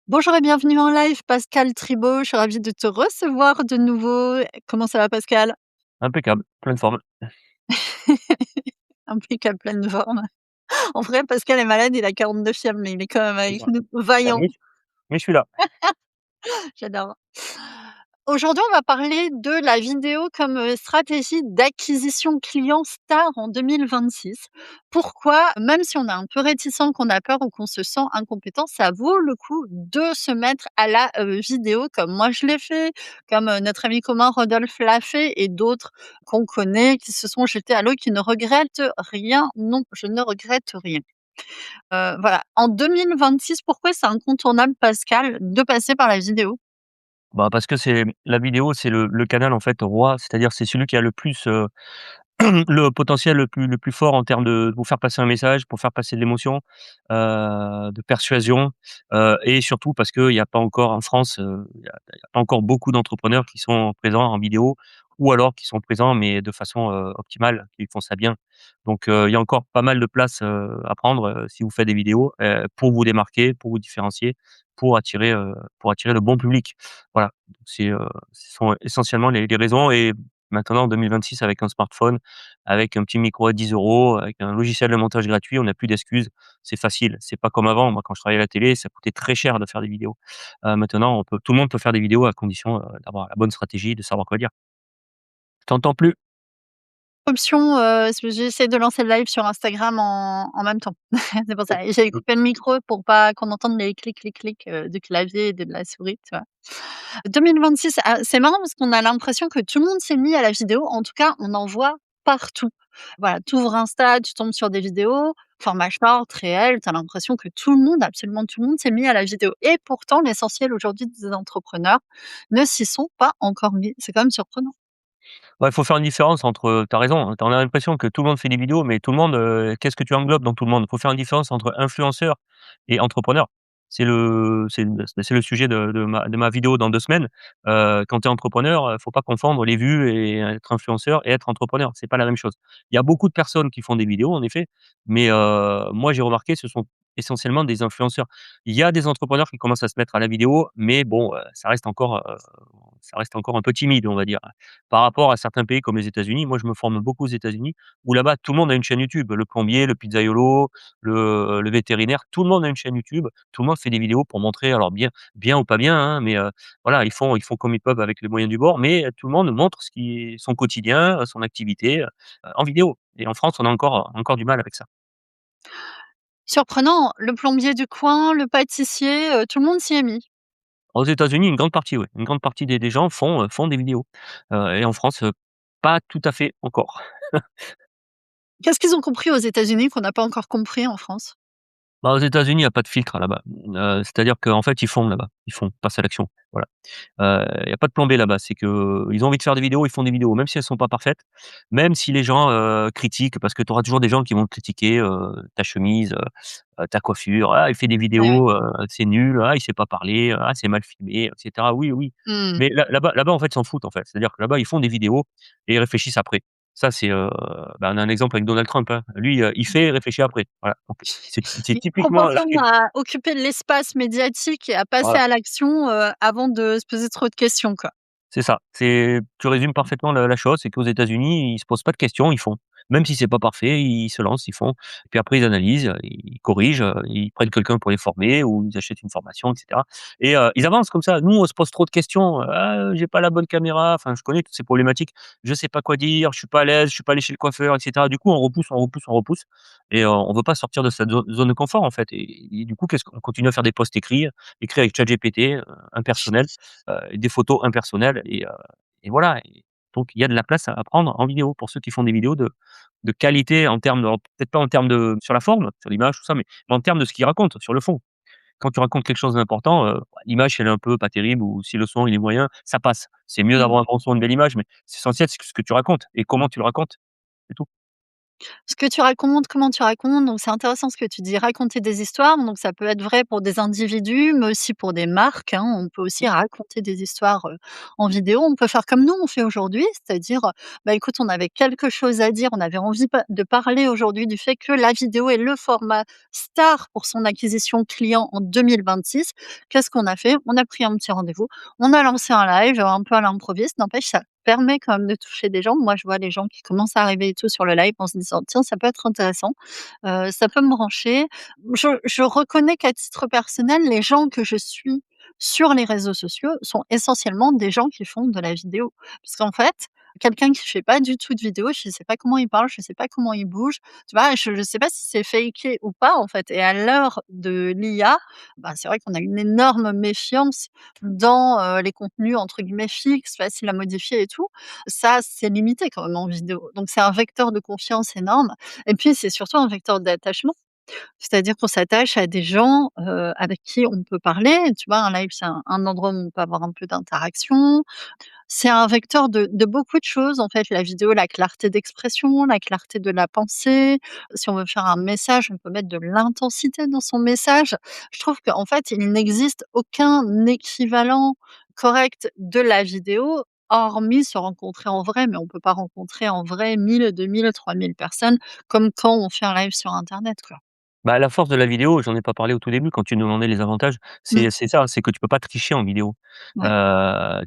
Bonjour et bienvenue en live, Pascal Tribault. Je suis ravie de te recevoir de nouveau. Comment ça va, Pascal? Impeccable, pleine forme. Impeccable, pleine forme. En vrai, Pascal est malade, il a 49 fièvre, mais il est quand même C'est avec ça. nous, Ah vaillant. mais je suis là. J'adore. Aujourd'hui, on va parler de la vidéo comme, stratégie d'acquisition client star en 2026. Pourquoi, même si on est un peu réticent, qu'on a peur ou qu'on se sent incompétent, ça vaut le coup de se mettre à la, vidéo comme moi je l'ai fait, comme, notre ami commun Rodolphe l'a fait et d'autres qu'on connaît qui se sont jetés à l'eau, qui ne regrettent rien. Non, je ne regrette rien. Voilà. En 2026, pourquoi c'est incontournable, Pascal, de passer par la vidéo? Bah, parce que c'est la vidéo, c'est le canal en fait roi, c'est-à-dire c'est celui qui a le plus, le potentiel le plus fort en termes de pour faire passer un message, pour faire passer de l'émotion, de persuasion, et surtout parce qu'il y a pas encore en France, il y a pas encore beaucoup d'entrepreneurs qui sont présents en vidéo ou alors qui sont présents mais de façon, optimale, qui font ça bien. Donc, il y a encore pas mal de place, à prendre, si vous faites des vidéos, pour vous démarquer, pour vous différencier, pour attirer le bon public. Voilà, c'est, ce sont essentiellement les raisons et maintenant en 2026 avec un smartphone, avec un petit micro à 10 €, avec un logiciel de montage gratuit, on n'a plus d'excuses. C'est facile, c'est pas comme avant. Moi, quand je travaillais à la télé, ça coûtait très cher de faire des vidéos. Maintenant, tout le monde peut faire des vidéos à condition, d'avoir la bonne stratégie, de savoir quoi dire. Je t'entends plus. Option, parce que j'essaie de lancer le live sur Instagram en même temps. C'est pour ça et j'avais coupé le micro pour pas qu'on entende les clics, clics, clics, du clavier et de la souris, tu vois? 2026, ah, c'est marrant parce qu'on a l'impression que tout le monde s'est mis à la vidéo. En tout cas, on en voit partout. Voilà, tu ouvres Insta, tu tombes sur des vidéos, format short, réel, tu as l'impression que tout le monde, absolument tout le monde s'est mis à la vidéo et pourtant l'essentiel aujourd'hui des entrepreneurs ne s'y sont pas encore mis. C'est quand même surprenant. Ouais, il faut faire une différence entre, tu as raison, tu as l'impression que tout le monde fait des vidéos, mais tout le monde, qu'est-ce que tu englobes dans tout le monde? Il faut faire une différence entre influenceur et entrepreneur. C'est le sujet de ma vidéo dans 2 semaines. Quand tu es entrepreneur, faut pas confondre les vues et être influenceur et être entrepreneur, c'est pas la même chose. Il y a beaucoup de personnes qui font des vidéos en effet, mais moi j'ai remarqué ce sont essentiellement des influenceurs. Il y a des entrepreneurs qui commencent à se mettre à la vidéo, mais bon, ça reste encore un peu timide, on va dire. Par rapport à certains pays comme les États-Unis, moi je me forme beaucoup aux États-Unis, où là-bas tout le monde a une chaîne YouTube. Le plombier, le pizzaïolo, le vétérinaire, tout le monde a une chaîne YouTube. Tout le monde fait des vidéos pour montrer alors bien ou pas bien, hein, mais voilà, ils font comme ils peuvent avec les moyens du bord, mais tout le monde montre ce qui est son quotidien, son activité, en vidéo et en France, on a encore du mal avec ça. Surprenant, le plombier du coin, le pâtissier, tout le monde s'y est mis. Aux États-Unis, une grande partie, oui, une grande partie des gens font des vidéos, et en France, pas tout à fait encore. Qu'est-ce qu'ils ont compris aux États-Unis qu'on n'a pas encore compris en France? Bah, aux États-Unis, il y a pas de filtre là-bas. C'est-à-dire qu'en fait, ils font là-bas. Ils font, passent à l'action. Voilà. Il y a pas de plan B là-bas. C'est qu'ils ont envie de faire des vidéos, ils font des vidéos, même si elles sont pas parfaites, même si les gens, critiquent, parce que tu auras toujours des gens qui vont critiquer, ta chemise, ta coiffure. «Ah, il fait des Ouais, ouais. vidéos, c'est nul. Ah, il sait pas parler. Ah, c'est mal filmé», et cetera. Oui, oui, Mmh. mais là-bas, en fait, ils s'en foutent, en fait. C'est-à-dire que là-bas, ils font des vidéos et ils réfléchissent après. Ça, c'est, bah, on a un exemple avec Donald Trump, hein. Lui, il fait et réfléchit après. Voilà, donc c'est Ils sont typiquement, portés à occuper de l'espace médiatique et à passer voilà. à l'action, avant de se poser trop de questions, quoi. C'est ça, tu résumes parfaitement la chose, c'est qu'aux États-Unis, ils se posent pas de questions, ils font. Même si c'est pas parfait, ils se lancent, ils font. Puis après ils analysent, ils corrigent, ils prennent quelqu'un pour les former ou ils achètent une formation et cetera et ils avancent comme ça. Nous, on se pose trop de questions, «Ah, j'ai pas la bonne caméra», enfin je connais toutes ces problématiques. «Je sais pas quoi dire, je suis pas à l'aise, je suis pas allé chez le coiffeur» et cetera. Du coup, on repousse, on repousse, on repousse et on veut pas sortir de cette zone de confort, en fait et du coup, qu'est-ce qu'on continue à faire des posts écrits avec ChatGPT, impersonnels, des photos impersonnelles et voilà et donc il y a de la place à prendre en vidéo pour ceux qui font des vidéos de qualité en termes de peut-être pas en termes de sur la forme, sur l'image, tout ça, mais en termes de ce qu'ils racontent, sur le fond. Quand tu racontes quelque chose d'important, l'image, si elle est un peu pas terrible ou si le son, il est moyen, ça passe. C'est mieux Mmh. d'avoir un bon son, une belle image, mais c'est essentiel, c'est ce que tu racontes et comment tu le racontes, c'est tout. Ce que tu racontes, comment tu racontes, donc c'est intéressant ce que tu dis, raconter des histoires, donc ça peut être vrai pour des individus, mais aussi pour des marques, hein. On peut aussi raconter des histoires, en vidéo. On peut faire comme nous, on fait aujourd'hui, c'est-à-dire, bah, écoute, on avait quelque chose à dire, on avait envie de parler aujourd'hui du fait que la vidéo est le format star pour son acquisition client en 2026. Qu'est-ce qu'on a fait? On a pris un petit rendez-vous, on a lancé un live, un peu à l'improviste, n'empêche ça permet quand même de toucher des gens. Moi, je vois les gens qui commencent à arriver et tout sur le live en se disant: «Tiens, ça peut être intéressant, ça peut me brancher». Je reconnais qu'à titre personnel, les gens que je suis sur les réseaux sociaux sont essentiellement des gens qui font de la vidéo. Parce qu'en fait, quelqu'un qui fait pas du tout de vidéo, je sais pas comment il parle, je sais pas comment il bouge, tu vois? Je sais pas si c'est faké ou pas, en fait, et à l'heure de l'IA, bah, c'est vrai qu'on a une énorme méfiance dans, les contenus entre guillemets «fixes», faciles à modifier et tout. Ça, c'est limité quand même en vidéo. Donc c'est un vecteur de confiance énorme et puis c'est surtout un vecteur d'attachement. C'est-à-dire qu'on s'attache à des gens, avec qui on peut parler. Tu vois? Un live, c'est un endroit où on peut avoir un peu d'interaction. C'est un vecteur de beaucoup de choses, en fait, la vidéo, la clarté d'expression, la clarté de la pensée. Si on veut faire un message, on peut mettre de l'intensité dans son message. Je trouve qu'en fait, il n'existe aucun équivalent correct de la vidéo, hormis se rencontrer en vrai, mais on peut pas rencontrer en vrai 1 000, 2 000, 3 000 personnes comme quand on fait un live sur internet, quoi. Bah, la force de la vidéo, j'en ai pas parlé au tout début quand tu me demandais les avantages, Mmh, c'est ça, c'est que tu peux pas tricher en vidéo. ouais.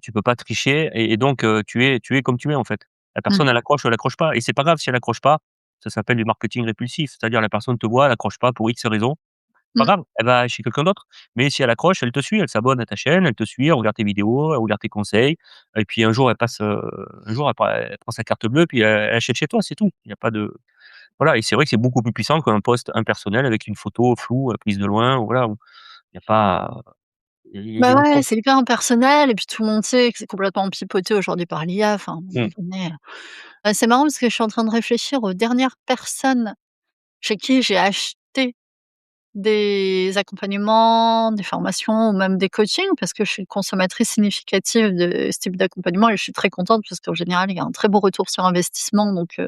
Tu peux pas tricher et donc tu es comme tu es, en fait. La Mmh, personne, elle accroche ou elle accroche pas et c'est pas grave si elle accroche pas, ça s'appelle du marketing répulsif. C'est-à-dire la personne te voit, elle accroche pas pour X raisons, pas mmh. grave, elle va chez quelqu'un d'autre. Mais si elle accroche, elle te suit, elle s'abonne à ta chaîne, elle te suit, elle regarde tes vidéos, elle regarde tes conseils et puis un jour elle prend sa carte bleue puis elle achète chez toi, c'est tout. Il y a pas de voilà et c'est vrai que c'est beaucoup plus puissant qu'un post impersonnel avec une photo floue, prise de loin, voilà, où il y a pas il y Bah, a une ouais, forme c'est hyper impersonnel et puis tout le monde sait que c'est complètement pipoté aujourd'hui par l'IA, enfin, à un moment mmh, donné, c'est marrant parce que je suis en train de réfléchir aux dernières personnes chez qui j'ai acheté des accompagnements, des formations ou même des coachings parce que je suis une consommatrice significative de ce type d'accompagnement et je suis très contente parce qu'en général, il y a un très beau retour sur investissement donc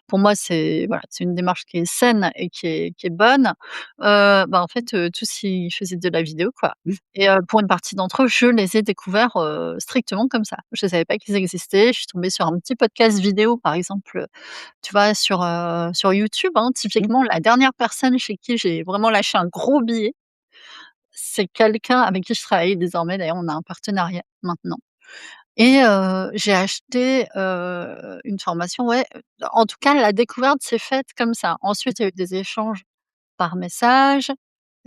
pour moi, c'est voilà, c'est une démarche qui est saine et qui est bonne. Bah, en fait, tous ils faisaient de la vidéo, quoi mmh. et pour une partie d'entre eux, je les ai découverts, strictement comme ça. Je ne savais pas qu'ils existaient. Je suis tombée sur un petit podcast vidéo, par exemple, tu vois, sur YouTube, hein, Mmh. typiquement, la dernière personne chez qui j'ai vraiment lâché un gros billet, c'est quelqu'un avec qui je travaille désormais, d'ailleurs, on a un partenariat maintenant et j'ai acheté, une formation, ouais, en tout cas, la découverte s'est faite comme ça. Ensuite, il y a eu des échanges par message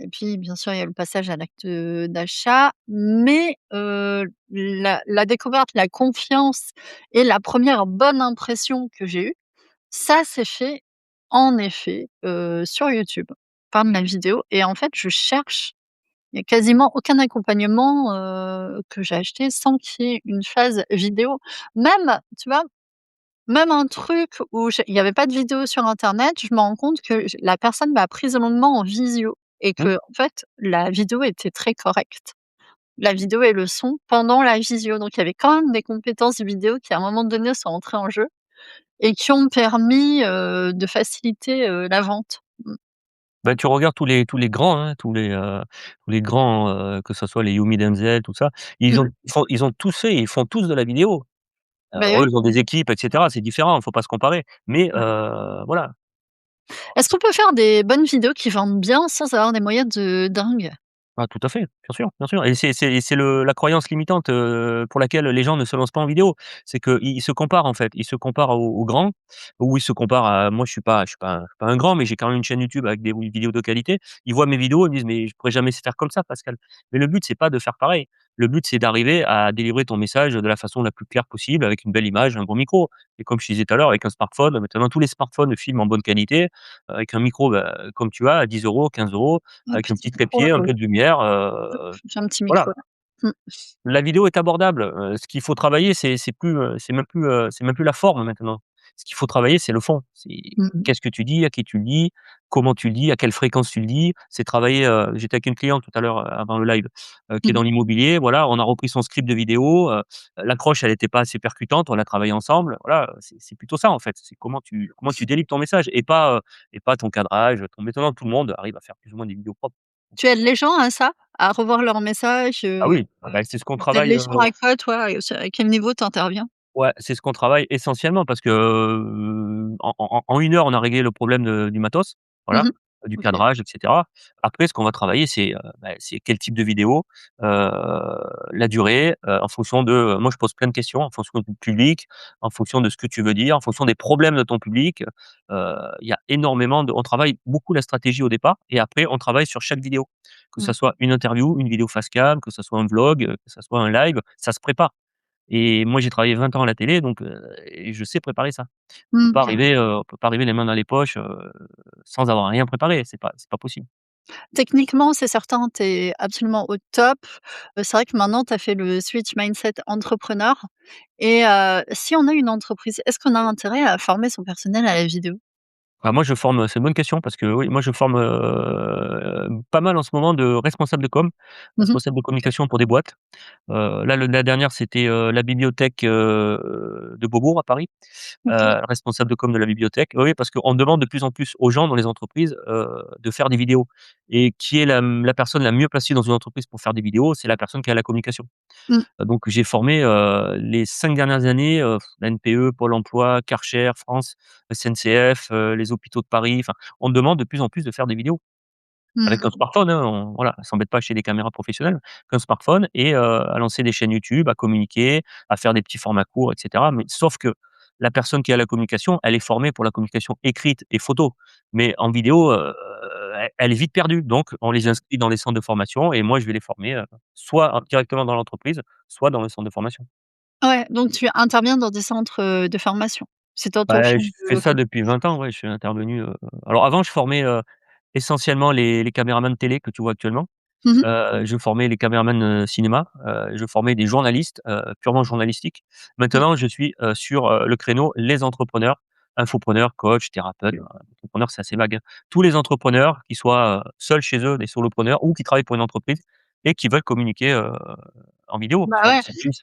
et puis, bien sûr, il y a le passage à l'acte, d'achat, mais la découverte, la confiance et la première bonne impression que j'ai eue, ça s'est fait, en effet, sur YouTube, par de la vidéo et en fait, je cherche il y a quasiment aucun accompagnement, que j'ai acheté sans qu'il y ait une phase vidéo. Même, tu vois, même un truc où il y avait pas de vidéo sur internet, je me rends compte que j la personne m'a prise longuement en visio et Mmh. que en fait, la vidéo était très correcte. La vidéo et le son pendant la visio, donc il y avait quand même des compétences vidéo qui, à un moment donné, sont entrées en jeu et qui ont permis, de faciliter, la vente. Mmh. Bah, tu regardes tous les grands, hein, tous les grands, que ce soit les Yumi Denzel, tout ça, Mmh. ils ont tous fait, ils font tous de la vidéo. Beh, Eux, oui. ils ont des équipes et cetera, c'est différent, il faut pas se comparer. Mais Ouais. voilà. Est-ce qu'on peut faire des bonnes vidéos qui vendent bien sans avoir des moyens de dingue? Ah tout à fait, bien sûr et c'est le la croyance limitante, pour laquelle les gens ne se lancent pas en vidéo. C'est qu'ils se comparent en fait, ils se comparent aux grands ou ils se comparent à moi je suis pas un grand, mais j'ai quand même une chaîne YouTube avec des vidéos de qualité. Ils voient mes vidéos, ils me disent: «Mais je pourrais jamais faire comme ça Pascal». Mais le but c'est pas de faire pareil. Le but c'est d'arriver à délivrer ton message de la façon la plus claire possible avec une belle image, un bon micro et comme je disais tout à l'heure avec un smartphone, maintenant tous les smartphones filment en bonne qualité, avec un micro, bah, comme tu as à 10 €, 15 €. Un Avec un petit petit micro là, trépied, un ouais. peu de lumière, Hop, j'ai un petit voilà. micro là. Mmh. La vidéo est abordable, ce qu'il faut travailler, c'est même plus la forme maintenant. Ce qu'il faut travailler, c'est le fond. C'est Mmh mh. qu'est-ce que tu dis, à qui tu le dis, comment tu le dis, à quelle fréquence tu le dis. C'est travailler, j'étais avec une cliente tout à l'heure, avant le live, qui est Mmh. dans l'immobilier. Voilà, on a repris son script de vidéo, l'accroche, elle était pas assez percutante, on a travaillé ensemble. Voilà, c'est plutôt ça, en fait. C'est comment tu délivres ton message et pas ton cadrage, ton maintenant tout le monde arrive à faire plus ou moins des vidéos propres. Tu aides les gens à ça? À revoir leurs messages, Ah oui, ah bah, c'est ce qu'on tu aides travaille, les gens à quoi toi? Et à quel niveau tu interviens? ouais, c'est ce qu'on travaille essentiellement parce que, en 1 heure, on a réglé le problème du matos, Mmh voilà, mh. du OK. cadrage et cetera. Après, ce qu'on va travailler, c'est quel type de vidéo, heu, la durée, en fonction de moi, je pose plein de questions en fonction du public, en fonction de ce que tu veux dire, en fonction des problèmes de ton public. Il y a énormément de on travaille beaucoup la stratégie au départ et après on travaille sur chaque vidéo. Que ça Mmh. soit une interview, une vidéo face cam, que ça soit un vlog, que ça soit un live, ça se prépare. Et moi, j'ai travaillé 20 ans à la télé, donc et je sais préparer ça. Mmh, OK. On peut pas arriver les mains dans les poches, sans avoir rien préparé, c'est pas possible. Techniquement, c'est certain, tu es absolument au top. C'est vrai que maintenant tu as fait le switch mindset entrepreneur et si on a une entreprise, est-ce qu'on a intérêt à former son personnel à la vidéo? Bah, moi, je forme, c'est une bonne question parce que oui, moi, je forme, pas mal en ce moment de Mmh mh. responsables de OK. communication pour des boîtes. Là, la dernière, c'était, la bibliothèque, de Beaubourg à Paris, OK. responsable de com de la bibliothèque. Oui, oui, parce qu'on demande de plus en plus aux gens dans les entreprises, de faire des vidéos et qui est la personne la mieux placée dans une entreprise pour faire des vidéos? C'est la personne qui a la communication. Mmh. Donc j'ai formé, les 5 dernières années, la NPE, Pôle emploi, Karcher, France, SNCF, les hôpitaux de Paris, enfin, on demande de plus en plus de faire des vidéos. Avec un Mmh. smartphone, hein, on voilà, on s'embête pas chez des caméras professionnelles, qu'un smartphone et à lancer des chaînes YouTube, à communiquer, à faire des petits formats courts et cetera. Mais sauf que la personne qui a la communication, elle est formée pour la communication écrite et photo. Mais en vidéo, elle est vite perdue. Donc on les inscrit dans les centres de formation et moi je vais les former, soit directement dans l'entreprise, soit dans le centre de formation. Ouais, donc tu interviens dans des centres, de formation? C'est dans ton Bah, fil je fais de ça com depuis 20 ans, ouais, je suis intervenu, alors avant je formais, essentiellement les caméramans de télé que tu vois actuellement. mmh mh. Je formais les caméramans, cinéma, je formais des journalistes, purement journalistiques. Mmh. Maintenant, je suis, sur, le créneau les entrepreneurs, infopreneurs, coachs, thérapeutes, entrepreneurs, c'est assez vague, hein. Tous les entrepreneurs qui soient, seuls chez eux, des solopreneurs ou qui travaillent pour une entreprise et qui veulent communiquer, en vidéo. Bah, Ça ouais. ça utilise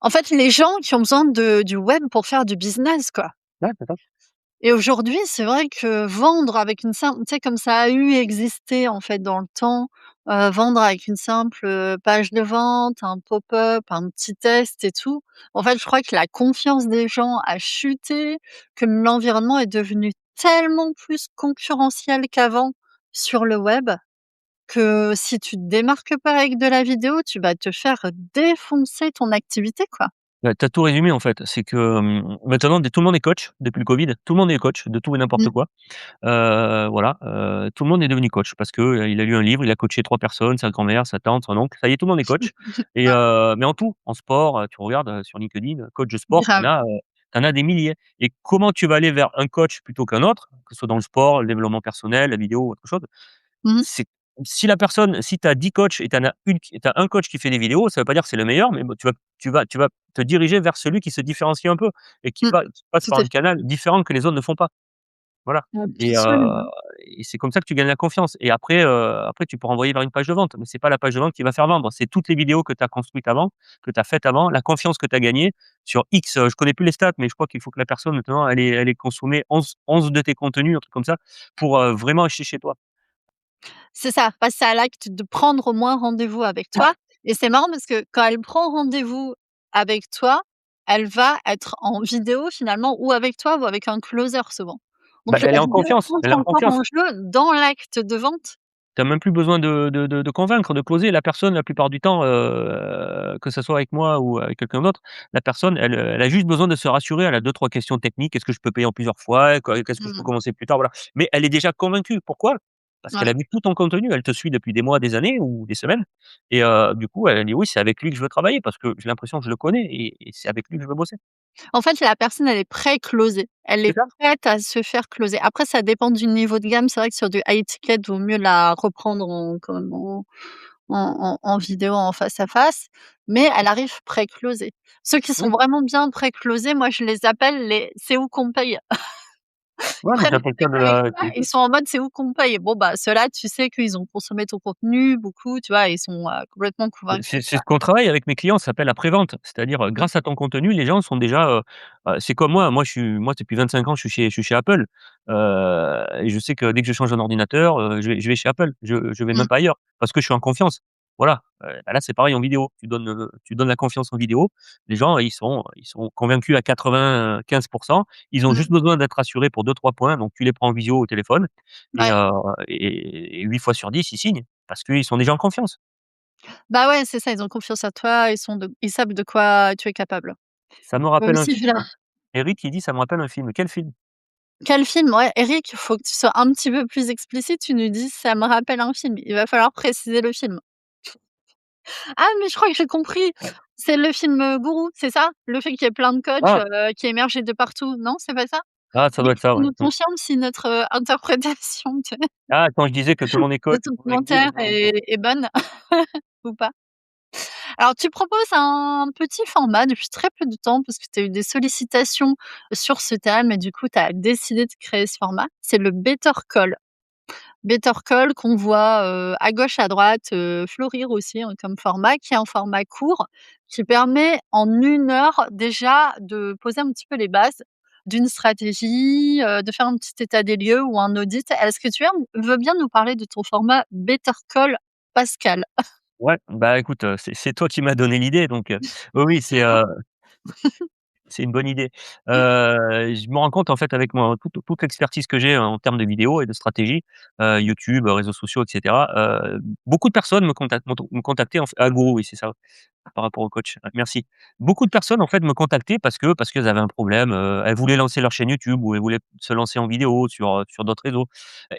En fait, les gens qui ont besoin de du web pour faire du business, quoi. ouais, c'est ça. Et aujourd'hui, c'est vrai que vendre avec une simple tu sais, comme ça a eu existé, en fait, dans le temps, vendre avec une simple, page de vente, un pop-up, un petit test et tout. En fait, je crois que la confiance des gens a chuté, que l'environnement est devenu tellement plus concurrentiel qu'avant sur le web, que si tu te démarques pas avec de la vidéo, tu vas te faire défoncer ton activité, quoi. Bah, tu as tout résumé, en fait. C'est que, maintenant tout le monde est coach depuis le covid. Tout le monde est coach de tout et n'importe Mmh. quoi. Voilà, tout le monde est devenu coach parce que, il a lu un livre, il a coaché 3 personnes, sa grand-mère, sa tante, son oncle, ça y est, tout le monde est coach et Ouais, mais en tout, en sport, tu regardes, sur LinkedIn, coach de sport, grave. tu en as des milliers et comment tu vas aller vers un coach plutôt qu'un autre, que ce soit dans le sport, le développement personnel, la vidéo ou autre chose, Mmh mh. c'est si tu as 10 coachs et tu as un coach qui fait des vidéos, ça veut pas dire que c'est le meilleur, mais bon, tu vas te diriger vers celui qui se différencie un peu et Mmh. qui passe Tout par à un fait. canal différent que les autres ne font pas. Voilà et Absolument. c'est comme ça que tu gagnes la confiance et après tu peux renvoyer vers une page de vente, mais c'est pas la page de vente qui va faire vendre. C'est toutes les vidéos que tu as construites avant, que tu as faites avant, la confiance que tu as gagnée sur X, je connais plus les stats, mais je crois qu'il faut que la personne maintenant elle ait consommé 11 de tes contenus, un truc comme ça, pour, vraiment acheter chez toi. C'est ça, passer à l'acte de prendre au moins rendez-vous avec toi et c'est marrant parce que quand elle prend rendez-vous avec toi, elle va être en vidéo finalement ou avec toi ou avec un closer souvent. Bah, Donc la vidéo elle est entre en encore confiance. en jeu dans l'acte de vente. Tu as même plus besoin de convaincre, de closer. La personne, la plupart du temps, que ça soit avec moi ou avec quelqu'un d'autre, la personne, elle a juste besoin de se rassurer. Elle a 2-3 questions techniques. Est-ce que je peux payer en plusieurs fois? Qu'est-ce que je peux Mmh. commencer plus tard? Voilà. Mais elle est déjà convaincue. Pourquoi? Parce qu'elle Ouais. a vu tout ton contenu. Elle te suit depuis des mois, des années ou des semaines et du coup, elle dit: «Oui, c'est avec lui que je veux travailler parce que j'ai l'impression que je le connais et c'est avec lui que je veux bosser». En fait, la personne elle est pré-closée. Elle C'est est ça? prête à se faire closer. Après ça dépend du niveau de gamme. C'est vrai que sur du high ticket, vaut mieux la reprendre en en vidéo, en face à face, mais elle arrive pré-closée. Ceux qui sont Oui, vraiment bien pré-closés, moi je les appelle les «c'est où qu'on paye?» Ils ouais, mais prennent tu le as pas le truc cas de avec la toi, ils sont en mode: «C'est où qu'on paye?» Bon, bah, ceux-là, tu sais qu'ils ont consommé ton contenu beaucoup, tu vois? Ils sont, complètement c'est convaincus, c'est quoi. ce qu'on travaille avec mes clients, ça s'appelle la prévente. C'est-à-dire, Mmh, grâce à ton contenu, les gens sont déjà, c'est comme moi, moi depuis 25 ans, je suis chez Apple, et je sais que dès que je change un ordinateur, je vais chez Apple. Je vais mmh, même pas ailleurs parce que je suis en confiance. Voilà, bah, là, c'est pareil en vidéo. Tu donnes la confiance en vidéo. Les gens, ils sont convaincus à 95. Ils ont mmh, juste besoin d'être rassurés pour deux trois points, donc tu les prends en visio au téléphone et ouais. 8 fois sur 10, ils signent parce qu'ils sont déjà en confiance. Bah, ouais, c'est ça, ils ont confiance en toi, ils savent de quoi tu es capable. Ça me Moi rappelle un aussi, je film. l'ai. Eric, il dit: «Ça me rappelle un film». Quel film? Quel film? Ouais, Eric, faut que tu sois un petit peu plus explicite, tu nous dis: «Ça me rappelle un film». Il va falloir préciser le film. Ah, mais je crois que j'ai compris! C'est le film, Gourou, c'est ça? Le fait qu'il y ait plein de coachs, Ah! qui émergent de partout, non, c'est pas ça? Ah, ça doit Dis, être ça, tu ouais. nous Mmh. confirmes si notre, interprétation Ah, quand je disais que tout le monde est de coach, ton tout le monde est commentaire cool. Non. est bonne ou pas? Alors tu proposes un petit format depuis très peu de temps parce que tu as eu des sollicitations sur ce thème et du coup tu as décidé de créer ce format. C'est le Better Call. Better Call qu'on voit, à gauche, à droite, fleurir aussi, hein, comme format, qui est un format court, qui permet en 1 heure déjà de poser un petit peu les bases d'une stratégie, de faire un petit état des lieux ou un audit. Est-ce que tu veux bien nous parler de ton format Better Call Pascal? Ouais, bah, écoute, c'est toi qui m'as donné l'idée donc oui, oui, c'est une bonne idée. Je me rends compte en fait avec moi toute l'expertise que j'ai en termes de vidéo et de stratégie, YouTube, réseaux sociaux et cetera, beaucoup de personnes me contactaient en f ah Gourou, oui, c'est ça. Par rapport au coach, merci. Beaucoup de personnes, en fait, me contactaient parce qu'elles avaient un problème, elles voulaient lancer leur chaîne YouTube ou elles voulaient se lancer en vidéo sur d'autres réseaux,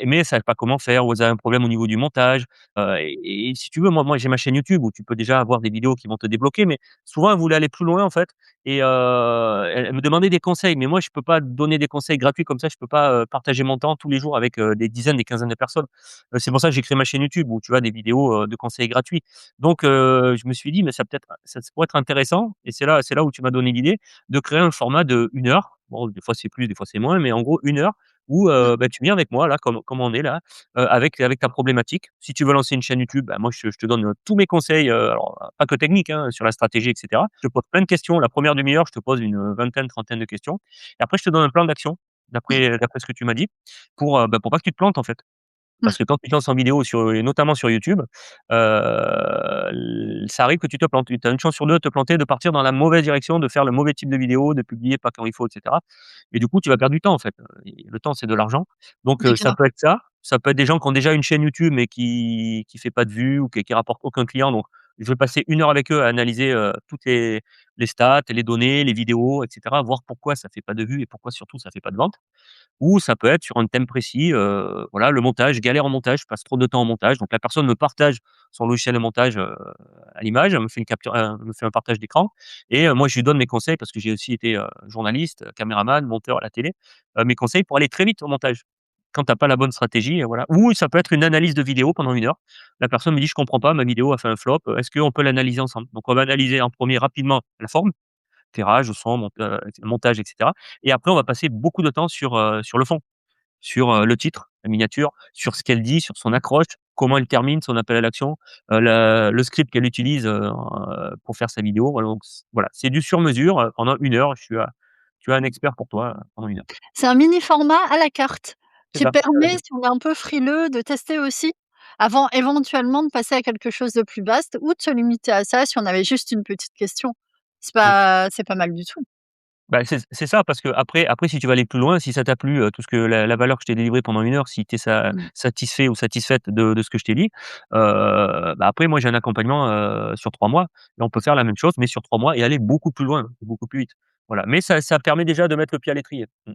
mais elles savaient pas comment faire ou elles avaient un problème au niveau du montage, et si tu veux, moi, j'ai ma chaîne YouTube où tu peux déjà avoir des vidéos qui vont te débloquer, mais souvent, elles voulaient aller plus loin, en fait et elles me demandaient des conseils, mais moi, je peux pas donner des conseils gratuits comme ça, je peux pas, partager mon temps tous les jours avec, des dizaines, des quinzaines de personnes. C'est pour ça que j'ai créé ma chaîne YouTube où tu as des vidéos, de conseils gratuits. Donc je me suis dit: «Mais ça pourrait être intéressant» et c'est là où tu m'as donné l'idée de créer un format de 1 heure. Bon, des fois c'est plus, des fois c'est moins, mais en gros 1 heure où, Mmh, bah, tu viens avec moi là, comme on est là, avec ta problématique. Si tu veux lancer une chaîne YouTube, bah, moi je te donne, tous mes conseils, alors pas que techniques, hein, sur la stratégie et cetera. Je te pose plein de questions. La première demi-heure, je te pose une, vingtaine, trentaine de questions et après je te donne un plan d'action d'après ce que tu m'as dit bah, pour pas que tu te plantes en fait. mmh. Parce que quand tu te lances en vidéo et notamment sur YouTube, ça arrive que tu te plantes. Tu as une chance sur 2 de te planter, de partir dans la mauvaise direction, de faire le mauvais type de vidéo, de publier pas quand il faut et cetera et du coup, tu vas perdre du temps, en fait, et le temps, c'est de l'argent donc Mais ça grave. peut être ça, ça peut être des gens qui ont déjà une chaîne YouTube mais qui fait pas de vues ou qui rapporte aucun client donc je vais passer 1 heure avec eux à analyser, toutes les stats, les données, les vidéos et cetera, voir pourquoi ça fait pas de vues et pourquoi surtout ça fait pas de ventes. Ou ça peut être sur un thème précis, voilà, le montage, galère en montage, je passe trop de temps en montage, donc la personne me partage son logiciel de montage, à l'image, elle me fait une capture, me fait un partage d'écran et moi je lui donne mes conseils parce que j'ai aussi été, journaliste, caméraman, monteur à la télé, mes conseils pour aller très vite au montage. Quand tu as pas la bonne stratégie, voilà. Ou ça peut être une analyse de vidéo pendant 1 heure. La personne me dit: «Je comprends pas, ma vidéo a fait un flop, est-ce qu'on peut l'analyser ensemble?» Donc on va analyser en premier rapidement la forme, éclairage, son, montage et cetera et après on va passer beaucoup de temps sur le fond, sur, le titre, la miniature, sur ce qu'elle dit, sur son accroche, comment elle termine son appel à l'action, le script qu'elle utilise, pour faire sa vidéo. Voilà donc voilà, c'est du sur mesure, pendant 1 heure, tu as un expert pour toi, pendant 1 heure. C'est un mini format à la carte C'est qui ça, tu as permet, raison. si on est un peu frileux, de tester aussi avant éventuellement de passer à quelque chose de plus vaste ou de se limiter à ça si on avait juste une petite question. Mmh. C'est pas mal du tout. Bah, c'est ça parce qu'après si tu veux aller plus loin, si ça t'a plu, tout ce que la valeur que je t'ai délivrée pendant 1 heure, si tu es Mmh. satisfait ou satisfaite de ce que je t'ai dit, bah, après moi j'ai un accompagnement, sur 3 mois et on peut faire la même chose mais sur 3 mois et aller beaucoup plus loin, beaucoup plus vite. Voilà, mais ça permet déjà de mettre le pied à l'étrier. Mmh.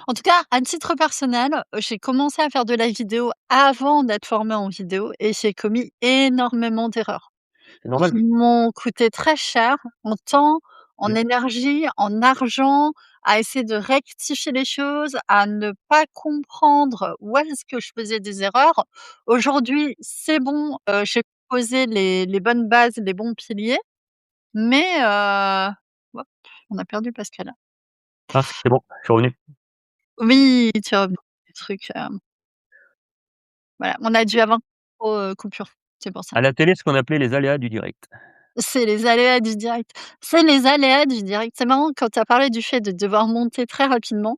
En tout cas, à titre personnel, j'ai commencé à faire de la vidéo avant d'être formée en vidéo et j'ai commis énormément d'erreurs. C'est normal. Qui m'ont coûté très cher en temps, en Mmh. énergie, en argent, à essayer de rectifier les choses, à ne pas comprendre où est-ce que je faisais des erreurs. Aujourd'hui, c'est bon, j'ai poser les bonnes bases, les bons piliers, mais hop, on a perdu Pascal. Ah, c'est bon, je suis revenu. Oui, tu es revenu. Des trucs, voilà, on a dû avoir trop, coupure, c'est pour ça. À la télé, ce qu'on appelait les aléas du direct. C'est les aléas du direct. C'est les aléas du direct. C'est marrant quand tu as parlé du fait de devoir monter très rapidement.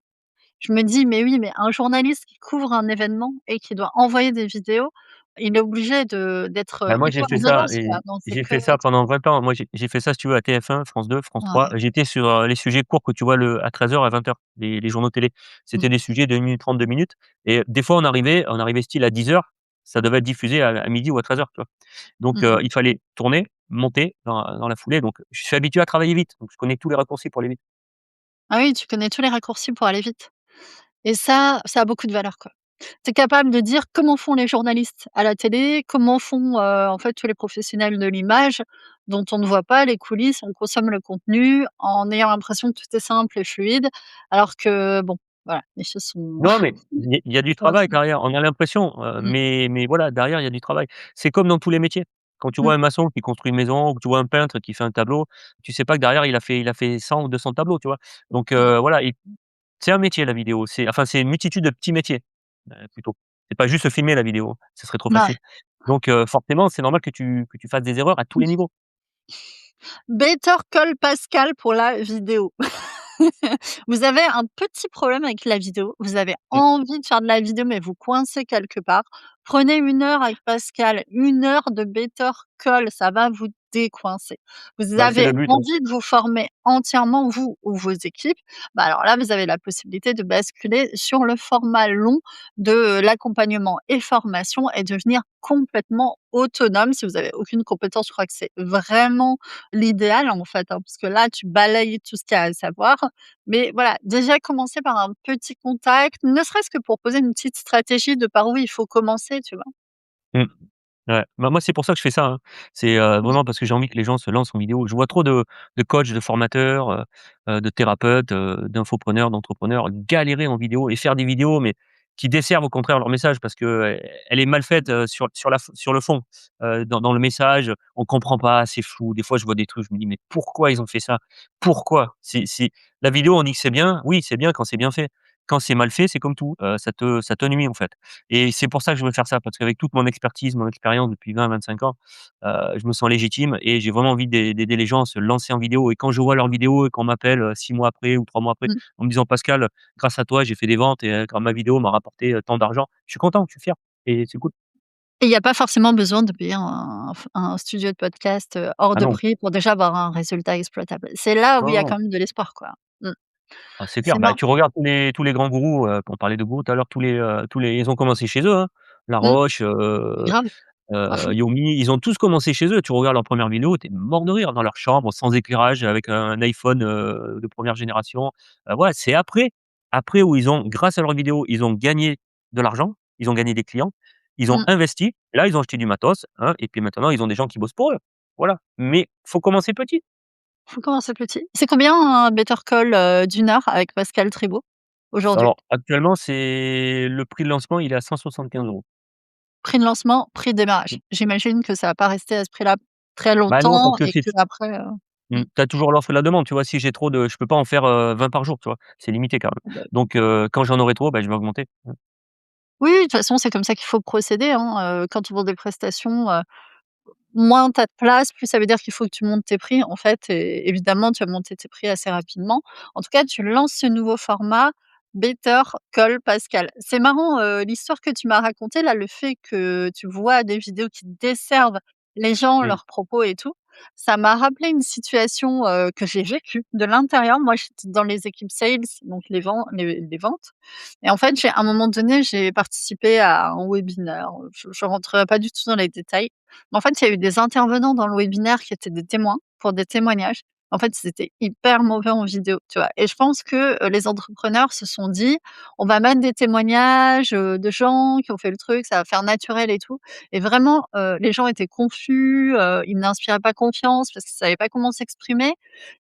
Je me dis: «Mais oui, mais un journaliste qui couvre un événement et qui doit envoyer des vidéos, il est obligé d'être, Bah, moi, j'ai hyper fait ça veloce, quoi, et dans ses j'ai fait ça codes». pendant 20 ans. Moi, j'ai fait ça, si tu veux, à TF1, France 2, France 3. Ouais. J'étais sur, les sujets courts que tu vois à 13h, à 20h, les journaux télé. Mmh. C'était des sujets de 1 minute 30, 2 minutes et des fois, on arrivait style à 10h, ça devait être diffusé à 12:00 ou à 13h, tu vois? Donc Mmh mh. il fallait tourner, monter dans la foulée, donc je suis habitué à travailler vite, donc je connais tous les raccourcis pour aller vite. Ah oui, tu connais tous les raccourcis pour aller vite et ça a beaucoup de valeur, quoi. Tu es capable de dire comment font les journalistes à la télé, comment font, en fait, tous les professionnels de l'image dont on ne voit pas les coulisses, on consomme le contenu en ayant l'impression que tout est simple et fluide, alors que bon, voilà, les choses sont Non, mais il y a du sont travail assez derrière, on a l'impression, mmh, mais voilà, derrière, il y a du travail. C'est comme dans tous les métiers. Quand tu vois mmh, un maçon qui construit une maison ou que tu vois un peintre qui fait un tableau, tu sais pas que derrière il a fait 100 ou 200 tableaux, tu vois? Donc mmh, voilà, et c'est un métier la vidéo, c'est une multitude de petits métiers, plutôt. C'est pas juste filmer la vidéo, ce serait trop ouais. facile. Donc forcément, c'est normal que tu fasses des erreurs à tous les niveaux. Better Call Pascal pour la vidéo. Vous avez un petit problème avec la vidéo, vous avez Mmh. envie de faire de la vidéo, mais vous coincez quelque part. Prenez 1 heure avec Pascal, 1 heure de Better Call, ça va vous décoincer. Vous Bah, c'est avez le but, hein. envie de vous former entièrement, vous ou vos équipes, bah, alors là, vous avez la possibilité de basculer sur le format long de l'accompagnement et formation et devenir complètement autonome. Si vous avez aucune compétence, je crois que c'est vraiment l'idéal, en fait, hein, parce que là, tu balayes tout ce qu'il y a à savoir. Mais voilà, déjà commencer par un petit contact, ne serait-ce que pour poser une petite stratégie de par où il faut commencer, tu vois? Mmh. Ouais, bah, moi, c'est pour ça que je fais ça, hein. C'est, Mmh, vraiment parce que j'ai envie que les gens se lancent en vidéo. Je vois trop de coachs, de formateurs, de thérapeutes, d'infopreneurs, d'entrepreneurs galérer en vidéo et faire des vidéos, mais qui desservent au contraire leur message parce que, elle est mal faite, sur le fond. Dans le message, on comprend pas, c'est flou. Des fois, je vois des trucs, je me dis: «Mais pourquoi ils ont fait ça? Pourquoi?» C'est la vidéo, on dit que c'est bien. Oui, c'est bien quand c'est bien fait. Quand c'est mal fait, c'est comme tout, ça te nuit, en fait. Et c'est pour ça que je veux faire ça, parce qu'avec toute mon expertise, mon expérience depuis 20-25 ans, je me sens légitime et j'ai vraiment envie d'aider les gens à se lancer en vidéo et quand je vois leurs vidéos et qu'on m'appelle, 6 mois après ou 3 mois après mmh. en me disant: «Pascal, grâce à toi, j'ai fait des ventes et ma vidéo m'a rapporté, tant d'argent». Je suis content, je suis fier et c'est cool. Et il y a pas forcément besoin de payer un studio de podcast, hors Ah de non, prix pour déjà avoir un résultat exploitable. C'est là où il non, y a non. quand même de l'espoir, quoi. Mmh. Ah, c'est clair. C'est Bah, marrant. tu regardes tous les grands gourous, on parlait de gourous tout à l'heure, tous les ils ont commencé chez eux, hein. Mmh, Laroche, grave. Yomi, ils ont tous commencé chez eux. Tu regardes leurs premières vidéos, tu es mort de rire dans leur chambre, sans éclairage, avec un iPhone, de première génération. Voilà, c'est après où grâce à leurs vidéos, ils ont gagné de l'argent, ils ont gagné des clients, ils ont Mmh. investi. Là, ils ont acheté du matos, hein, et puis maintenant, ils ont des gens qui bossent pour eux. Voilà, mais faut commencer petit. Faut commencer petit. C'est combien un Better Call, d'1 heure avec Pascal Tribaud, aujourd'hui? Alors actuellement, c'est le prix de lancement, il est à 175 €. Prix de lancement, prix de démarrage. J'imagine que ça va pas rester à ce prix-là très Bah non, longtemps parce que et qu'après, mmh, tu as toujours l'offre et la demande, tu vois? Si j'ai trop de je peux pas en faire, 20 par jour, tu vois? C'est limité quand même. bah, Donc quand j'en aurai trop, bah, je vais augmenter. oui, de toute façon, c'est comme ça qu'il faut procéder, hein, quand on vend des prestations, moins tu as de place, plus ça veut dire qu'il faut que tu montes tes prix, en fait et évidemment, tu vas monter tes prix assez rapidement. En tout cas, tu lances ce nouveau format Better Call Pascal. C'est marrant, l'histoire que tu m'as racontée là, le fait que tu vois des vidéos qui desservent les gens, Mmh. leurs propos et tout, ça m'a rappelé une situation, que j'ai vécue de l'intérieur. Moi, j'étais dans les équipes sales, donc les ventes et en fait, j'ai à un moment donné, j'ai participé à un webinaire, je rentrerai pas du tout dans les détails. Mais en fait, il y a eu des intervenants dans le webinaire qui étaient des témoins pour des témoignages. En fait, c'était hyper mauvais en vidéo, tu vois? Et je pense que, les entrepreneurs se sont dit: «On va mettre des témoignages, de gens qui ont fait le truc, ça va faire naturel et tout» et vraiment, les gens étaient confus, ils n'inspiraient pas confiance parce qu'ils savaient pas comment s'exprimer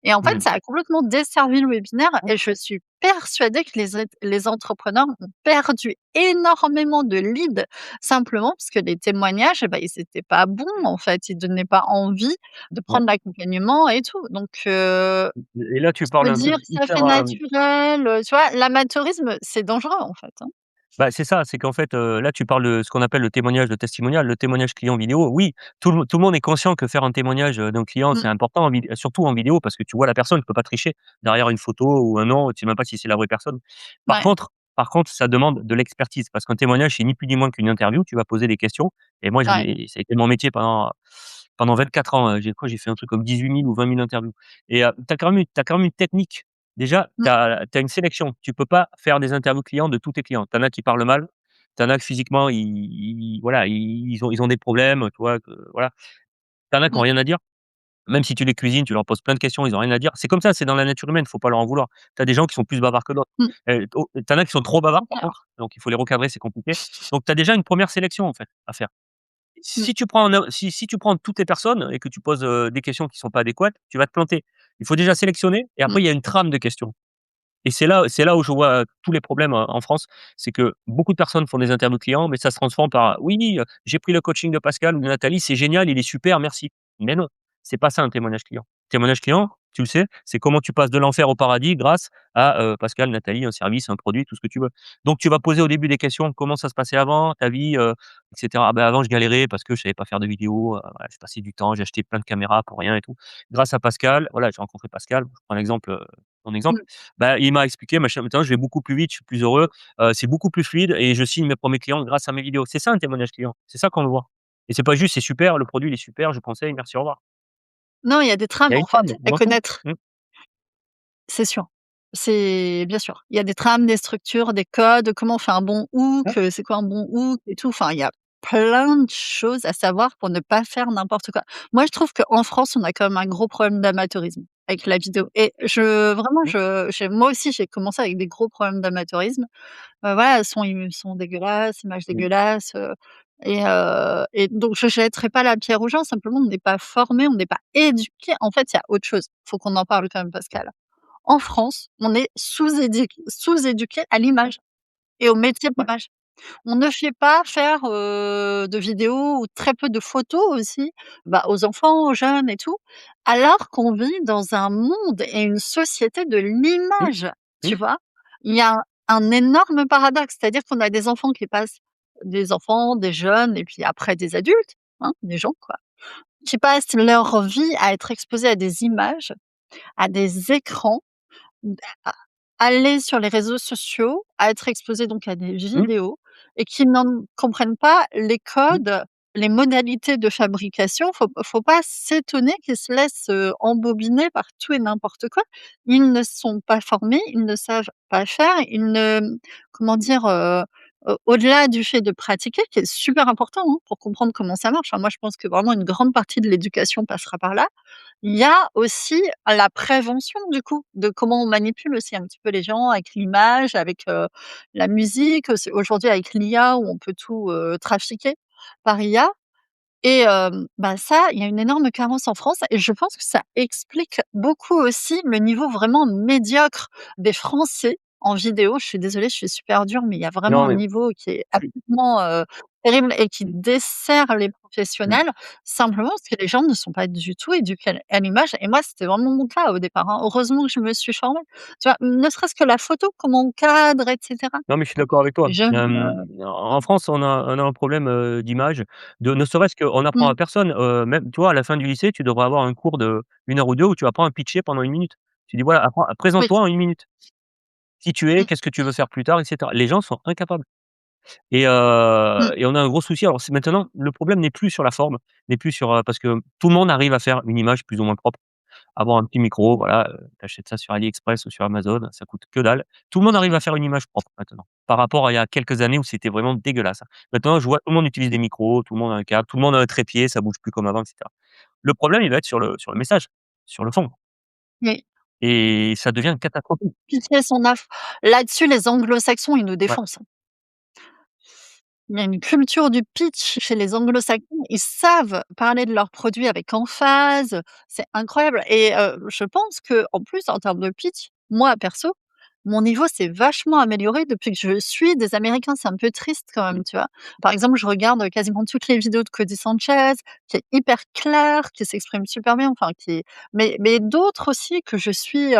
et en fait, Mmh. ça a complètement desservi le webinaire et je suis persuadée que les entrepreneurs ont perdu énormément de leads simplement parce que les témoignages, bah, ils étaient pas bons, en fait. Ils donnaient pas envie de Ouais. prendre l'accompagnement et tout. Donc Et là, tu se parles un dire: truc «Ça hyper, fait naturel», tu vois? L'amateurisme, c'est dangereux, en fait, hein. bah, c'est ça, c'est qu'en fait, là, tu parles de ce qu'on appelle le témoignage, le testimonial, le témoignage client vidéo. Oui, tout le monde est conscient que faire un témoignage, d'un client, Mmh, c'est important surtout en vidéo parce que tu vois la personne, tu peux pas tricher. Derrière une photo ou un nom, tu sais même pas si c'est la vraie personne. Par ouais, contre par contre, ça demande de l'expertise parce qu'un témoignage, c'est ni plus ni moins qu'une interview. Tu vas poser des questions et moi, j'en ouais. ai ça a été mon métier pendant 24 ans, j'ai fait un truc comme 18 000 ou 20 000 interviews et tu quand même une technique. Déjà, tu Mmh, as une sélection. Tu peux pas faire des interviews clients de tous tes clients. Tu en as qui parlent mal, tu en as que physiquement voilà, ils ont des problèmes, tu vois? Que voilà. Tu en as qui ont mmh, rien à dire. Même si tu les cuisines, tu leur poses plein de questions, ils ont rien à dire. C'est comme ça, c'est dans la nature humaine, faut pas leur en vouloir. Tu as des gens qui sont plus bavards que d'autres. mmh. Tu en as qui sont trop bavards C'est par clair. contre, donc il faut les recadrer, c'est compliqué. Donc tu as déjà une première sélection en fait à faire. Mmh, Si tu prends toutes les personnes et que tu poses, des questions qui sont pas adéquates, tu vas te planter. Il faut déjà sélectionner et mmh, après il y a une trame de questions et c'est là où je vois, tous les problèmes, en France. C'est que beaucoup de personnes font des interviews clients, mais ça se transforme par: «Oui, j'ai pris le coaching de Pascal ou de Nathalie, c'est génial, il est super, merci». Mais non, c'est pas ça un témoignage client. Témoignage client, tu le sais, c'est comment tu passes de l'enfer au paradis grâce à, Pascal, Nathalie, un service, un produit, tout ce que tu veux. Donc tu vas poser au début des questions: «Comment ça se passait avant, ta vie, et cetera?» «Ah ben avant je galérais parce que je savais pas faire de vidéos, voilà, je passais du temps, j'ai acheté plein de caméras pour rien et tout. Grâce à Pascal, voilà, j'ai rencontré Pascal», je prends l'exemple, ton exemple, mmh. bah, il m'a expliqué machin, maintenant je vais beaucoup plus vite, je suis plus heureux, c'est beaucoup plus fluide et je signe mes premiers clients grâce à mes vidéos. C'est ça un témoignage client, c'est ça qu'on veut voir et c'est pas juste: «C'est super, le produit il est super, je conseille, merci, au revoir». Non, il y a des Il y trames, a en une fait, trame à dans tout. connaître. Mmh. C'est sûr. C'est bien sûr. Il y a des trames, des structures, des codes, comment on fait un bon hook, Ouais, c'est quoi un bon hook et tout. Enfin, il y a plein de choses à savoir pour ne pas faire n'importe quoi. Moi, je trouve qu'en France, on a quand même un gros problème d'amateurisme avec la vidéo et mmh, moi aussi, j'ai commencé avec des gros problèmes d'amateurisme. Voilà, son dégueulasses, images mmh, dégueulasses, et donc je jetterai pas la pierre aux gens, simplement on n'est pas formé, on n'est pas éduqué. En fait, il y a autre chose. Faut qu'on en parle quand même, Pascal. En France, on est sous-éduqué à l'image et au métier de ouais, l'image. On ne fait pas faire, de vidéos ou très peu de photos aussi, bah, aux enfants, aux jeunes et tout, alors qu'on vit dans un monde et une société de mmh, l'image, mmh, tu vois? Il y a un énorme paradoxe, c'est-à-dire qu'on a des enfants, des jeunes et puis après des adultes, hein, des gens quoi, qui passent leur vie à être exposés à des images, à des écrans, à aller sur les réseaux sociaux, à être exposés donc à des mmh, vidéos et qui n'en comprennent pas les mmh, codes, les modalités de fabrication. Faut pas s'étonner qu'ils se laissent, embobiner par tout et n'importe quoi. Ils ne sont pas formés, ils ne savent pas faire, ils ne comment dire? Au-delà du fait de pratiquer, qui est super important, hein, pour comprendre comment ça marche, hein. Moi, je pense que vraiment une grande partie de l'éducation passera par là. Il y a aussi la prévention du coup, de comment on manipule aussi un petit peu les gens avec l'image, avec, la musique, c'est aujourd'hui avec l'IA où on peut tout, trafiquer par IA et bah, ça, il y a une énorme carence en France et je pense que ça explique beaucoup aussi le niveau vraiment médiocre des Français en vidéo. Je suis désolée, je suis super dure, mais il y a vraiment non un mais niveau qui est je suis absolument, terrible et qui dessert les mmh. professionnels, simplement parce que les gens ne sont pas du tout éduqués à l'image et moi, c'était vraiment mon cas au départ, hein. Heureusement que je me suis formée. Tu vois? Ne serait-ce que la photo, comment on cadre et cetera. Non, mais je suis d'accord avec toi. Les jeunes, En France, on a un problème, d'image, de ne serait-ce qu'on apprend mmh, à personne, même tu vois, à la fin du lycée, tu devrais avoir un cours de 1 heure ou 2 où tu apprends à pitcher pendant 1 minute. Tu dis: «Voilà, oui, présente-toi en 1 minute. Qui tu es, mmh, qu'est-ce que tu veux faire plus tard?» et cetera. Les gens sont incapables mmh, et on a un gros souci. Alors c'est maintenant, le problème n'est plus sur la forme, n'est plus sur, parce que tout le monde arrive à faire une image plus ou moins propre. Avoir un petit micro, voilà, tu achètes ça sur AliExpress ou sur Amazon, ça coûte que dalle. Tout le monde arrive à faire une image propre maintenant, par rapport à il y a quelques années où c'était vraiment dégueulasse, hein. Maintenant, je vois tout le monde utilise des micros, tout le monde a un câble, tout le monde a un trépied, ça bouge plus comme avant et cetera. Le problème, il va être sur le message, sur le fond oui. et ça devient catastrophique. Pitcher son offre. Là-dessus, les anglo-saxons, ils nous Ouais. défoncent. Il y a une culture du pitch chez les anglo-saxons. Ils savent parler de leurs produits avec emphase, c'est incroyable et je pense qu'en plus, en termes de pitch, moi perso, mon niveau s'est vachement amélioré depuis que je suis des Américains. C'est un peu triste quand même, tu vois? Par exemple, je regarde quasiment toutes les vidéos de Cody Sanchez, qui est hyper clair, qui s'exprime super bien, enfin qui mais d'autres aussi que je suis,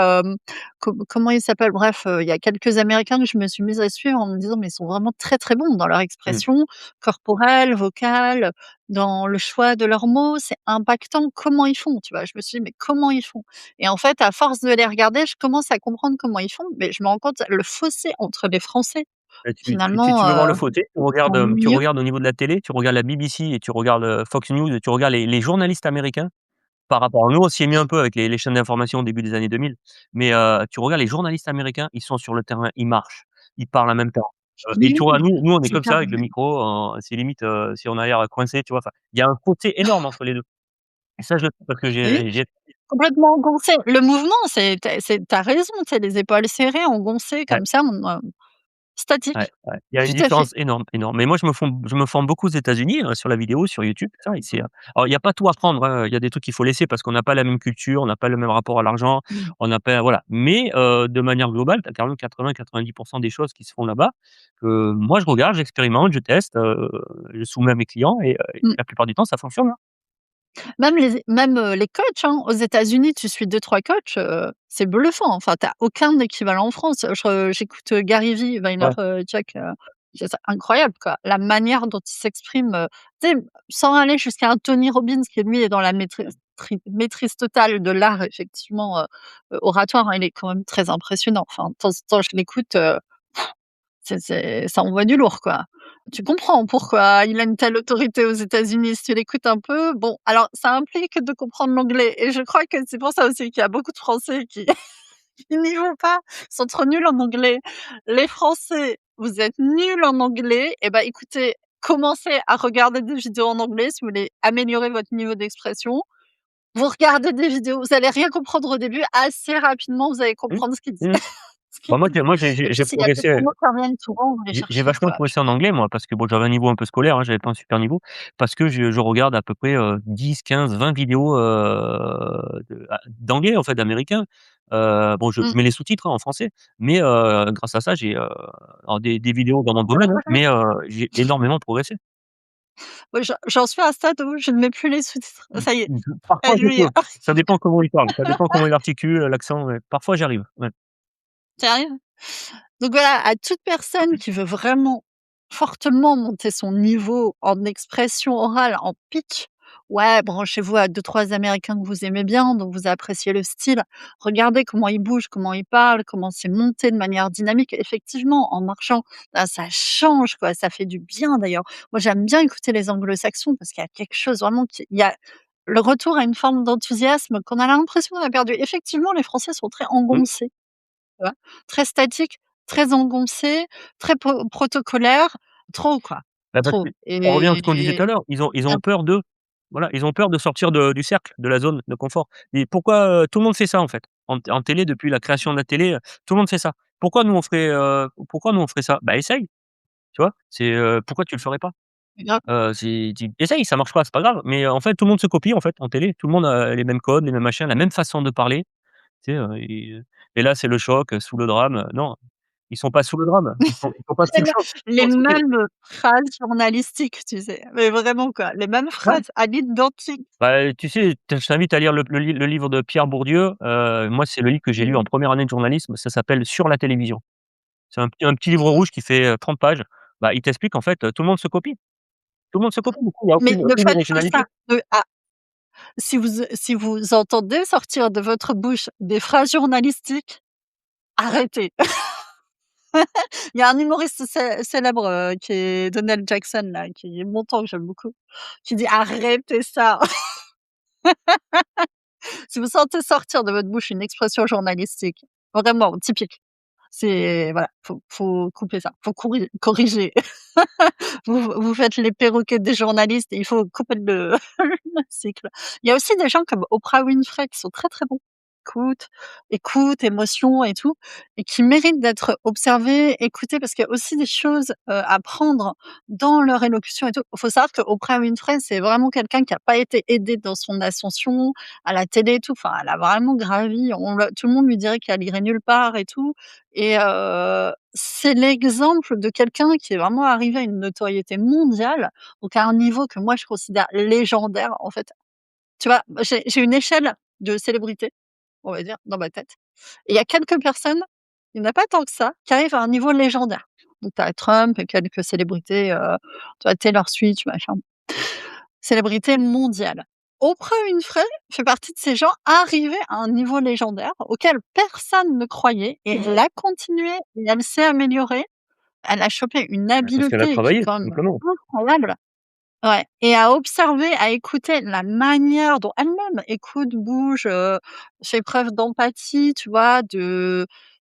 comment ils s'appellent? Bref, il y a quelques Américains que je me suis mise à suivre en me disant: «Mais ils sont vraiment très, très bons dans leur Mmh. expression corporelle, vocale, dans le choix de leurs mots, c'est impactant. Comment ils font?» Tu vois? Je me suis dit: «Mais comment ils font?» Et en fait, à force de les regarder, je commence à comprendre comment ils font, mais je me rends compte le fossé entre les Français, Et si finalement, tu veux voir le fossé, sont tu mieux. regardes au niveau de la télé, tu regardes la BBC et tu regardes, Fox News et tu regardes les journalistes américains par rapport à nous, on s'y est mis un peu avec les chaînes d'information au début des années 2000, mais tu regardes les journalistes américains, ils sont sur le terrain, ils marchent, ils parlent en même temps, Oui, et tu vois, oui, nous, on est c'est comme ça avec le carré. micro, c'est limite, si on a l'air coincé, tu vois? Enfin, il y a un fossé énorme entre les 2 et ça, je le sais parce que Oui, j'ai complètement engoncé. Le mouvement, tu as raison, tu sais, les épaules serrées, engoncées ouais. comme ça, Ouais, statique. ouais. Il y a une Tout à fait. différence énorme, énorme. Mais moi, je me forme beaucoup aux États-Unis, sur la vidéo, sur YouTube, tout ça et c'est, alors il y a pas tout à prendre, hein, il y a des trucs qu'il faut laisser parce qu'on n'a pas la même culture, on n'a pas le même rapport à l'argent, Mmh. on n'a pas voilà. Mais de manière globale, tu as quand même 80-90 des choses qui se font là-bas que moi je regarde, j'expérimente, je teste, je soumets à mes clients et Mmh. la plupart du temps ça fonctionne, hein. Même les coachs, hein, aux États-Unis, tu suis 2-3 coachs, c'est bluffant. Enfin, tu as aucun équivalent en France. J'écoute, Gary Vee, Ouais. Vaynerchuk, c'est incroyable, quoi. La manière dont il s'exprime, tu sais, sans aller jusqu'à un Tony Robbins qui, lui, est dans la maîtrise totale de l'art, effectivement, oratoire, hein. Il est quand même très impressionnant. Enfin, de temps en temps, je l'écoute, c'est ça envoie du lourd, quoi. Tu comprends pourquoi il a une telle autorité aux États-Unis, si tu l'écoutes un peu. Bon, alors ça implique de comprendre l'anglais et je crois que c'est pour ça aussi qu'il y a beaucoup de Français qui qui n'y vont pas, sont trop nuls en anglais. Les Français, vous êtes nuls en anglais et ben écoutez, commencez à regarder des vidéos en anglais si vous voulez améliorer votre niveau d'expression. Vous regardez des vidéos, vous allez rien comprendre au début, assez rapidement, vous allez Mmh. comprendre ce qu'il dit. Mmh. Ce qu'il Bah, moi dit j'ai moi et puis j'ai s'il y a des progressé. mots qui reviennent souvent, vous les J'ai cherchez, vachement quoi. progressé en anglais moi, parce que bon, j'avais un niveau un peu scolaire, hein, j'avais pas un super niveau, parce que je regarde à peu près, 10-15-20 vidéos, d'anglais en fait, d'américains. Bon, je Mmh. mets les sous-titres, hein, en français, mais grâce à ça, j'ai, alors des vidéos dans mon domaine, hein, mais j'ai énormément progressé. Ouais, j'en suis à un stade où je ne mets plus les sous-titres. Ça y est, Parfois je lui, peux, ça dépend comment il parle, ça dépend comment il articule, l'accent, ouais. Parfois j'y arrive, ouais. tu arrives? Donc voilà, à toute personne qui veut vraiment fortement monter son niveau en expression orale, en pitch, ouais, branchez-vous à 2-3 Américains que vous aimez bien, dont vous appréciez le style. Regardez comment ils bougent, comment ils parlent, comment c'est monté de manière dynamique. Effectivement, en marchant, ça change, quoi, ça fait du bien d'ailleurs. Moi, j'aime bien écouter les anglo-saxons parce qu'il y a quelque chose vraiment qui il y a le retour à une forme d'enthousiasme qu'on a l'impression qu'on a perdu. Effectivement, les Français sont très Mmh. engoncés. Tu vois? Très statique, très engoncé, très protocolaire, trop quoi, Bah, parce que trop on revient à ce qu'on disait tout et à l'heure, ils ont peur de voilà, ils ont peur de sortir du cercle, de la zone de confort et pourquoi, tout le monde fait ça en fait. En télé, depuis la création de la télé, tout le monde fait ça. Pourquoi nous on ferait ça? Bah, essaye, tu vois? C'est, pourquoi tu le ferais pas? grave. C'est tu essaye, ça marche pas, c'est pas grave, mais en fait, tout le monde se copie en fait en télé. Tout le monde a les mêmes codes, les mêmes machins, la même façon de parler, tu sais, et là, c'est le choc, sous le drame, non, ils sont pas sous le drame, ils sont pas sous le choc, ils Les sont choqués. mêmes phrases journalistiques, tu sais? Mais vraiment quoi, les mêmes Ouais. phrases à l'identique. Bah, tu sais, je t'invite à lire le livre de Pierre Bourdieu. Moi, c'est le livre que j'ai lu Mmh. en première année de journalisme, ça s'appelle «Sur la télévision». C'est un petit livre rouge qui fait, 30 pages. Bah, il t'explique en fait, tout le monde se copie. Tout le monde se copie, du coup, il y a Mais ne aucune faites pas ça. originalité. Si vous entendez sortir de votre bouche des phrases journalistiques, arrêtez. Il y a un humoriste célèbre, qui est Donald Jackson là, qui est montant, que j'aime beaucoup, qui dit: «Arrêtez ça!» Si vous sentez sortir de votre bouche une expression journalistique, vraiment typique, c'est voilà, faut couper ça, faut corriger. Vous faites les perroquets des journalistes et il faut couper le le cycle. Il y a aussi des gens comme Oprah Winfrey qui sont très, très bons. écoute, émotion et tout et qui méritent d'être observés, écoutés parce qu'il y a aussi des choses, à prendre dans leur élocution et tout. Il faut savoir qu'Oprah Winfrey, c'est vraiment quelqu'un qui a pas été aidé dans son ascension à la télé et tout. Enfin, elle a vraiment gravi, on le tout le monde lui dirait qu'elle irait nulle part et tout et c'est l'exemple de quelqu'un qui est vraiment arrivé à une notoriété mondiale, donc à un niveau que moi je considère légendaire, en fait. Tu vois? J'ai une échelle de célébrité, on va dire, dans ma tête et il y a quelques personnes, il y en a pas tant que ça, qui arrivent à un niveau légendaire. Donc tu as Trump et quelques célébrités, tu vois, Taylor Swift, machin, célébrités mondiales. Oprah Winfrey fait partie de ces gens arrivés à un niveau légendaire auquel personne ne croyait et elle a continué et elle s'est améliorée. Elle a chopé une Parce qu'elle a habileté qui est travaillé, quand tout même simplement. incroyable. Ouais et à observer, à écouter la manière dont elle-même écoute, bouge, fait preuve d'empathie, tu vois?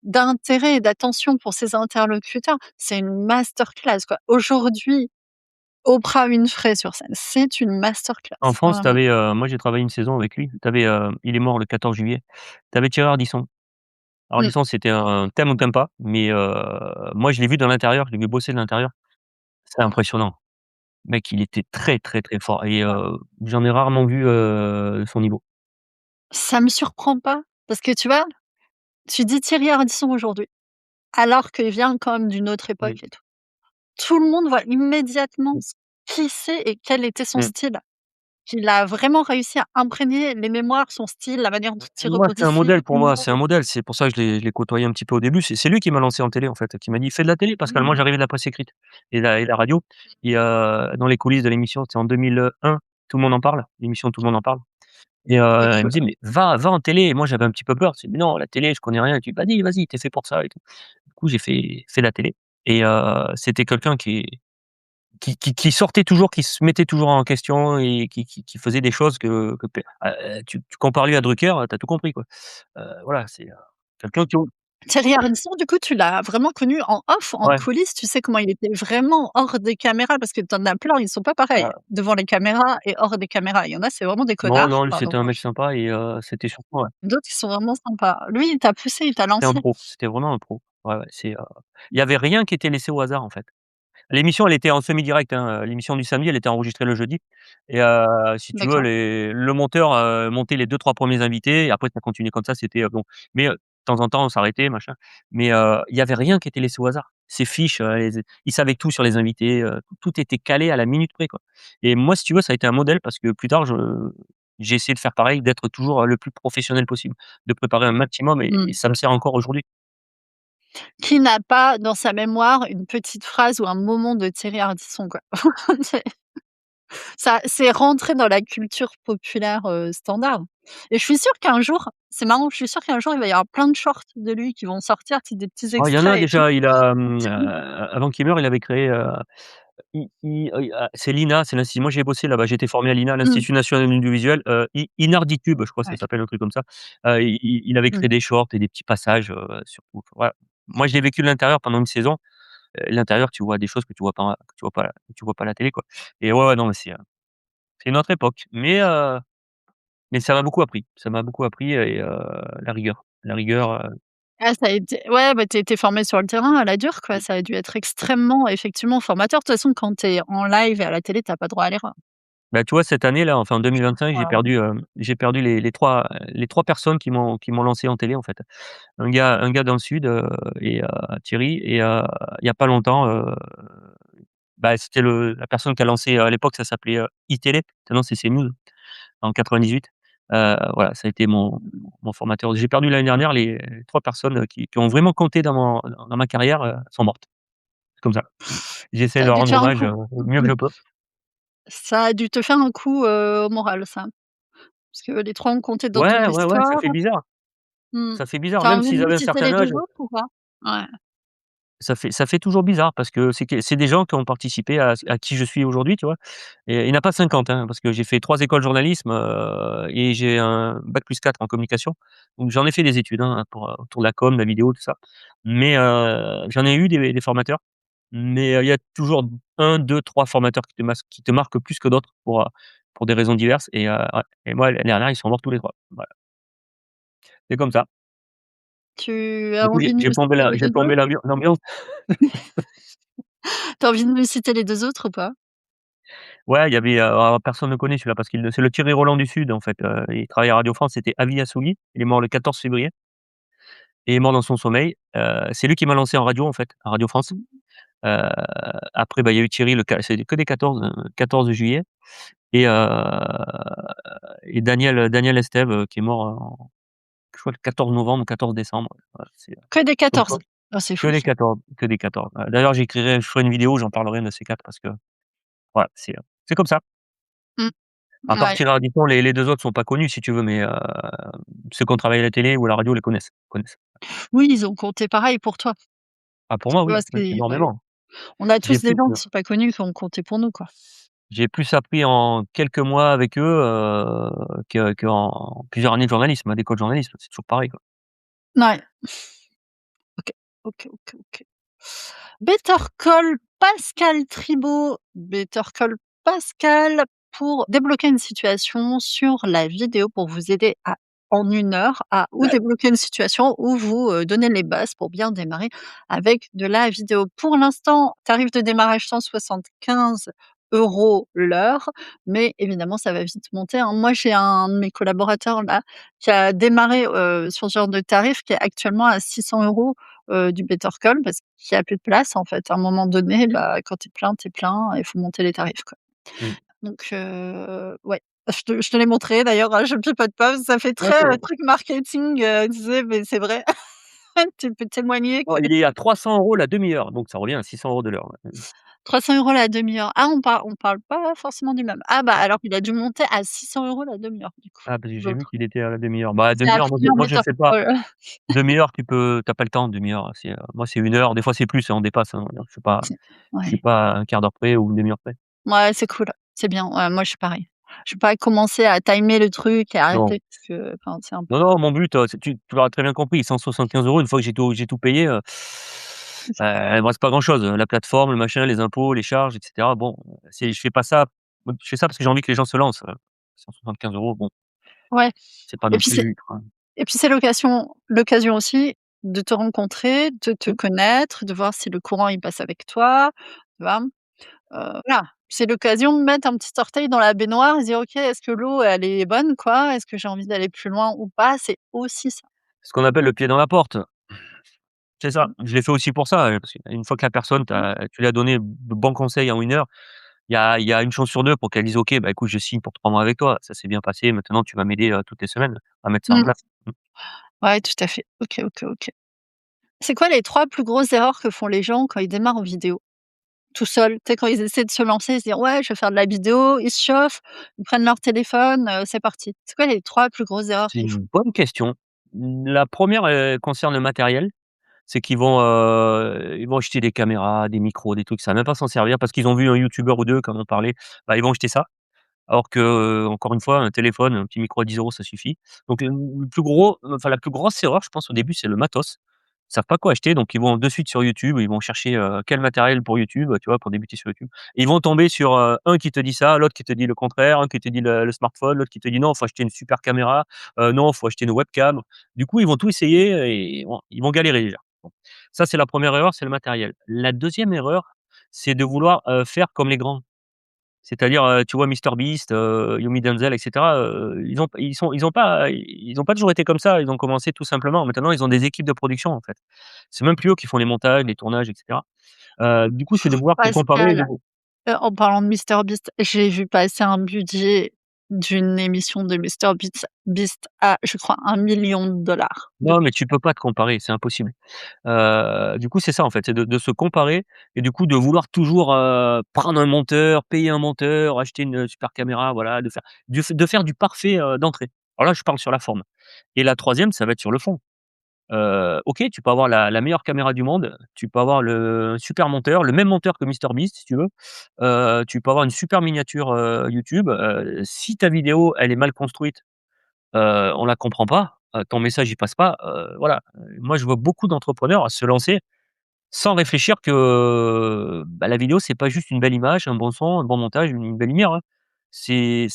D'intérêt et d'attention pour ses interlocuteurs. C'est une masterclass, quoi. Aujourd'hui, Oprah Winfrey sur scène, c'est une En masterclass, France, tu vraiment. avais, moi j'ai travaillé une saison avec lui, tu avais, il est mort le 14 juillet. Tu avais Thierry Ardisson. Mmh. Ardisson, c'était un tu ou tu pas, mais moi je l'ai vu de l'intérieur, je l'ai vu bosser de l'intérieur. C'est impressionnant. Le mec, il était très, très, très fort et j'en ai rarement vu, son niveau. Ça me surprend pas parce que tu vois, tu dis Thierry Ardisson aujourd'hui, alors qu'il vient quand même d'une autre Mmh. époque et tout. Tout le monde voit immédiatement qui c'est et quel était son Mmh. style. Qu'il a vraiment réussi à imprégner les mémoires, son style, la manière dont il Moi, c'est un rebondissait, modèle pour moi, c'est un l'humour. modèle. C'est pour ça que je l'ai côtoyé un petit peu au début. C'est lui qui m'a lancé en télé, en fait, qui m'a dit: «Fais de la télé», parce que moi, Mmh. j'arrivais de la presse écrite et la radio et dans les coulisses de l'émission, c'était en 2001, Tout le monde en parle, l'émission Tout le monde en parle et il me OK. dit: «Mais va en télé» et moi, j'avais un petit peu peur. Je dis: «Mais non, la télé, je connais rien» et tu «Vas-y, vas-y, tu es fait pour ça et tout». Du coup, j'ai fait de la télé et c'était quelqu'un qui sortait toujours, qui se mettait toujours en question et qui faisait des choses que pe tu compares lui à Drucker, tu as tout compris, quoi. Voilà, c'est, quelqu'un qui Thierry Ardisson, du coup, tu l'as vraiment connu en off, en ouais, coulisses, tu sais comment il était vraiment hors des caméras? Parce que tu en as plein, ils sont pas pareils, heu, devant les caméras et hors des caméras. Il y en a, c'est vraiment des non, connards, non, lui, pardon. c'était un mec sympa et c'était surtout ouais, D'autres, ils sont vraiment sympas. Lui, il t'a poussé, il t'a c'était un lancé. pro, c'était vraiment un pro. Ouais, ouais, il y avait rien qui était laissé au hasard, en fait. L'émission, elle était en semi-direct, hein, l'émission du samedi, elle était enregistrée le jeudi et si tu veux, D'accord. le monteur, montait les 2-3 premiers invités et après ça continuait comme ça, c'était, bon. Mais de temps en temps, on s'arrêtait, machin. Mais il y avait rien qui était laissé au hasard. Ces fiches, ils savaient tout sur les invités, tout était calé à la minute près, quoi. Et moi, si tu veux, ça a été un modèle parce que plus tard, j'ai essayé de faire pareil, d'être toujours, le plus professionnel possible, de préparer un maximum et Mmh. ça me sert encore aujourd'hui. Qui n'a pas dans sa mémoire une petite phrase ou un moment de Thierry Ardisson, quoi? C'est ça c'est rentré dans la culture populaire, standard et je suis sûre qu'un jour c'est marrant, je suis sûre qu'un jour, il va y avoir plein de shorts de lui qui vont sortir, tu sais, des petits Oh, il y en a extraits et tout. déjà, avant qu'il meure, il avait créé, c'est l'INA, c'est l'institut moi j'ai bossé là-bas, j'ai été formé à l'INA, Mmh. l'Institut national de l'audiovisuel, Inarditube, je crois que ça Ouais. s'appelle, un truc comme ça. Il avait Mmh. créé des shorts et des petits passages, surtout, voilà. Moi, je l'ai vécu de l'intérieur pendant une saison. L'intérieur, tu vois des choses que tu vois pas à la télé, quoi. Et ouais, ouais, non, mais c'est une autre époque. Mais ça m'a beaucoup appris. Ça m'a beaucoup appris et la rigueur. La rigueur, Ah ça a été ouais, bah, tu étais formé sur le terrain à la dure, quoi. Ça a dû être extrêmement, effectivement, formateur. De toute façon, quand tu es en live et à la télé, tu as pas droit à l'erreur. bah, tu vois, cette année-là, enfin en 2025, Voilà. j'ai perdu les trois personnes qui m'ont lancé en télé, en fait. Un gars dans le sud, et Thierry et il y a pas longtemps, bah, c'était la personne qui a lancé, à l'époque ça s'appelait, iTélé, maintenant c'est CNews, en 98. Voilà, ça a été mon formateur. J'ai perdu l'année dernière les 3 personnes, qui ont vraiment compté dans ma carrière, sont mortes. C'est comme ça. J'essaie de Ça a leur dû te rendre faire un hommage, coup. le mieux que je peux. Ça a dû te faire un coup, au moral, ça. Parce que les 3 ont compté dans ton Ouais, ouais, ouais, ça histoire. fait bizarre. Mmh. Ça fait bizarre, Tu as même envie s'ils de les avaient un citer certain les 2 âge. autres ou pas? Ouais. Ça fait toujours bizarre parce que c'est des gens qui ont participé à qui je suis aujourd'hui, tu vois? Et il n'y en a pas 50, hein, parce que j'ai fait 3 écoles de journalisme, et j'ai un bac+4 en communication. Donc j'en ai fait des études, hein, autour de la com, de la vidéo, tout ça. Mais j'en ai eu des formateurs, mais il y a toujours un, 2, 3 formateurs qui te marquent plus que d'autres pour des raisons diverses et ouais et moi l'année dernière, ils sont morts tous les 3. Voilà. C'est comme ça. Tu Du as coup, envie de me citer les j'ai 2 plombé autres? l'ambiance. Tu as envie de me citer les 2 autres ou pas? Ouais, il y avait, alors personne ne connaît celui-là parce qu'il c'est le Thierry Roland du Sud en fait, il travaille à Radio France, c'était Avis Assouli. Il est mort le 14 février et il est mort dans son sommeil. C'est lui qui m'a lancé en radio en fait, à Radio France. Mmh. Heu, Après, bah, il y a eu Thierry c'est que des 14 juillet et Daniel Estève, qui est mort en je crois le 14 novembre ou 14 décembre. Voilà, c'est Que des comme 14? quoi Oh, c'est que fou des ça. 14, que des 14. D'ailleurs, je ferai une vidéo, j'en parlerai un de ces 4 parce que voilà, c'est comme ça. Mmh. À part Ouais. Thierry Ardisson, les 2 autres sont pas connus si tu veux, mais ceux qui ont travaillé à la télé ou à la radio les connaissent. Oui, ils ont compté pareil pour toi. Ah pour Tu moi oui, vois? oui, C'est ouais, énormément. on a J'ai tous des plus, gens qui sont pas connus, qui ont compté pour nous, quoi. j'ai plus appris en quelques mois avec eux, qu'en plusieurs années de journalisme, d'école de journalisme, c'est toujours pareil, quoi. Ouais. OK. OK, OK, OK. Better Call Pascal Tribo. Better Call Pascal pour débloquer une situation sur la vidéo pour vous aider à en 1 heure à ou débloquer une situation ou vous, donner les bases pour bien démarrer avec de la vidéo. Pour l'instant, tarif de démarrage 175 € l'heure, mais évidemment ça va vite monter, hein. Moi, j'ai un de mes collaborateurs là qui a démarré, sur ce genre de tarif qui est actuellement à 600 € du Better Call parce qu'il y a plus de place en fait. À un moment donné, bah, quand tu es plein, il faut monter les tarifs, quoi. Mmh. Donc ouais, je te l'ai montré d'ailleurs, hein, je pipote pas, ça fait Ouais, très, c'est vrai. truc marketing, tu sais, mais c'est vrai. Tu peux témoigner Oh, que il est à 300 € la demi-heure, donc ça revient à 600 € de l'heure, ouais. 300 € la demi-heure. Ah, on parle pas forcément du même. Ah bah, alors il a dû monter à 600 € la demi-heure du coup, Ah parce que j'ai vu l'autre. qu'il était à la demi-heure. Bah, C'est à demi-heure, Premium moi je Better fais pas. Call. Demi-heure, tu as pas le temps, demi-heure, moi c'est 1 heure, des fois c'est plus, hein, on dépasse, hein. C'est Je suis ouais. pas à 1/4 d'heure près ou une demi-heure près. Ouais, c'est cool, c'est bien. Ouais, moi je suis pareil. Je vais pas commencer à timer le truc et Non. arrêter parce que enfin, c'est un Non, peu non, mon but, c'est tu l'auras très bien compris, 175 €, une fois que j'ai tout payé, il me reste pas grand chose, la plateforme, le machin, les impôts, les charges et cetera. Bon, je fais pas ça, je fais ça parce que j'ai envie que les gens se lancent, 175 €, bon, ouais c'est pas et non puis c'est plus ultra. l'occasion aussi de te rencontrer, de te Mmh. connaître, de voir si le courant il passe avec toi, tu vois? Voilà, c'est l'occasion de mettre un petit orteil dans la baignoire et se dire: «OK, est-ce que l'eau elle est bonne quoi? Est-ce que j'ai envie d'aller plus loin ou pas?» C'est aussi ça. Ce qu'on appelle le pied dans la porte. C'est ça, Mmh. je l'ai fait aussi pour ça, parce qu'une fois que la personne Mmh. tu lui as donné de bons conseils en 1 heure, il y a 1 chance sur 2 pour qu'elle dise: «OK, bah, écoute, je signe pour 3 mois avec toi. Ça s'est bien passé, maintenant tu vas m'aider, toutes les semaines à mettre ça en Mmh. place». Mmh. Ouais, tout à fait. OK, OK, OK. C'est quoi les 3 plus grosses erreurs que font les gens quand ils démarrent en vidéo? Tout seuls, tu sais, quand ils essaient de se lancer, ils se disent: «Ouais, je vais faire de la vidéo», ils se chauffent, ils prennent leur téléphone, c'est parti. C'est quoi les 3 plus grosses erreurs C'est qu'ils font? une bonne question. La première re concerne le matériel. C'est ils vont acheter des caméras, des micros, des trucs, ça savent même pas s'en servir parce qu'ils ont vu un youtubeur ou 2 comme on parlait, bah, ils vont acheter ça. Alors que, encore une fois, un téléphone, un petit micro à 10 € ça suffit. Donc la plus grosse erreur, je pense, au début, c'est le matos. Ils savent pas quoi acheter, donc ils vont de suite sur YouTube, ils vont chercher, quel matériel pour YouTube, tu vois, pour débuter sur YouTube. Et ils vont tomber sur, un qui te dit ça, l'autre qui te dit le contraire, un qui te dit le smartphone, l'autre qui te dit: «Non, faut acheter une super caméra, non, faut acheter une webcam». Du coup, ils vont tout essayer et bon, ils vont galérer déjà. Bon, ça, c'est la première erreur, c'est le matériel. La deuxième erreur, c'est de vouloir, faire comme les grands. C'est-à-dire, tu vois MrBeast, Yomi Denzel et cetera, ils ont pas toujours été comme ça. Ils ont commencé tout simplement. Maintenant, ils ont des équipes de production, en fait. C'est même plus eux qui font les montages, les tournages et cetera. Du coup, c'est de vouloir te comparer et de Pascal, en parlant de MrBeast, j'ai vu passer un budget d'une émission de MrBeast à, je crois, 1 million de dollars de non, mais budget. tu peux pas te comparer, c'est impossible. Du coup, c'est ça, en fait, c'est de se comparer et du coup, de vouloir toujours, prendre un monteur, payer un monteur, acheter une, super caméra, voilà, de faire du parfait, d'entrée. Alors là, je parle sur la forme et la troisième, ça va être sur le fond. OK, tu peux avoir la meilleure caméra du monde, tu peux avoir le un super monteur, le même monteur que MrBeast si tu veux, tu peux avoir une super miniature, YouTube, si ta vidéo, elle est mal construite, on la comprend pas, ton message il passe pas, voilà. Moi je vois beaucoup d'entrepreneurs se lancer sans réfléchir que, bah, la vidéo c'est pas juste une belle image, un bon son, un bon montage, une belle lumière, hein. C'est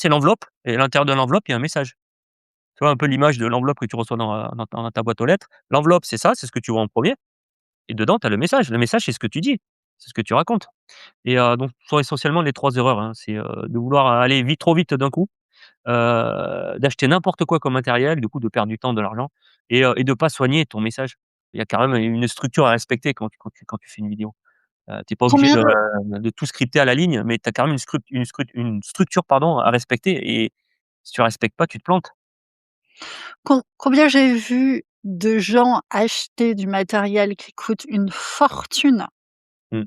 l'enveloppe et à l'intérieur de l'enveloppe, il y a un message. vois un peu l'image de l'enveloppe que tu reçois dans ta boîte aux lettres. L'enveloppe, c'est ça, c'est ce que tu vois en premier et dedans, tu as le message. Le message, c'est ce que tu dis, c'est ce que tu racontes et donc ce sont essentiellement les 3 erreurs, hein. C'est, de vouloir aller vite, trop vite d'un coup, d'acheter n'importe quoi comme matériel, du coup de perdre du temps, de l'argent et de pas soigner ton message. Il y a quand même une structure à respecter quand tu fais une vidéo. Tu es pas obligé Combien de tout scripter à la ligne, mais tu as quand même une structure, pardon, à respecter et si tu respectes pas, tu te plantes. combien j'ai vu de gens acheter du matériel qui coûte une fortune, Mmh.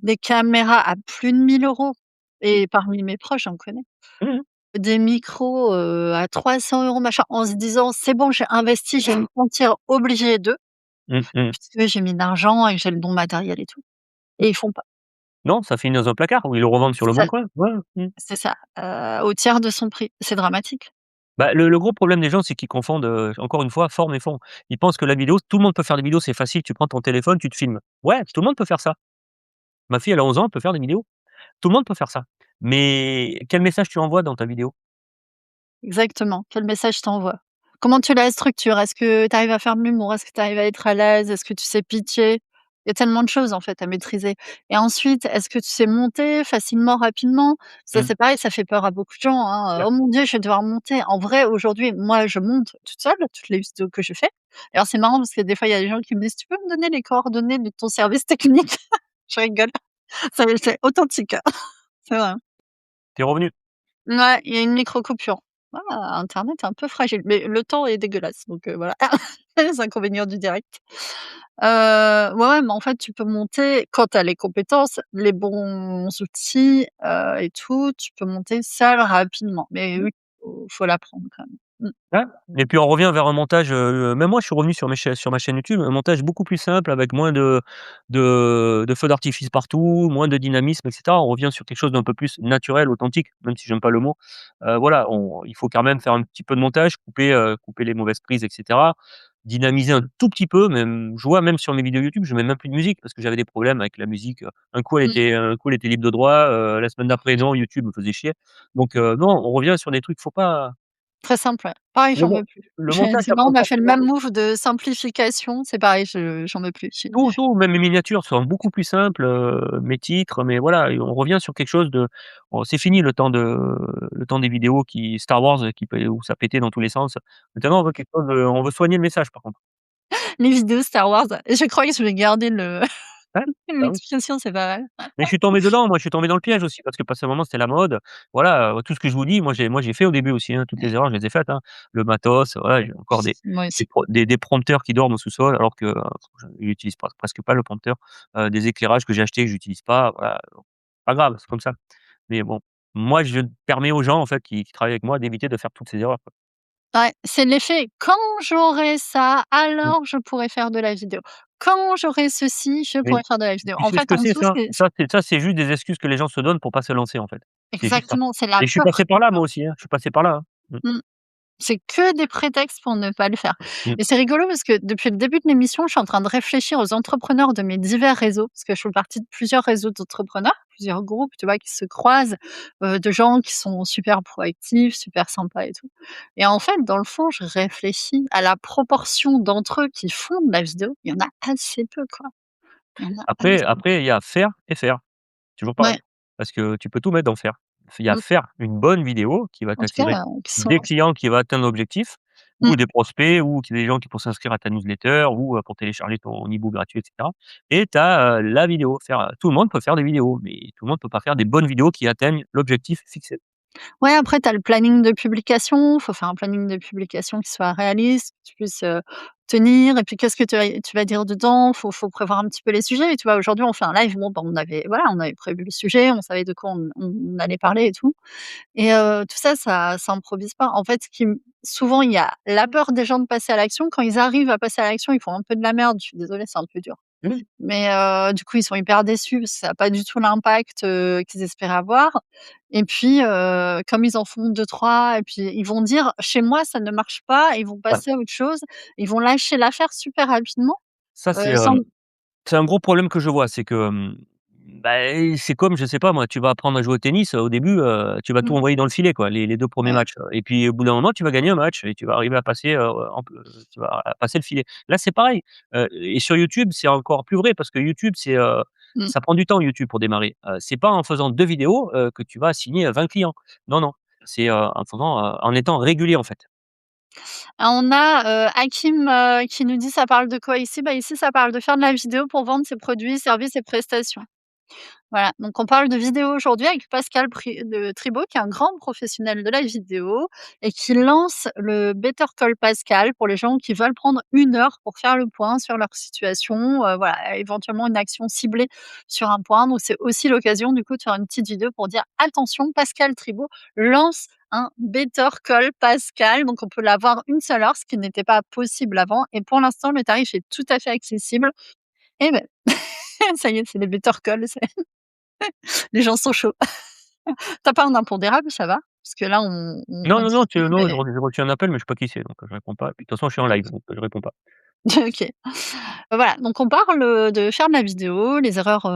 des caméras à plus de 1 000 € et parmi mes proches, j'en connais. Mmh mh. Des micros, à 300 € machin, en se disant: «C'est bon, j'ai investi, je vais me sentir obligé de, Mmh mh. puisque j'ai mis de l'argent et que j'ai le bon matériel et tout» et ils font pas. Non, ça finit dans un placard ou ils le revendent sur C'est le ça, bon coin. Ouais, mmh. c'est ça, au tiers de son prix. C'est dramatique. Bah, le gros problème des gens, c'est qu'ils confondent, encore une fois, forme et fond. Ils pensent que la vidéo tout le monde peut faire des vidéos, c'est facile, tu prends ton téléphone, tu te filmes. Ouais, tout le monde peut faire ça. Ma fille, elle a 11 ans, elle peut faire des vidéos. Tout le monde peut faire ça. Mais quel message tu envoies dans ta vidéo? Exactement. Quel message tu envoies? Comment tu la structures? Est-ce que tu arrives à faire de l'humour? Est-ce que tu arrives à être à l'aise? Est-ce que tu sais pitcher? Il y a tellement de choses, en fait, à maîtriser et ensuite, est-ce que tu sais monter facilement, rapidement? Ça, Mmh. c'est pareil, ça fait peur à beaucoup de gens, hein, Ouais. «Oh mon Dieu, je vais devoir monter». En vrai, aujourd'hui, moi, je monte toute seule, toutes les vidéos que je fais. Alors c'est marrant parce que des fois, il y a des gens qui me disent: «Tu peux me donner les coordonnées de ton service technique?» Je rigole, c'est authentique, c'est vrai, hein. Tu es revenu. Ouais, il y a une micro coupure. Ah, internet est un peu fragile, mais le temps est dégueulasse, donc voilà, les inconvénients du direct. Ouais, ouais, mais en fait, tu peux monter quand tu as les compétences, les bons outils, et tout, tu peux monter seul rapidement. Mais oui, faut l'apprendre quand même. Mmh. Ouais et puis on revient vers un montage, même moi je suis revenu sur ma chaîne YouTube, un montage beaucoup plus simple avec moins de feux d'artifice partout, moins de dynamisme et cetera. On revient sur quelque chose d'un peu plus naturel, authentique, même si j'aime pas le mot. Voilà, il faut quand même faire un petit peu de montage, couper les mauvaises prises et cetera. Dynamiser un tout petit peu, même je vois même sur mes vidéos YouTube, je mets même plus de musique parce que j'avais des problèmes avec la musique, Mmh. un coup elle était libre de droit, la semaine d'après non, YouTube me faisait chier. Donc non, on revient sur des trucs, faut pas Très simple, ouais. Pareil, le j'en mon veux plus. le montage, C'est ça marrant, prend on a fait le forcément même move de simplification, c'est pareil, je j'en veux plus. tout, même mes miniatures sont beaucoup plus simples, mes titres, mais voilà et on revient sur quelque chose de bon, c'est fini le temps des vidéos qui Star Wars qui pé où ça pétait dans tous les sens. Maintenant, on veut quelque chose de on veut soigner le message par contre. Les vidéos Star Wars, je crois que je vais garder le Ouais, bah, oui. l'expression, c'est pas mal. Mais je suis tombé dedans, moi, je suis tombé dans le piège aussi parce que passé un moment, c'était la mode. Voilà, tout ce que je vous dis, moi j'ai fait au début aussi, hein, toutes les erreurs, je les ai faites, hein. Le matos, voilà, j'ai encore Moi aussi. des prompteurs qui dorment au sous-sol alors que, je j'utilise presque pas le prompteur. Des éclairages que j'ai achetés que j'utilise pas, voilà, pas grave, c'est comme ça. Mais bon, moi, je permets aux gens, en fait, qui travaillent avec moi d'éviter de faire toutes ces erreurs, quoi. Ouais, c'est l'effet: «Quand j'aurai ça, Mmh. alors je pourrai faire de la vidéo. Quand j'aurai ceci, je Mais pourrai faire de la vidéo». tu En sais ce fait, que en c'est dessous, ça? c'est Ça, c'est juste des excuses que les gens se donnent pour pas se lancer, en fait. C'est juste ça exactement, c'est la et je suis peur. passé par là, moi aussi, hein, je suis passé par là, hein. Mmh. Mmh. C'est que des prétextes pour ne pas le faire Mmh. et c'est rigolo parce que depuis le début de l'émission, je suis en train de réfléchir aux entrepreneurs de mes divers réseaux, parce que je fais partie de plusieurs réseaux d'entrepreneurs, plusieurs groupes, tu vois, qui se croisent, de gens qui sont super proactifs, super sympas et tout et en fait, dans le fond, je réfléchis à la proportion d'entre eux qui font de la vidéo, il y en a assez peu, quoi. Il y en a Après assez après, il y a faire et faire, toujours ouais, pareil. Parce que tu peux tout mettre dans faire. Il y a mmh, faire une bonne vidéo qui va en tout cas, t'attirer qui sont des clients qui va atteindre l'objectif mmh. ou des prospects ou qui des gens qui pour s'inscrire à ta newsletter ou, pour télécharger ton e-book gratuit et cetera et tu as, la vidéo. Tout le monde peut faire des vidéos, mais tout le monde peut pas faire des bonnes vidéos qui atteignent l'objectif fixé. Ouais, après tu as le planning de publication, faut faire un planning de publication qui soit réaliste, que tu puisses, tenir et puis qu'est-ce que tu vas dire dedans? Faut prévoir un petit peu les sujets, tu vois? Aujourd'hui, on fait un live, bon, bah, on avait voilà, on avait prévu le sujet, on savait de quoi on allait parler et tout et tout ça, ça s'improvise pas. En fait, ce qui m souvent, il y a la peur des gens de passer à l'action. Quand ils arrivent à passer à l'action, ils font un peu de la merde, je suis désolée, c'est un peu dur. Mmh. Mais du coup, ils sont hyper déçus parce que ça a pas du tout l'impact, qu'ils espéraient avoir et puis, comme ils en font deux trois et puis ils vont dire: «Chez moi, ça ne marche pas» et ils vont Ouais, passer à autre chose. Ils vont lâcher l'affaire super rapidement, ça sans c'est un gros problème que je vois, c'est que, Bah, c'est comme, je sais pas moi, tu vas apprendre à jouer au tennis, au début, tu vas tout Mmh. envoyer dans le filet quoi, les 2 premiers Ouais. matchs, et puis au bout d'un moment, tu vas gagner un match et tu vas arriver à passer, tu vas passer le filet. Là, c'est pareil, et sur YouTube, c'est encore plus vrai parce que YouTube, Mmh. ça prend du temps YouTube pour démarrer. C'est pas en faisant 2 vidéos, que tu vas signer, 20 clients. Non, non, c'est, en étant régulier, en fait. Ah, on a, Hakim, qui nous dit: «Ça parle de quoi ici?» Bah, ici, ça parle de faire de la vidéo pour vendre ses produits, services et prestations. Voilà, donc on parle de vidéo aujourd'hui avec Pascal Tribault, qui est un grand professionnel de la vidéo et qui lance le Better Call Pascal pour les gens qui veulent prendre 1 heure pour faire le point sur leur situation, voilà, éventuellement une action ciblée sur un point. Donc c'est aussi l'occasion du coup de faire une petite vidéo pour dire: «Attention, Pascal Tribault lance un Better Call Pascal», donc on peut l'avoir une seule heure, ce qui n'était pas possible avant et pour l'instant le tarif est tout à fait accessible et beh, ça y est, c'est les Better Call, les gens sont chauds. Tu pas un impondérable, ça va? Parce que là, on Non, non, non, continue, non, mais j'ai reçu un appel, mais je sais pas qui c'est, donc je réponds pas. Et puis de toute façon, je suis en live, donc je réponds pas. OK. Voilà, donc on parle, de faire de la vidéo, les erreurs,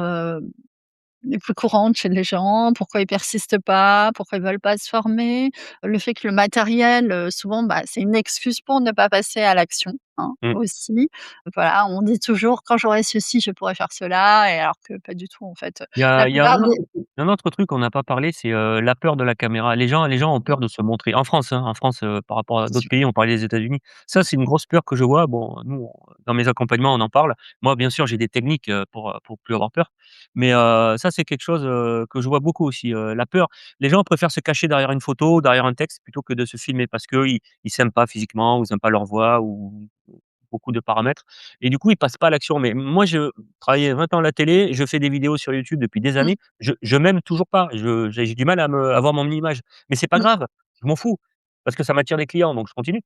les plus courantes chez les gens, pourquoi ils persistent pas, pourquoi ils veulent pas se former, le fait que le matériel, souvent, bah, c'est une excuse pour ne pas passer à l'action, hein, Mmh. aussi. Voilà, on dit toujours: «Quand j'aurai ceci, je pourrai faire cela» et alors que pas du tout, en fait. La Il y a plupart des un autre truc qu'on n'a pas parlé, c'est, la peur de la caméra. Les gens ont peur de se montrer. En France, hein, en France, par rapport à d'autres pays, on parlait des États-Unis. Ça, c'est une grosse peur que je vois. Bon, nous, dans mes accompagnements, on en parle. Moi, bien sûr, j'ai des techniques, pour plus avoir peur. Mais, ça, c'est quelque chose, que je vois beaucoup aussi, la peur. Les gens préfèrent se cacher derrière une photo, derrière un texte, plutôt que de se filmer parce qu'ils s'aiment pas physiquement ou ils aiment pas leur voix ou beaucoup de paramètres, et du coup, ils passent pas à l'action. Mais moi, je travaillais 20 ans à la télé, je fais des vidéos sur YouTube depuis des mmh, années, je m'aime toujours pas, j'ai du mal à voir mon image, mais c'est pas mmh. grave, je m'en fous parce que ça m'attire des clients, donc je continue.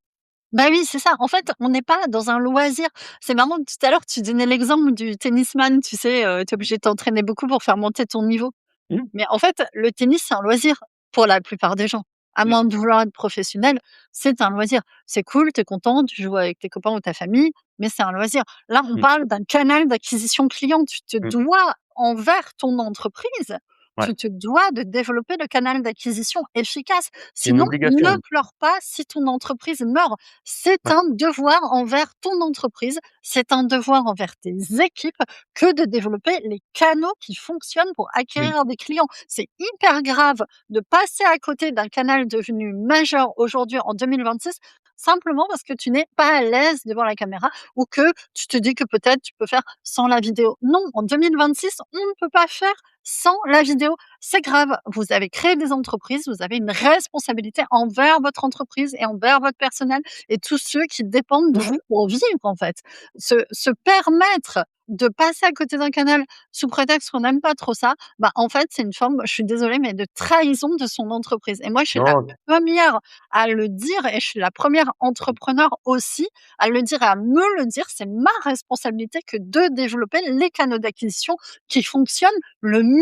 Bah oui, c'est ça. En fait, on n'est pas dans un loisir. C'est marrant, tout à l'heure, tu donnais l'exemple du tennisman, tu sais, tu es obligé de t'entraîner beaucoup pour faire monter ton niveau. Mmh, Mais en fait, le tennis, c'est un loisir pour la plupart des gens. À mmh, moins de vouloir être professionnel, c'est un loisir. C'est cool, tu es content, tu joues avec tes copains ou ta famille, mais c'est un loisir. Là, on mmh, parle d'un canal d'acquisition client. Tu te mmh. dois envers ton entreprise, Ouais, tu te dois de développer le canal d'acquisition efficace. c'est une Sinon, obligation. ne pleure pas si ton entreprise meurt. C'est Ouais, un devoir envers ton entreprise, c'est un devoir envers tes équipes que de développer les canaux qui fonctionnent pour mmh, acquérir des clients. C'est hyper grave de passer à côté d'un canal devenu majeur aujourd'hui en 2026, simplement parce que tu n'es pas à l'aise devant la caméra ou que tu te dis que peut-être tu peux faire sans la vidéo. Non, en 2026, on ne peut pas faire sans la vidéo. C'est grave. Vous avez créé des entreprises, vous avez une responsabilité envers votre entreprise et envers votre personnel et tous ceux qui dépendent de vous pour vivre, en fait. Se permettre de passer à côté d'un canal sous prétexte qu'on n'aime pas trop ça, bah, en fait, c'est une forme, je suis désolée, mais de trahison de son entreprise et moi, je suis la non, première à le dire et je suis la première entrepreneur aussi à le dire et à me le dire. C'est ma responsabilité que de développer les canaux d'acquisition qui fonctionnent le mieux.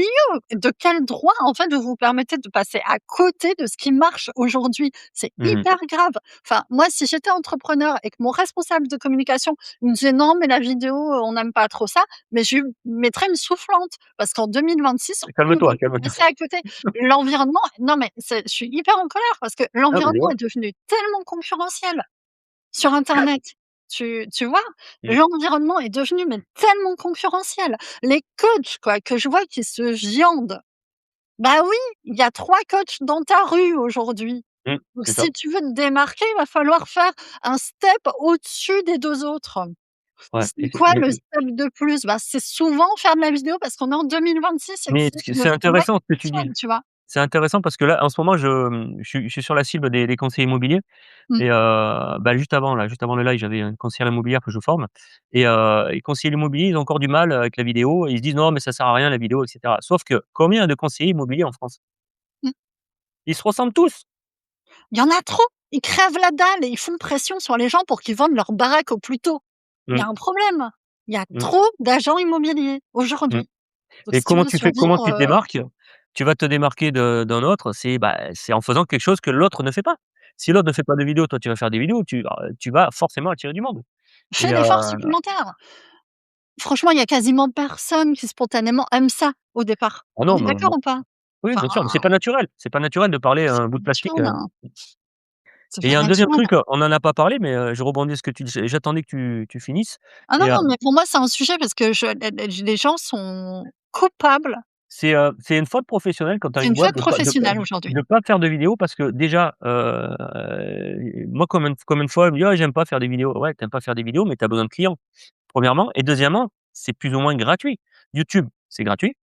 De quel droit, en fait, vous vous permettez de passer à côté de ce qui marche aujourd'hui? C'est mmh mh. hyper grave. Enfin, moi, si j'étais entrepreneur et que mon responsable de communication il me disait: «Non, mais la vidéo, on n'aime pas trop ça», mais je lui mettrais une soufflante parce qu'en 2026, on ne peut Calme-toi, pas calme-toi. passer à côté. L'environnement non, mais je suis hyper en colère parce que Ah bah, l'environnement dis-moi. est devenu tellement concurrentiel sur internet. Tu vois? Mmh, L'environnement est devenu mais tellement concurrentiel. Les coachs quoi, que je vois qui se viandent, bah oui, il y a 3 coachs dans ta rue aujourd'hui. mmh, Donc c'est ça. si tu veux te démarquer, il va falloir faire un step au-dessus des 2 autres. Ouais, C'est quoi le step de plus? Bah, c'est souvent faire de la vidéo parce qu'on est en 2026 et que mais c'est le c'est format intéressant ce que qui tu dis. fonctionne, tu vois? C'est intéressant parce que là, en ce moment, je suis sur la cible des conseillers immobiliers. Mmh, Et bah, juste avant le live, j'avais une conseillère immobilière que je forme, et les conseillers immobiliers, ils ont encore du mal avec la vidéo. Ils se disent: «Non, mais ça sert à rien la vidéo», et cetera. Sauf que combien de conseillers immobiliers en France? mmh. Ils se ressemblent tous. Il y en a trop! Ils crèvent la dalle et ils font pression sur les gens pour qu'ils vendent leur baraque au plus tôt. Il y Mmh, a un problème. Il y a mmh, trop d'agents immobiliers mmh, aujourd'hui. Donc et si tu veux comment survivre, tu te démarques? Tu vas te démarquer d'un autre, c'est en faisant quelque chose que l'autre ne fait pas. Si l'autre ne fait pas de vidéos, toi tu vas faire des vidéos, tu vas forcément attirer du monde, fais et l'effort supplémentaire. franchement, il y a quasiment personne qui spontanément aime ça au départ. Ah On non, est d'accord ou pas? oui, Enfin, bien sûr, mais c'est pas naturel de parler à c'est un bout pas de plastique, naturel, hein, c'est et il y pas a un deuxième naturel. truc, on en a pas parlé, mais je rebondis sur ce que tu dis, j'attendais que tu finisses Ah non, et non, mais pour moi, c'est un sujet parce que les gens sont coupables. c'est une faute professionnelle quand tu as C'est une une boîte fête professionnelle aujourd'hui. de pas faire de vidéos parce que déjà, moi combien de fois elle me dit: «Ah j'aime pas faire des vidéos». Ouais, tu aimes pas faire des vidéos, mais tu as besoin de clients, premièrement et deuxièmement, c'est plus ou moins gratuit. YouTube, c'est gratuit,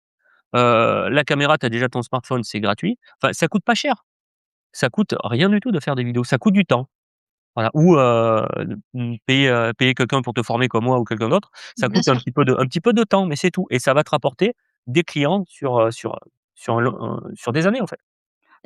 la caméra, tu as déjà ton smartphone, c'est gratuit. Enfin, ça coûte pas cher. Ça coûte rien du tout de faire des vidéos, ça coûte du temps. Voilà, ou payer quelqu'un pour te former comme moi ou quelqu'un d'autre, ça Bien coûte sûr. un petit peu de temps, mais c'est tout et ça va te rapporter des clients sur des années, en fait.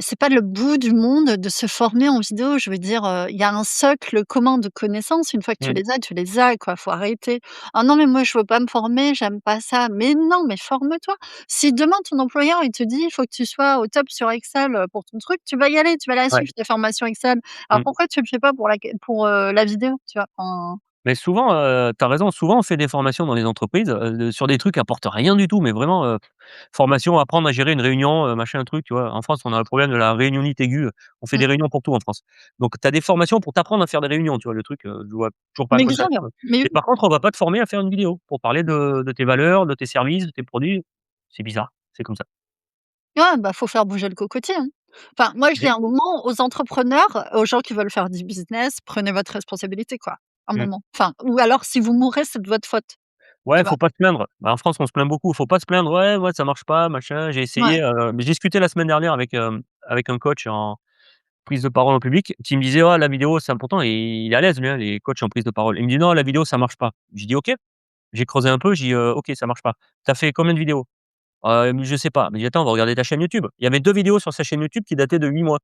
C'est pas le bout du monde de se former en vidéo. Je veux dire, il y a un socle commun de connaissances. Une fois que Mmh. tu les as, quoi. Faut arrêter. «Ah non, mais moi, je veux pas me former, j'aime pas ça». Mais non, mais forme-toi. Si demain ton employeur, il te dit: «Il faut que tu sois au top sur Excel, pour ton truc», tu vas y aller, tu vas la Ouais. suivre ta formation Excel. Alors Mmh. pourquoi tu le fais pas pour, la vidéo, tu vois? Enfin, Mais souvent, tu as raison, souvent on fait des formations dans les entreprises, sur des trucs qui apportent rien du tout, mais vraiment, formation, apprendre à gérer une réunion, machin truc, tu vois? En France, on a le problème de la réunionnite aiguë, on fait mmh, des réunions pour tout en France. Donc tu as des formations pour t'apprendre à faire des réunions, tu vois? Le truc, je vois toujours pas à mais quoi ça grave, sert. mais Et par contre, on va pas te former à faire une vidéo pour parler de tes valeurs, de tes services, de tes produits. C'est bizarre, c'est comme ça. ouais, bah, faut faire bouger le cocotier, hein. Enfin, moi, je dis J'ai à un moment aux entrepreneurs, aux gens qui veulent faire du business, prenez votre responsabilité, quoi, un mmh. moment. Enfin, ou alors si vous mourrez, c'est de votre faute, Ouais, tu vois? faut pas se plaindre. Bah, en France, on se plaint beaucoup. Faut pas se plaindre: «Ouais, moi ça marche pas, machin, j'ai Ouais. essayé», mais j'ai discuté la semaine dernière avec un coach en prise de parole en public qui me disait: «Oh la vidéo c'est important» et il est à l'aise lui, hein, les coachs en prise de parole. Il me dit: «Non, la vidéo ça marche pas». J'ai dit: «OK». J'ai creusé un peu, j'ai dit: OK, ça marche pas. Tu as fait combien de vidéos?» «Je sais pas». Mais j'ai dit: «Attends, on va regarder ta chaîne YouTube». Il y avait 2 vidéos sur sa chaîne YouTube qui dataient de 8 mois.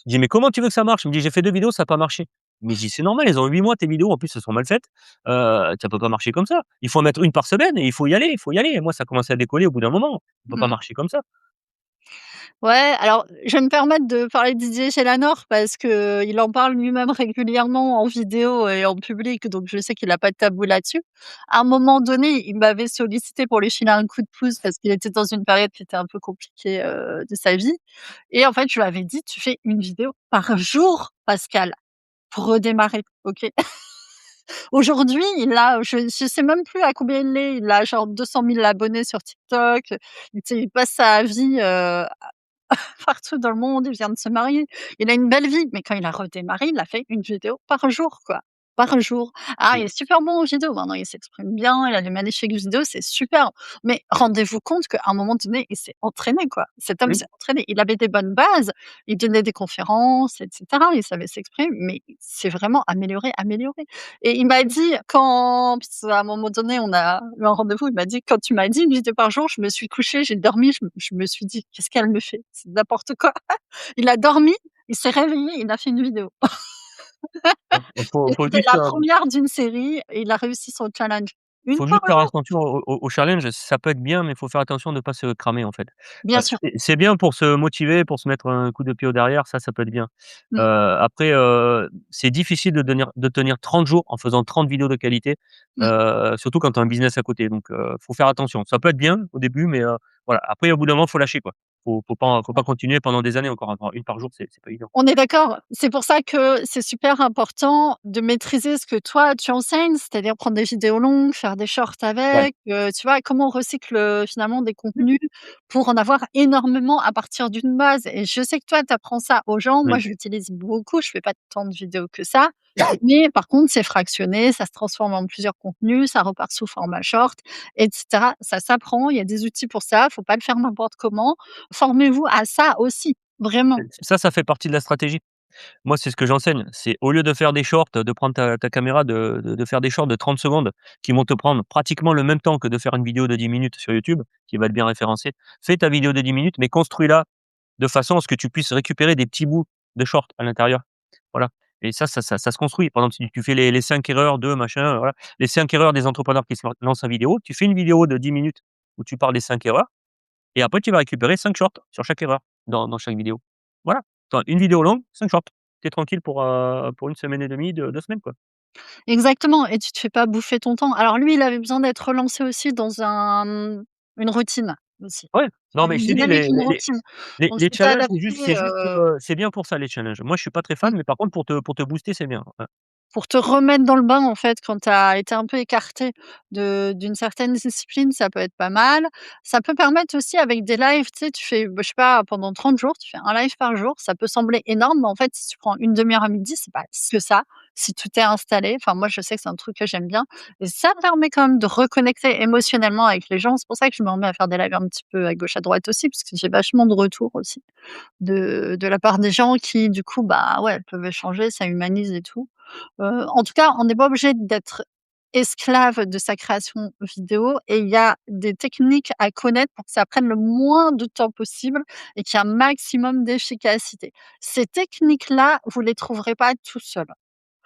Je dis: «Mais comment tu veux que ça marche?» Il me dit: «J'ai fait 2 vidéos, ça a pas marché». Mais je dis: «C'est normal, elles ont 8 mois tes vidéos, en plus elles sont mal faites, ça peut pas marcher comme ça. Il faut en mettre une par semaine et il faut y aller, il faut y aller». Et moi ça a commencé à décoller au bout d'un moment. Ça peut pas Mmh. marcher comme ça. Ouais, alors je vais me permettre de parler de Didier Chélanor parce qu'il en parle lui-même régulièrement en vidéo et en public, donc je sais qu'il a pas de tabou là-dessus. À un moment donné, il m'avait sollicité pour lui filer un coup de pouce parce qu'il était dans une période qui était un peu compliquée, de sa vie et en fait, je lui avais dit: «Tu fais une vidéo par jour, Pascal, pour redémarrer, OK?» Aujourd'hui, je sais même plus à combien il a genre 200 000 abonnés sur TikTok, il passe sa vie, partout dans le monde, il vient de se marier. Il a une belle vie, mais quand il a redémarré, il a fait une vidéo par jour, quoi. Par jour. Ah, il Mmh, est super bon en vidéo, maintenant il s'exprime bien, il a des magnifiques vidéos, c'est super. Mais rendez-vous compte qu'à un moment donné, il s'est entraîné, quoi. Cet homme mmh, s'est entraîné. Il avait des bonnes bases, il donnait des conférences, et cetera. Il savait s'exprimer, mais il s'est vraiment amélioré, amélioré. Et il m'a dit parce qu'à un moment donné, on a eu un rendez-vous, il m'a dit: «Quand tu m'as dit une vidéo par jour, je me suis couchée, j'ai dormi, je me suis dit: "Qu'est-ce qu'elle me fait? C'est n'importe quoi"». Il a dormi, il s'est réveillé, il a fait une vidéo ouais. et c'était la première d'une série et il a réussi son challenge. Une Faut par juste faire jour, attention au challenge, ça peut être bien, mais il faut faire attention de ne pas se cramer, en fait. bien sûr. C'est bien pour se motiver, pour se mettre un coup de pied au derrière, ça peut être bien. Mmh, Après, c'est difficile de tenir 30 jours en faisant 30 vidéos de qualité, mmh. surtout quand tu as un business à côté, donc faut faire attention. Ça peut être bien au début, mais voilà, après au bout d'un moment, faut lâcher, quoi. Faut pas continuer pendant des années encore, avoir une par jour, c'est pas évident. On est d'accord. C'est pour ça que c'est super important de maîtriser ce que toi tu enseignes, c'est-à-dire prendre des vidéos longues, faire des shorts Ouais. avec, tu vois? Comment on recycle, finalement des contenus pour en avoir énormément à partir d'une base et je sais que toi tu apprends ça aux gens. Moi Mmh. je l'utilise beaucoup, je fais pas tant de vidéos que ça, mais par contre c'est fractionné, ça se transforme en plusieurs contenus, ça repart sous format short et cetera. Ça s'apprend, il y a des outils pour ça, faut pas le faire n'importe comment. Formez-vous à ça aussi, vraiment. Ça fait partie de la stratégie. Moi, c'est ce que j'enseigne. C'est au lieu de faire des shorts, de prendre ta caméra, de faire des shorts de 30 secondes qui vont te prendre pratiquement le même temps que de faire une vidéo de 10 minutes sur YouTube, qui va être bien référencée. Fais ta vidéo de 10 minutes, mais construis-la de façon à ce que tu puisses récupérer des petits bouts de short à l'intérieur. Voilà et ça se construit. Par exemple, si tu fais les 5 erreurs de machin, voilà, les 5 erreurs des entrepreneurs qui se lancent en vidéo, tu fais une vidéo de 10 minutes où tu parles des 5 erreurs et après tu vas récupérer 5 shorts sur chaque erreur dans chaque vidéo. Voilà, tu une vidéo longue, 5 shorts. Tu es tranquille pour une semaine et demie, 2 semaines, quoi. Exactement et tu te fais pas bouffer ton temps. Alors lui, il avait besoin d'être relancé aussi dans une routine aussi. Ouais, non, mais Une je t'ai dit dynamique, une routine. Donc les c'était challenges, adapté, c'est juste, c'est bien pour ça les challenges. Moi, je suis pas très fan, mmh. mais par contre pour te booster, c'est bien. Ouais. Pour te remettre dans le bain, en fait, quand tu as été un peu écarté d'une certaine discipline, ça peut être pas mal. Ça peut permettre aussi avec des lives, tu sais, tu fais, bah, je sais pas, pendant 30 jours, tu fais un live par jour. Ça peut sembler énorme, mais en fait, si tu prends une demi heure à midi, c'est pas que ça. Si tout est installé, enfin moi, je sais que c'est un truc que j'aime bien et ça permet quand même de reconnecter émotionnellement avec les gens. C'est pour ça que je me remets à faire des lives un petit peu à gauche, à droite aussi, parce que j'ai vachement de retours aussi de la part des gens qui, du coup, bah, ouais, peuvent échanger, ça humanise et tout. En tout cas, on n'est pas obligé d'être esclave de sa création vidéo et il y a des techniques à connaître pour que ça prenne le moins de temps possible et qu'il y ait un maximum d'efficacité. Ces techniques-là, vous les trouverez pas tout seul.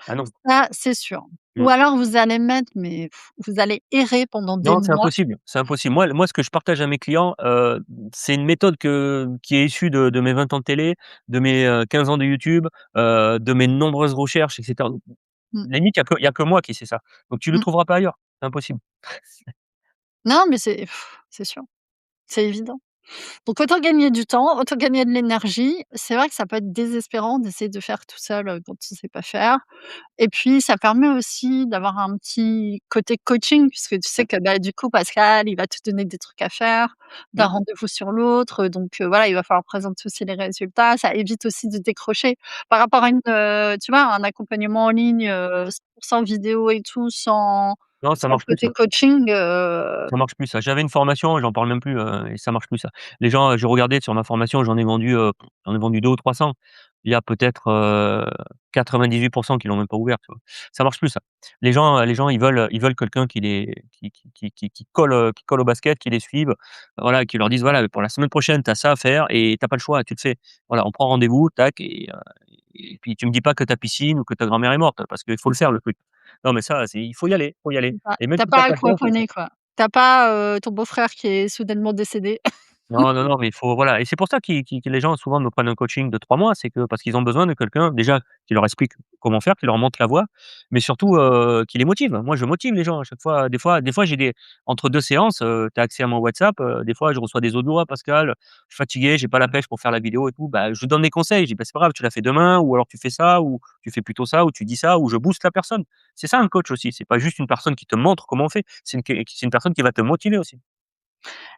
Ah non. Ça, c'est sûr. Ou Mmh. alors vous allez mettre mais vous allez errer pendant des Non, c'est mois. impossible, c'est impossible. Moi, ce que je partage à mes clients, c'est une méthode qui est issue de mes 20 ans de télé, de mes, 15 ans de YouTube, de mes nombreuses recherches et cetera. Mmh, Limite, il y a que moi qui sais ça. Donc tu le mmh. trouveras pas ailleurs, c'est impossible. Non, mais c'est sûr, c'est évident. Donc autant gagner du temps, autant gagner de l'énergie. C'est vrai que ça peut être désespérant d'essayer de faire tout seul, quand on sait pas faire et puis ça permet aussi d'avoir un petit côté coaching puisque tu sais Mmh. que, bah, du coup Pascal, il va te donner des trucs à faire, d'un Mmh. rendez-vous sur l'autre, donc voilà, il va falloir présenter aussi les résultats. Ça évite aussi de décrocher par rapport à une, tu vois, un accompagnement en ligne, 100 vidéo et tout Non, ça sans le marche plus côté ça. coaching, Ça marche plus ça. J'avais une formation, j'en parle même plus, et ça marche plus ça. Les gens, j'ai regardé sur ma formation, j'en ai vendu 2 ou 300. Il y a peut-être, 98 qui l'ont même pas ouvert, tu vois? Ça marche plus ça. Les gens, ils veulent quelqu'un qui colle au basket, qui les suive, voilà, qui leur dise: «Voilà, pour la semaine prochaine, tu as ça à faire et tu as pas le choix, tu le fais». Voilà, on prend rendez-vous, tac et puis tu me dis pas que ta piscine ou que ta grand-mère est morte, parce qu'il faut le faire le truc. Non mais ça, c'est il faut y aller, faut y aller c'est ça. et même Tu si tu as pas pas le temps, faut le faire. aquaponé quoi. Tu pas, ton beau-frère qui est soudainement décédé. Non, non, non, mais il faut voilà et c'est pour ça que les gens souvent me prennent un coaching de 3 mois, c'est que parce qu'ils ont besoin de quelqu'un déjà qui leur explique comment faire, qui leur montre la voie, mais surtout, qui les motive. Moi, je motive les gens à chaque fois. Des fois j'ai des entre 2 séances, tu as accès à mon WhatsApp, des fois je reçois des audios: «Ah Pascal, je suis fatigué, j'ai pas la pêche pour faire la vidéo et tout». Bah, je donne des conseils, je dis: «Bah, c'est pas grave, tu la fais demain ou alors tu fais ça ou tu fais plutôt ça ou tu dis ça» ou je booste la personne. C'est ça un coach aussi, c'est pas juste une personne qui te montre comment on fait, c'est une personne qui va te motiver aussi.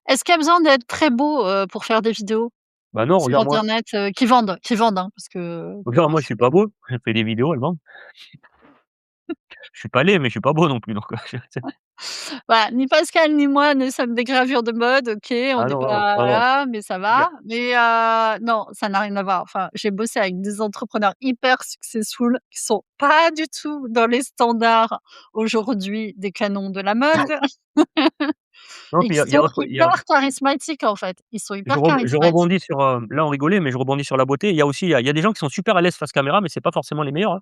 Est-ce qu'il y a besoin d'être très beau, pour faire des vidéos Bah non, sur regarde-moi. internet, qui vendent, hein, parce que Regarde, moi, je suis pas beau, je fais des vidéos, elles vendent. Je suis pas laid, mais je suis pas beau non plus, donc voilà, ni Pascal ni moi ne sommes des gravures de mode, OK, on ah n'est non, pas non, non, non, là, mais ça c'est clair. va. Mais non, ça n'a rien à voir. Enfin, j'ai bossé avec des entrepreneurs hyper successful qui sont pas du tout dans les standards aujourd'hui des canons de la mode Non, et puis qui sont il y a hyper charismatiques, en fait. Ils sont hyper je charismatiques. rebondis sur, là, on rigolait, mais je rebondis sur la beauté. Il y a des gens qui sont super à l'aise face caméra, mais c'est pas forcément les meilleurs, hein.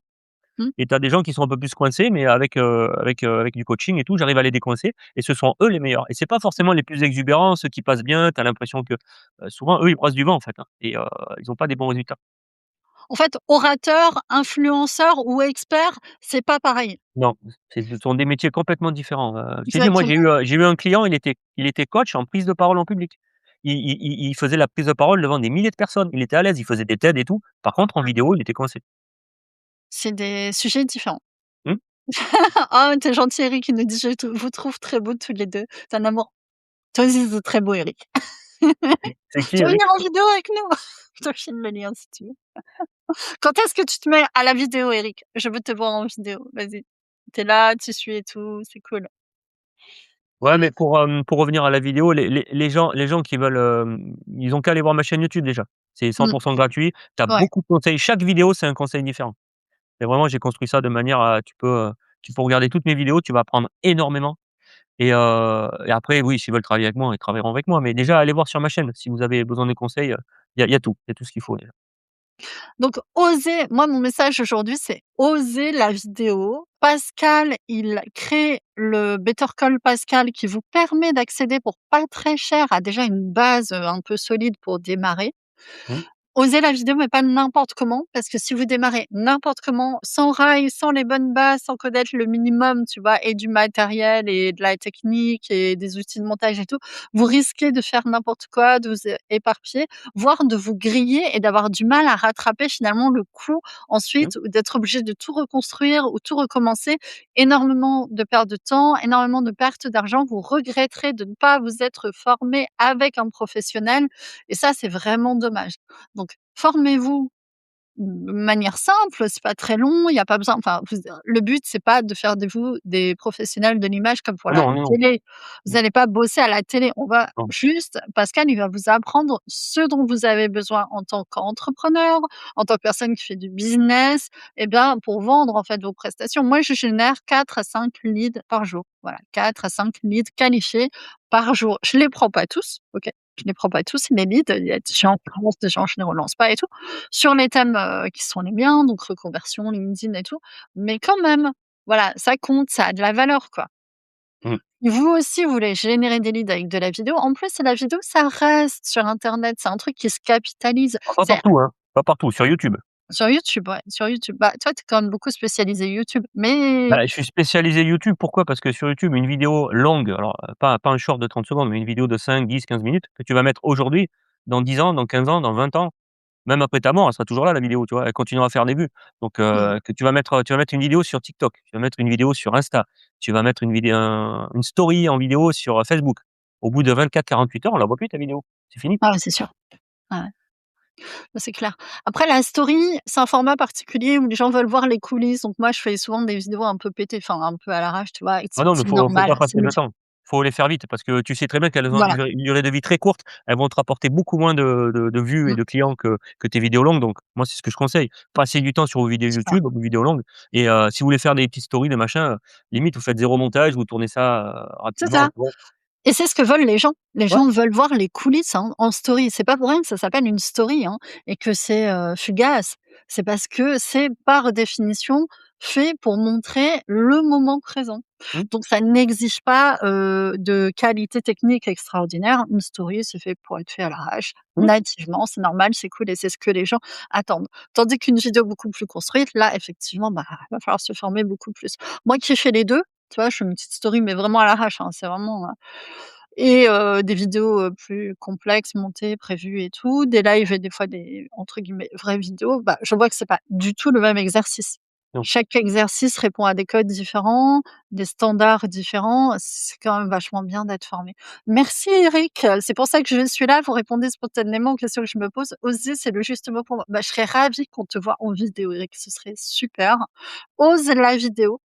Mmh. Et tu as des gens qui sont un peu plus coincés, mais avec du coaching et tout, j'arrive à les décoincer et ce sont eux les meilleurs et c'est pas forcément les plus exubérants, ceux qui passent bien, tu as l'impression que, souvent eux, ils brassent du vent, en fait, hein et ils ont pas des bons résultats. En fait, orateur, influenceur ou expert, c'est pas pareil. Non, ce sont des métiers complètement différents, je t'ai dit, moi, Exactement. j'ai eu un client, il était coach en prise de parole en public. Il faisait la prise de parole devant des milliers de personnes. Il était à l'aise, il faisait des TED et tout. Par contre, en vidéo, il était coincé. C'est des sujets différents. Mmh. Ah, tu es gentil Eric, il nous dit: «Je te vous trouve très beaux tous les 2. Tu es un amour». Toi aussi, tu es très beau Eric. C'est qui Tu veux Eric? venir en vidéo avec nous? Je te file le lien si tu veux. Quand est-ce que tu te mets à la vidéo Eric? Je veux te voir en vidéo, vas-y. Tu es là, tu suis et tout, c'est cool. Ouais, mais pour revenir à la vidéo, les gens qui veulent, ils ont qu'à aller voir ma chaîne YouTube déjà. C'est Mmh, 100 gratuit. Tu as ouais. beaucoup de conseils. Chaque vidéo, c'est un conseil différent. Et vraiment, j'ai construit ça de manière à tu peux regarder toutes mes vidéos, tu vas apprendre énormément. Et après oui, s'ils veulent travailler avec moi, ils travailleront avec moi. Mais déjà, allez voir sur ma chaîne. Si vous avez besoin de conseils, il y a tout. Il y a tout ce qu'il faut déjà. Donc oser moi mon message aujourd'hui, c'est oser la vidéo. Pascal, il crée le Better Call Pascal qui vous permet d'accéder pour pas très cher à déjà une base, un peu solide pour démarrer. Mmh. Oser la vidéo, mais pas n'importe comment, parce que si vous démarrez n'importe comment, sans rails, sans les bonnes bases, sans connaître le minimum, tu vois? Et du matériel et de la technique et des outils de montage et tout, vous risquez de faire n'importe quoi, de vous éparpiller, voire de vous griller et d'avoir du mal à rattraper finalement le coup Mmh. ensuite, ou d'être obligé de tout reconstruire ou tout recommencer. Énormément de perte de temps, énormément de perte d'argent. Vous regretterez de ne pas vous être formé avec un professionnel et ça, c'est vraiment dommage. Donc formez-vous de manière simple, c'est pas très long, il y a pas besoin, enfin, vous le but, c'est pas de faire de vous des professionnels de l'image comme pour Ah la non, non, non. télé. Vous Mmh. allez pas bosser à la télé. On va Non. juste Pascal, il va vous apprendre ce dont vous avez besoin en tant qu'entrepreneur, en tant que personne qui fait du business, et bien, pour vendre, en fait, vos prestations. Moi, je génère 4 à 5 leads par jour. Voilà, 4 à 5 leads qualifiés par jour. Je les prends pas tous, OK? Je les prends pas tous, les leads. Il y a des gens qui relancent, des gens, je les relance pas et tout sur les thèmes, qui sont les miens, donc reconversion, LinkedIn et tout. Mais quand même, voilà, ça compte, ça a de la valeur, quoi. Mmh. Et vous aussi, vous voulez générer des leads avec de la vidéo. En plus, la vidéo, ça reste sur internet, c'est un truc qui se capitalise. Ah, pas C'est partout, hein, pas partout, sur YouTube. sur YouTube, ouais, sur YouTube. Bah, toi, tu es quand même beaucoup spécialisé YouTube, mais Bah, je suis spécialisé YouTube, pourquoi? Parce que sur YouTube, une vidéo longue, alors, pas un short de 30 secondes, mais une vidéo de 5, 10, 15 minutes que tu vas mettre aujourd'hui, dans 10 ans, dans 15 ans, dans 20 ans, même après ta mort, elle sera toujours là la vidéo, tu vois? Elle continuera à faire des vues. Donc, mmh, que tu vas mettre une vidéo sur TikTok, tu vas mettre une vidéo sur Insta, tu vas mettre une story en vidéo sur, Facebook. Au bout de 24, 48 heures, on la voit plus ta vidéo. C'est fini. ah ouais, c'est sûr. Ouais, ouais, ça, c'est clair. Après la story, c'est un format particulier où les gens veulent voir les coulisses, donc moi, je fais souvent des vidéos un peu pétées, enfin un peu à l'arrache, tu vois? Et Ah c'est non, mais c'est faut normal, pas c'est passer le logique. temps. Faut les faire vite parce que tu sais très bien qu'elles ont Voilà. une durée de vie très courte. Elles vont te rapporter beaucoup moins de vues et Mmh, de clients que tes vidéos longues, donc moi, c'est ce que je conseille. Passez du temps sur vos vidéos c'est ça. YouTube, vos vidéos longues et si vous voulez faire des petites stories, des machins, limite vous faites 0 montage, vous tournez ça, C'est rapidement, ça. c'est bon. Et c'est ce que veulent les gens. Les Ouais. gens veulent voir les coulisses, hein, en story. C'est pas pour rien que ça s'appelle une story, hein, et que c'est, fugace. C'est parce que c'est par définition fait pour montrer le moment présent. Mmh, Donc ça n'exige pas, de qualité technique extraordinaire. Une story, c'est fait pour être fait à l'arrache, mmh. nativement, c'est normal, c'est cool et c'est ce que les gens attendent. Tandis qu'une vidéo beaucoup plus construite, là, effectivement, bah, va falloir se former beaucoup plus. Moi qui fais les 2, tu vois, je fais une petite story, mais vraiment à l'arrache, hein, c'est vraiment, et des vidéos, plus complexes, montées, prévues et tout, des lives et des fois des, entre guillemets, «vraies vidéos», bah, je vois que c'est pas du tout le même exercice. Non. Chaque exercice répond à des codes différents, des standards différents. C'est quand même vachement bien d'être formé. Merci Eric, c'est pour ça que je suis là, vous répondez spontanément aux questions que je me pose. Oser, c'est le juste mot pour moi. Bah, je serais ravie qu'on te voit en vidéo Eric, ce serait super. Ose la vidéo.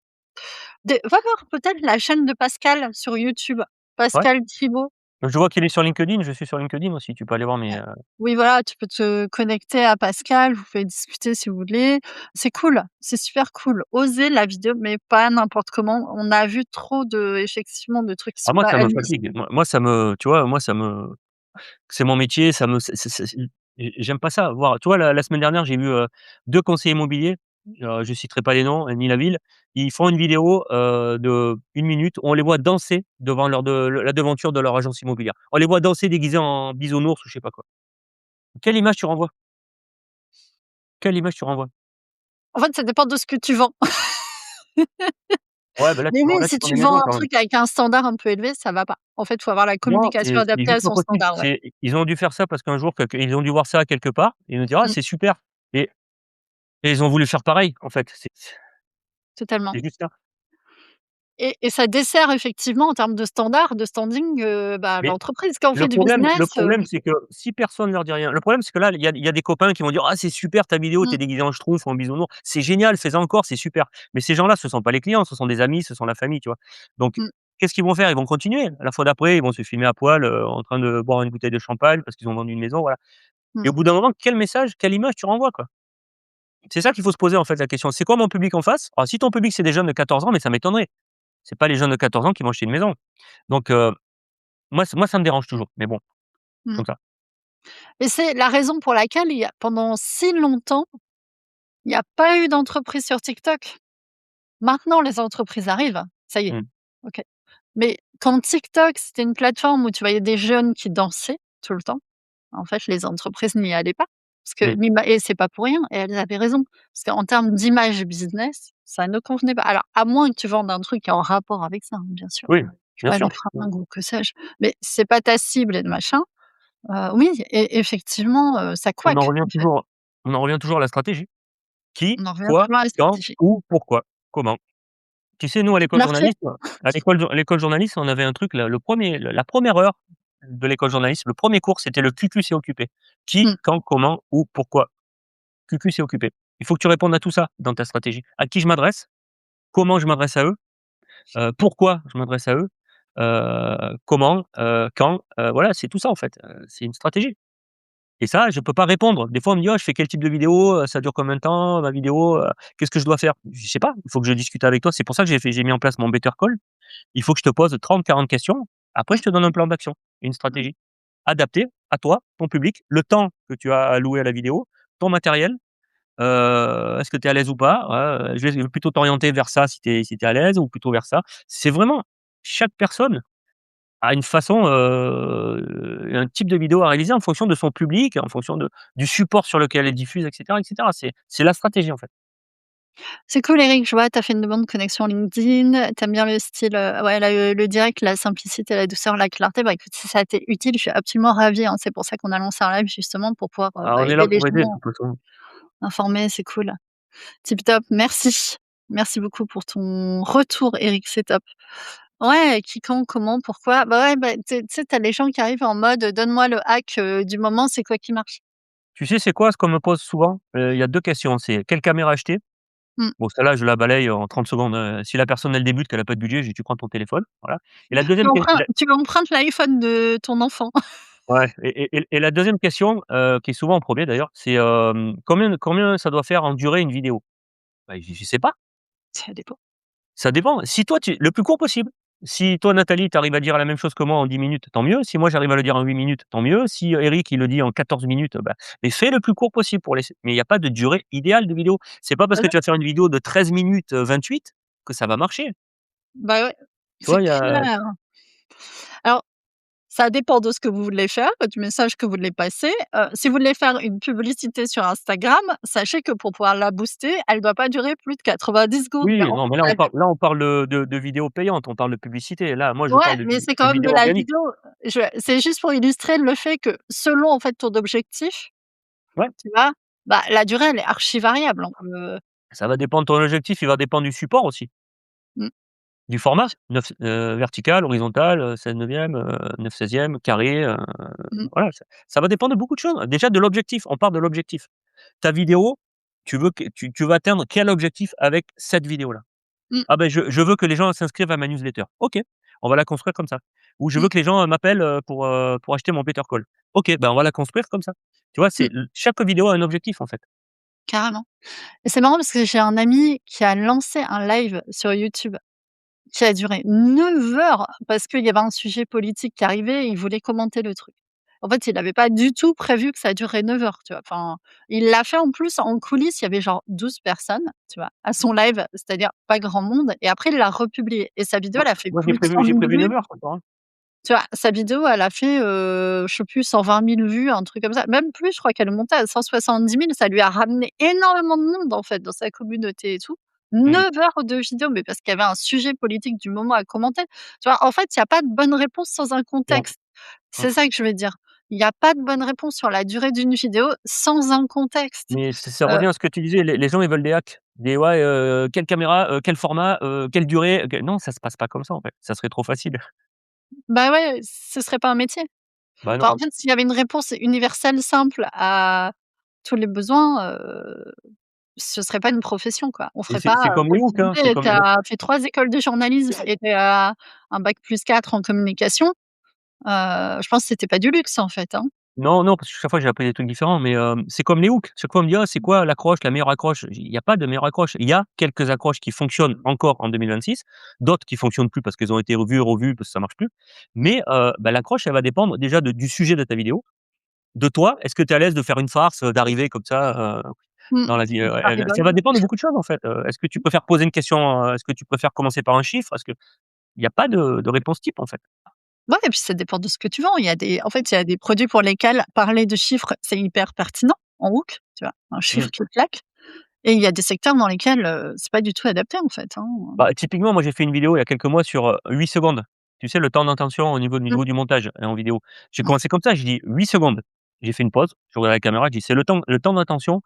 Va voir peut-être la chaîne de Pascal sur YouTube, Ouais. Pascal Thibault. Je vois qu'il est sur LinkedIn, je suis sur LinkedIn aussi, tu peux aller voir Ouais. mes, Oui, voilà, tu peux te connecter à Pascal, vous pouvez discuter si vous voulez. C'est cool, c'est super cool. Oser la vidéo, mais pas n'importe comment. On a vu trop de, effectivement, de trucs qui ah sont moi pas ça me hallucinants. fatigue. Moi ça me tu vois, moi ça me c'est mon métier, ça me j'aime pas ça. Voir tu vois, la semaine dernière, j'ai vu, 2 conseillers immobiliers, je citerai pas les noms, ni la ville. Ils font une vidéo, de 1 minute où on les voit danser devant la devanture de leur agence immobilière. On les voit danser déguisés en bisounours ou je sais pas quoi. Quelle image tu renvoies? Quelle image tu renvoies? En fait, ça dépend de ce que tu vends. Ouais, bah, Mais oui, là si tu vends tu des vends maisons un quand même. truc avec un standard un peu élevé, ça va pas. En fait, il faut avoir la Non, communication c'est adaptée à juste pas son possible. standard, ouais. C'est ils ont dû faire ça parce qu'un jour ils ont dû voir ça quelque part et ils ont dit: «Ah Mmh, c'est super» et et ils ont voulu faire pareil en fait. totalement. C'est juste ça. Et ça dessert effectivement en termes de standard, de standing, bah, Mais l'entreprise. Quand on le fait du problème le business, problème, c'est que si personne leur dit rien, le problème, c'est que là, il y a des copains qui vont dire: «Ah, c'est super ta vidéo, tu mmh, es déguisé en schtroumpf ou en bisounours. C'est génial, fais-en encore, c'est super». Mais ces gens-là, ce sont pas les clients, ce sont des amis, ce sont la famille, tu vois? Donc mmh, qu'est-ce qu'ils vont faire? Ils vont continuer. À la fois d'après, ils vont se filmer à poil, en train de boire une bouteille de champagne parce qu'ils ont vendu une maison, voilà. Et au mmh. bout d'un moment, quel message, quelle image tu renvoies, quoi? C'est ça qu'il faut se poser, en fait, la question. C'est quoi mon public en face? Alors si ton public, c'est des jeunes de 14 ans, mais ça m'étonnerait. C'est pas les jeunes de 14 ans qui vont acheter une maison. Donc moi ça me dérange toujours, mais bon, Mmh. comme ça. Et c'est la raison pour laquelle il y a pendant si longtemps, il y a pas eu d'entreprise sur TikTok. Maintenant, les entreprises arrivent, ça y est, Mmh. OK. Mais quand TikTok, c'était une plateforme où tu voyais des jeunes qui dansaient tout le temps, en fait, les entreprises n'y allaient pas. Parce que Mmh. et c'est pas pour rien et elles avaient raison. Parce qu'en termes d'image business, ça ne convenait pas. Alors, à moins que tu vendes un truc qui est en rapport avec ça, hein, bien sûr. Oui, Tu bien vois, les sûr. Mmh. fringues ou que sais-je. Mais c'est pas ta cible et le machin, oui et effectivement, ça On en couac, revient en fait. toujours à la stratégie. Qui, On en revient quoi, toujours à la quand, stratégie. où, pourquoi, comment. Tu sais, nous, à l'école Clarté. journaliste, à l'école journaliste, on avait un truc, le 1er la 1re heure de l'école journaliste, le 1er cours, c'était le QQ, c'est occupé. Qui, Mmh. quand, comment, où, pourquoi. QQ, c'est occupé. Il faut que tu répondes à tout ça dans ta stratégie. À qui je m'adresse? Comment je m'adresse à eux? Pourquoi je m'adresse à eux? Comment? Quand? Voilà, c'est tout ça, en fait, c'est une stratégie. Et ça, je peux pas répondre. Des fois, on me dit: «Oh, je fais quel type de vidéo? Ça dure combien de temps ma vidéo? Qu'est-ce que je dois faire?» Je sais pas, il faut que je discute avec toi. C'est pour ça que j'ai mis en place mon Better Call. Il faut que je te pose 30-40 questions. Après, Mmh. je te donne un plan d'action, une Mmh. stratégie adaptée à toi, ton public, le temps que tu as alloué à la vidéo, ton matériel. Est-ce que tu es à l'aise ou pas? Je vais plutôt t'orienter vers ça si tu es à l'aise ou plutôt vers ça. C'est vraiment chaque personne a une façon, un type de vidéo à réaliser en fonction de son public, en fonction du support sur lequel elle diffuse et cetera et cetera. C'est la stratégie, en fait. C'est cool Eric, je vois, tu as fait une bonne connexion LinkedIn, tu aimes bien le style, ouais, le direct, la simplicité, la douceur, la clarté. Bah, écoute, si ça a été utile, je suis absolument ravie, hein. C'est pour ça qu'on a lancé un live justement pour pouvoir, Ah, bah, on est là aider les pour aider de gens, toute façon. informer, c'est cool. Tip top, merci. Merci beaucoup pour ton retour Eric, c'est top. Ouais, qui, quand, comment, pourquoi? Bah, ouais, bah, tu sais, tu as les gens qui arrivent en mode: «Donne-moi le hack, du moment, c'est quoi qui marche?» Tu sais, c'est quoi ce qu'on me pose souvent? Il y a 2 questions, c'est: «Quelle caméra acheter?» Mmh. Bon, celle-là, je la balaye en 30 secondes, si la personne, elle débute, qu'elle a pas de budget, je dis: «Tu prends ton téléphone», voilà. Et la Tu deuxième ques empruntes la tu empruntes l'iPhone de ton enfant. ouais et la 2e question, qui est souvent en 1er d'ailleurs, c'est, combien ça doit faire en durée une vidéo? Bah, je dis: «Je sais pas». Ça dépend. Ça dépend. Si toi tu le plus court possible. Si toi Nathalie, tu arrives à dire la même chose que moi en 10 minutes, tant mieux. Si moi j'arrive à le dire en 8 minutes, tant mieux. Si Eric, il le dit en 14 minutes, bah, mais fais le plus court possible pour laisser, mais il y a pas de durée idéale de vidéo. C'est pas parce que tu vas faire une vidéo de 13 minutes, 28 que ça va marcher. Bah, ouais, Tu c'est vois? Il y a clair. Alors, ça dépend de ce que vous voulez faire, du message que vous voulez passer. Si vous voulez faire une publicité sur Instagram, sachez que pour pouvoir la booster, elle doit pas durer plus de 90 secondes, oui, non, 40 mais là on parle de vidéos payantes, on parle de publicité. Là, moi je ouais, parle mais c'est de quand même de vidéos la organiques. vidéo. C'est juste pour illustrer le fait que selon, en fait, ton objectif, Ouais, tu vois? Bah, la durée, elle est archi variable, donc ça va dépendre de ton objectif, il va dépendre du support aussi. mmh, Du format, 9 vertical, horizontal, 16/9, 9/16, carré, mmh, voilà, ça va dépendre de beaucoup de choses. Déjà de l'objectif, on part de l'objectif. Ta vidéo, tu veux atteindre quel objectif avec cette vidéo-là? mmh, Ah ben je veux que les gens s'inscrivent à ma newsletter. OK, on va la construire comme ça. Ou je mmh, veux que les gens, m'appellent, pour acheter mon Better Call. OK, ben on va la construire comme ça. Tu vois? mmh, Chaque vidéo a un objectif, en fait. carrément et c'est marrant parce que j'ai un ami qui a lancé un live sur YouTube qui a duré 9 heures parce qu'il y avait un sujet politique qui arrivait et il voulait commenter le truc. En fait, il avait pas du tout prévu que ça durait 9 heures, tu vois? Enfin, il l'a fait en plus en coulisses, il y avait genre 12 personnes, tu vois? À son live, c'est-à-dire pas grand monde et après il l'a republié et sa vidéo, Moi elle a fait moi plus de 100 j'ai 000 prévu vues. 9 heures, quoi, hein. Tu vois? Sa vidéo, elle a fait, je sais plus 120 000 vues, un truc comme ça. Même plus, je crois qu'elle est montée à 170 000. Ça lui a ramené énormément de monde, en fait, dans sa communauté et tout. Mmh, 9 heures de vidéo, mais parce qu'il y avait un sujet politique du moment à commenter. Tu vois? En fait, il y a pas de bonne réponse sans un non, contexte. ouais. C'est ça que je veux dire. Il y a pas de bonne réponse sur la durée d'une vidéo sans un contexte. Mais ça Heu, revient à ce que tu disais, les gens ils veulent des hacks. Des ouais, quelle caméra, quel format, quelle durée, non, ça se passe pas comme ça en fait, ça serait trop facile. bah, ouais, ce serait pas un métier. Bah non, Enfin, en fait, s'il y avait une réponse universelle, simple à tous les besoins, ce serait pas une profession, quoi. On et ferait c'est pas, comme les comme tu hooks, hein, c'est disais, tu comme as fait 3 écoles de journalisme et tu as un bac+4 en communication, je pense que c'était pas du luxe, en fait, hein. non, non, parce que chaque fois j'ai appris des trucs différents, mais c'est comme les hooks. Chaque fois on me dit: «Ah c'est quoi l'accroche, la meilleure accroche?» Il y a pas de meilleure accroche. Il y a quelques accroches qui fonctionnent encore en 2026, d'autres qui fonctionnent plus parce qu'elles ont été revues parce que ça marche plus. Mais bah, l'accroche elle va dépendre déjà du sujet de ta vidéo, de toi. Est-ce que tu es à l'aise de faire une farce, d'arriver comme ça, Mmh. dans la vie, Ça ça rigole. va dépendre de beaucoup de choses, en fait, est-ce que tu préfères poser une question, est-ce que tu préfères commencer par un chiffre? Est-ce que il y a pas de réponse type, en fait. Ouais et puis ça dépend de ce que tu vends. Il y a des en fait, il y a des produits pour lesquels parler de chiffres, c'est hyper pertinent. en hook, tu vois? Un Mmh. chiffre qui claque et il y a des secteurs dans lesquels, c'est pas du tout adapté, en fait, hein. Bah, typiquement, moi, j'ai fait une vidéo il y a quelques mois sur, 8 secondes. Tu sais, le temps d'intention Mmh, au niveau du montage, en vidéo. J'ai mmh. commencé comme ça, j'ai dit: «8 secondes». J'ai fait une pause, je regarde la caméra, je dis: «C'est le temps d'attention,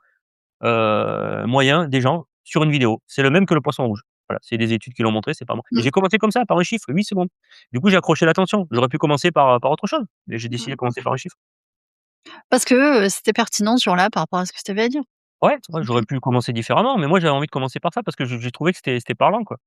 moyen des gens sur une vidéo. C'est le même que le poisson rouge». Voilà, c'est des études qui l'ont montré, c'est pas moi. Et Mmh. j'ai commencé comme ça, par un chiffre, 8 secondes. Du coup, j'ai accroché l'attention. J'aurais pu commencer par autre chose, mais j'ai décidé de Mmh. commencer par un chiffre. Parce que, c'était pertinent ce jour-là par rapport à ce que tu avais à dire. Ouais, ouais, OK. j'aurais pu commencer différemment, mais moi, j'avais envie de commencer par ça parce que j'ai trouvé que c'était parlant, quoi.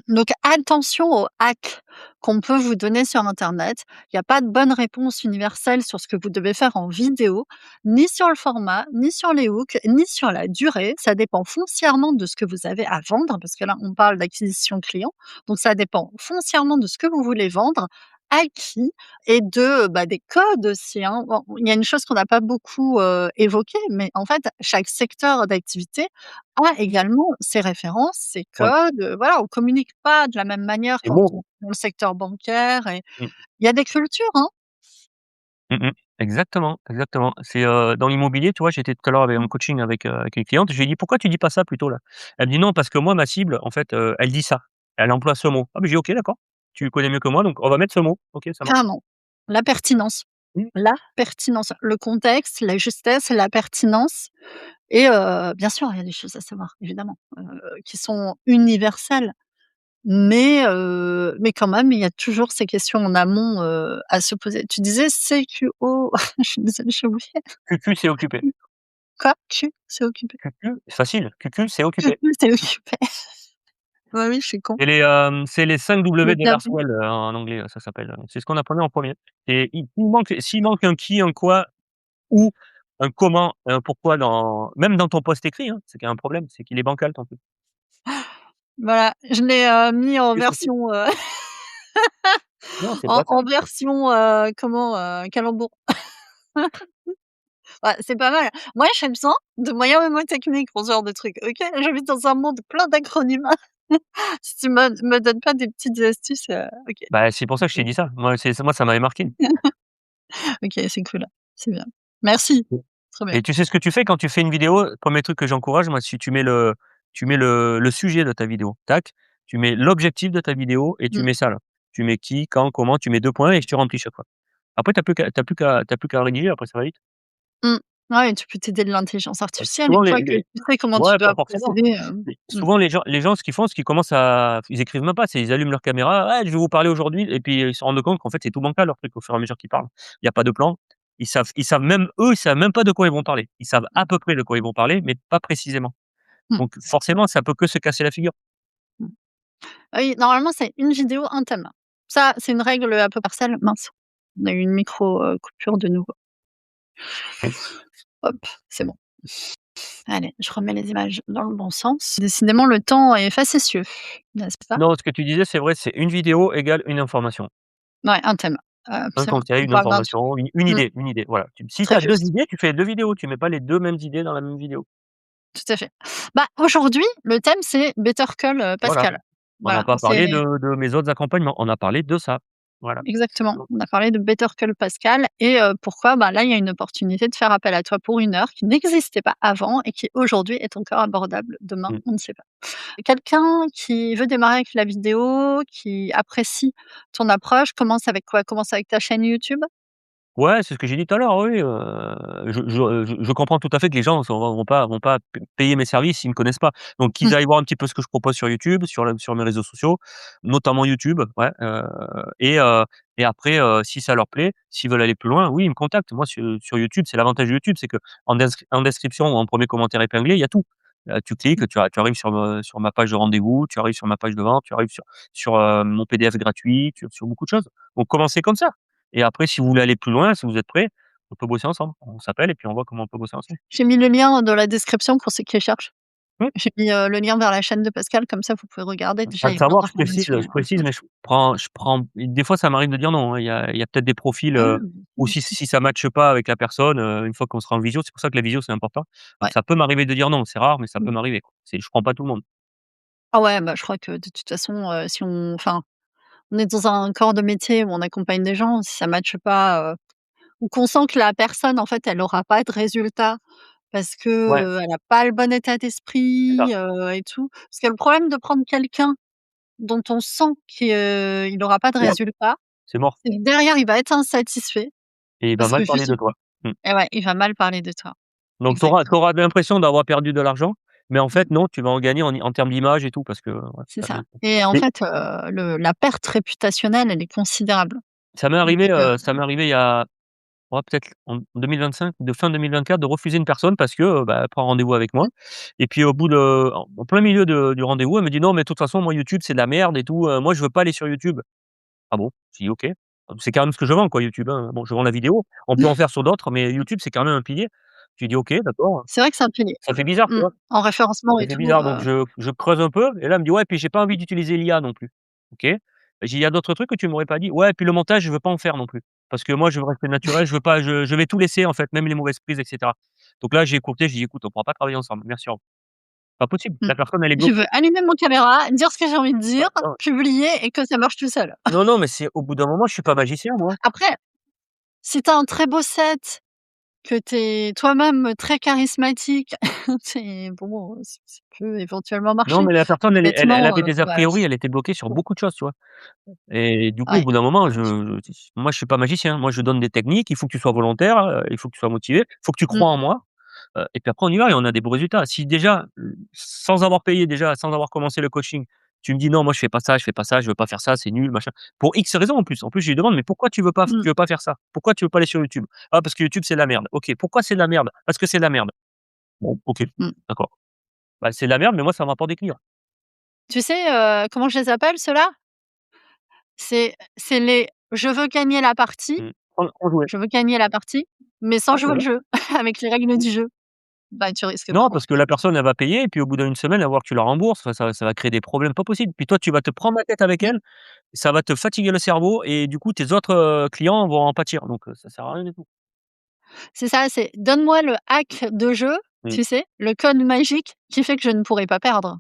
Donc attention aux hacks qu'on peut vous donner sur internet. Il y a pas de bonne réponse universelle sur ce que vous devez faire en vidéo, ni sur le format, ni sur les hooks, ni sur la durée. Ça dépend foncièrement de ce que vous avez à vendre, parce que là, on parle d'acquisition client. Donc ça dépend foncièrement de ce que vous voulez vendre, à qui et de, bah, des codes aussi, hein. Bon, il y a une chose qu'on n'a pas beaucoup, évoquée, mais en fait, chaque secteur d'activité a également ses références, ses Ouais. codes, voilà, on communique pas de la même manière Et quand bon. on est dans le secteur bancaire et Mmh. il y a des cultures, hein. Mmh mh. Exactement, exactement. C'est, dans l'immobilier, tu vois, j'étais tout à l'heure avec en Mmh. coaching avec une cliente, je lui ai dit: «Pourquoi tu dis pas ça plutôt là?» Elle me dit: «Non, parce que moi ma cible en fait, elle dit ça, elle emploie ce mot». Ah, beh, j'ai dit: «OK, d'accord, tu connais mieux que moi, donc on va mettre ce mot. OK, ça marche». Carrément. La pertinence. Mmh. La pertinence, le contexte, la justesse, la pertinence et bien sûr, il y a des choses à savoir évidemment, qui sont universelles, mais quand même, il y a toujours ces questions en amont, à se poser. Tu disais CQO je suis désolée, j'ai oublié. QQ, c'est occupé. Quoi? Q? C'est occupé. QQ, facile, QQ, c'est QQ, occupé. c'est occupé. Ouais, oui, je suis con. C'est les 5 Le W de verbe. Larswell, en anglais, ça s'appelle, c'est ce qu'on apprenait en 1er. Et il manque s'il manque un qui, un quoi, où, un comment, un pourquoi dans même dans ton post écrit, hein, c'est qu'il y a un problème, c'est qu'il est bancal ton truc. Voilà, je l'ai, mis en Que surtout version, non, c'est en pas ça. version, comment, calembour. Ouais, c'est pas mal. Moi, j'ai besoin de moyens mnémotechniques pour ce genre de truc, OK? Je vis dans un monde plein d'acronymes. Si tu me donnes pas des petites astuces, OK. Bah, c'est pour ça que je t'ai OK. dit ça. Moi, ça m'avait marqué. OK, c'est cool. C'est bien. Merci. Trop bien. Et tu sais ce que tu fais quand tu fais une vidéo? 1er truc que j'encourage, moi, si tu mets le sujet de ta vidéo, tac, tu mets l'objectif de ta vidéo et tu Mmh, mets ça là. Tu mets qui, quand, comment, tu mets 2 points et tu remplis chaque fois. Après tu as plus qu'à rédiger, après ça va vite. mmh. Ouais, tu peux t'aider de l'intelligence Parce que artificielle souvent une fois que les tu sais comment tu ouais, dois pas forcément. procéder, Mais mmh, souvent les gens ce qu'ils font, c'est qu'ils commencent à ils écrivent même pas, c'est ils allument leur caméra: «Ouais, je vais vous parler aujourd'hui» et puis, ils se rendent compte qu'en fait, c'est tout bancal leur truc au fur et à mesure qu'ils parlent. Il y a pas de plan. Ils savent même eux, ils savent même pas de quoi ils vont parler. Ils savent à peu près de quoi ils vont parler, mais pas précisément. mmh, Donc forcément, ça peut que se casser la figure. mmh. Ah oui, normalement, c'est une vidéo, un thème. Ça, c'est une règle, un peu partielle. Mince, on a eu une micro, coupure de nouveau. Hop, c'est bon. Allez, je remets les images dans le bon sens. Décidément, le temps est facétieux, n'est-ce pas? Non, ce que tu disais, c'est vrai, c'est une vidéo égale une information. Ouais, un thème, Un absolument. conseil, On une parle d'un truc. information, Mmh, une idée, voilà. Si tu très as 2 juste, idées, tu fais 2 vidéos, tu mets pas les 2 mêmes idées dans la même vidéo. tout à fait. Bah, aujourd'hui, le thème, c'est Better Call, Voilà. Pascal. On n'a Voilà, pas c'est parlé de mes autres accompagnements, on a parlé de ça. Voilà. exactement. On a parlé de Better Call Pascal et pourquoi? Bah, là, il y a une opportunité de faire appel à toi pour 1 heure qui n'existait pas avant et qui aujourd'hui est encore abordable. Demain, Mmh. on ne sait pas. Quelqu'un qui veut démarrer avec la vidéo, qui apprécie ton approche, commence avec quoi? Commence avec ta chaîne YouTube? Ouais, c'est ce que j'ai dit tout à l'heure, oui, je comprends tout à fait que les gens vont pas payer mes services s'ils me connaissent pas. Donc qu'ils Mmh, aillent voir un petit peu ce que je propose sur YouTube, sur mes réseaux sociaux, notamment YouTube, ouais, et après, si ça leur plaît, s'ils veulent aller plus loin, oui, ils me contactent. Moi sur YouTube, c'est l'avantage de YouTube, c'est qu'en description ou en premier commentaire épinglé, il y a tout. Tu mmh, cliques, tu arrives sur ma page de rendez-vous, tu arrives sur ma page de vente, tu arrives sur mon PDF gratuit, sur beaucoup de choses. Donc commencez comme ça. Et après, si vous voulez aller plus loin, si vous êtes prêts, on peut bosser ensemble. On s'appelle et puis on voit comment on peut bosser ensemble. j'ai mis le lien dans la description pour ceux qui cherchent. Mmh. J'ai mis, le lien vers la chaîne de Pascal, comme ça vous pouvez regarder. Déjà, À il y a plein savoir, d'informations je précise, mais intéressantes. je prends des fois, ça m'arrive de dire non, hein. Il y a peut-être des profils, Ah, où mmh, si ça matche pas avec la personne, une fois qu'on sera en visio, c'est pour ça que la visio, c'est important. ouais, Ça peut m'arriver de dire non, c'est rare, mais ça mmh. peut m'arriver, quoi. Je prends pas tout le monde. Ah ouais, bah, je crois que de toute façon, si on enfin, on est dans un corps de métier où on accompagne des gens, si ça matche pas, ou qu'on sent que la personne, en fait, elle aura pas de résultat parce que, Ouais, elle a pas le bon état c'est ça, d'esprit, et tout. Parce que le problème de prendre quelqu'un dont on sent qu'il aura pas de ouais, résultat, c'est mort c'est que derrière, il va être insatisfait et il va parce que mal parler juste de toi. Mmh. et ouais, il va mal parler de toi. Donc tu auras Exactement. l'impression d'avoir perdu de l'argent, mais en fait non, tu vas en gagner en termes d'image et tout parce que, ouais, C'est tu as ça bien et en mais fait, le la perte réputationnelle, elle est considérable. Donc ça m'est arrivé il y a, ouais, peut-être en 2025, de fin 2024, de refuser une personne parce que, bah, elle prend rendez-vous avec moi et puis au bout de en plein milieu du rendez-vous, elle me dit: «Non mais de toute façon moi YouTube c'est de la merde et tout, moi je veux pas aller sur YouTube». Ah bon? J'ai dit: «OK». C'est quand même ce que je vends quoi YouTube, hein. Bon je vends la vidéo, on peut en faire sur d'autres mais YouTube c'est quand même un pilier. J'ai dit: «OK, d'accord». c'est vrai que c'est un pilier. Ça fait bizarre, tu vois? En référencement Ça et fait tout, bizarre donc je creuse un peu et là elle me dit: «Ouais, puis j'ai pas envie d'utiliser l'IA non plus». OK. J'ai dit: «Il y a d'autres trucs que tu m'aurais pas dit?» «Ouais, et puis le montage, je veux pas en faire non plus. Parce que moi, je veux rester naturel, je veux pas je vais tout laisser en fait, même les mauvaises prises et cetera». Donc là, j'ai écouté, j'ai dit: «Écoute, on pourra pas travailler ensemble, merci, au revoir». Pas possible, mmh. la personne elle est Je bloquée. veux allumer mon caméra, dire ce que j'ai envie de Ouais, dire, non, publier et que ça marche tout seul. non, non, mais c'est au bout d'un moment, je suis pas magicien moi. Après, si tu as un très beau set, que tu es toi-même très charismatique, c'est bon, ça peut éventuellement Non, marcher. mais la personne elle Bêtement, avait des a ouais, priori, elle était bloquée sur bon, beaucoup de choses, tu vois? Et du coup, au ouais, bout d'un moment, ouais, moi, je suis pas magicien. Moi, je donne des techniques, il faut que tu sois volontaire, il faut que tu sois motivé, il faut que tu mmh, crois en moi, et puis après on y va et on a des beaux résultats. Si déjà, sans avoir payé déjà, sans avoir commencé le coaching, tu me dis: «Non, moi je fais pas ça, je fais pas ça, je veux pas faire ça, c'est nul, machin». Pour X raisons en plus. En plus, je lui demande: «Mais pourquoi mmh, tu veux pas faire ça? Pourquoi tu veux pas aller sur YouTube?» «Ah parce que YouTube c'est de la merde». «OK, pourquoi c'est de la merde?» «Parce que c'est de la merde». «Bon, OK, mmh. d'accord. Bah, c'est de la merde, mais moi ça me rapporte des clients». Tu sais, comment je les appelle ceux-là? C'est les: «Je veux gagner la partie, Mmh. Sans jouer. je veux gagner la partie, mais sans Ouais, jouer le voilà. jeu, avec les règles du jeu». Bah, tu risques Non, pas, en parce que fait. la personne, elle va payer et puis au bout d'une semaine, elle va voir que tu la rembourses. Enfin, ça va créer des problèmes pas possibles. Puis toi, tu vas te prendre la tête avec Mmh. elle, ça va te fatiguer le cerveau et du coup, tes autres, clients vont en pâtir. Donc, ça sert à rien du tout. C'est ça, c'est: «Donne-moi le hack de jeu», Mmh. tu sais? Le code magique qui fait que je ne pourrai pas perdre.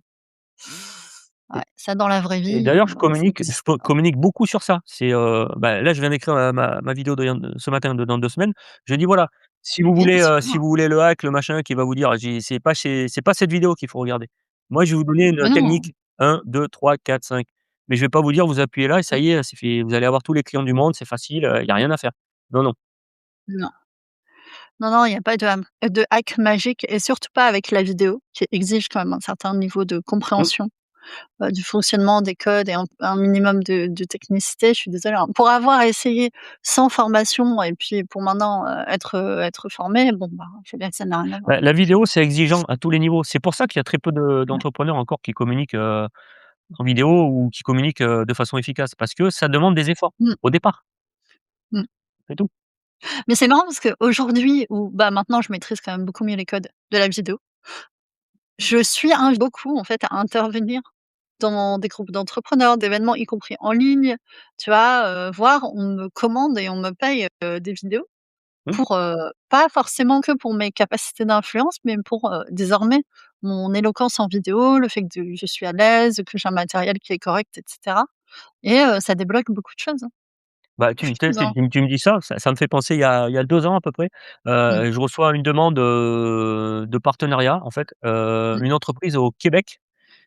Ouais, Et ça dans la vraie et vie, d'ailleurs, c'est impossible. communique beaucoup sur ça. C'est, bah, là, je viens d'écrire, ma vidéo de ce matin de dans 2 semaines. Je dis: «Voilà, OK, si super. vous voulez le hack, le machin qui va vous dire», j'ai c'est pas cette vidéo qu'il faut regarder. Moi, je vais vous donner Mais une non, technique 1, 2, 3, 4, 5. Mais je vais pas vous dire: «Vous appuyez là et ça mmh, y est, c'est fait, vous allez avoir tous les clients du monde, c'est facile, il y a rien à faire». Non, non. non. Non, non, il y a pas de hack magique et surtout pas avec la vidéo qui exige quand même un certain niveau de Mmh. compréhension, du fonctionnement des codes et un minimum de technicité. Je suis désolée, hein. Pour avoir essayé sans formation et puis pour maintenant, être formée, bon, bah, je vois bien que ça n'a rien à voir. Bah, la vidéo, c'est exigeant à tous les niveaux. C'est pour ça qu'il y a très peu Ouais. d'entrepreneurs encore qui communiquent, en vidéo ou qui communiquent, de façon efficace parce que ça demande des efforts Mmh, au départ, mmh. c'est tout. Mais c'est marrant parce qu'aujourd'hui où, bah, maintenant je maîtrise quand même beaucoup mieux les codes de la vidéo, je suis invitée beaucoup en fait à intervenir dans des groupes d'entrepreneurs, d'événements, y compris en ligne, tu vois? Voire on me commande et on me paye, des vidéos Mmh. pour, pas forcément que pour mes capacités d'influence, mais pour, désormais mon éloquence en vidéo, le fait que je suis à l'aise, que j'ai un matériel qui est correct et cetera et ça débloque beaucoup de choses, hein. Bah, Beaucoup tu de tu choses, tu hein. tu me dis ça, ça me fait penser il y a 2 ans à peu près, Mmh, je reçois une demande, de partenariat en fait, mmh, une entreprise au Québec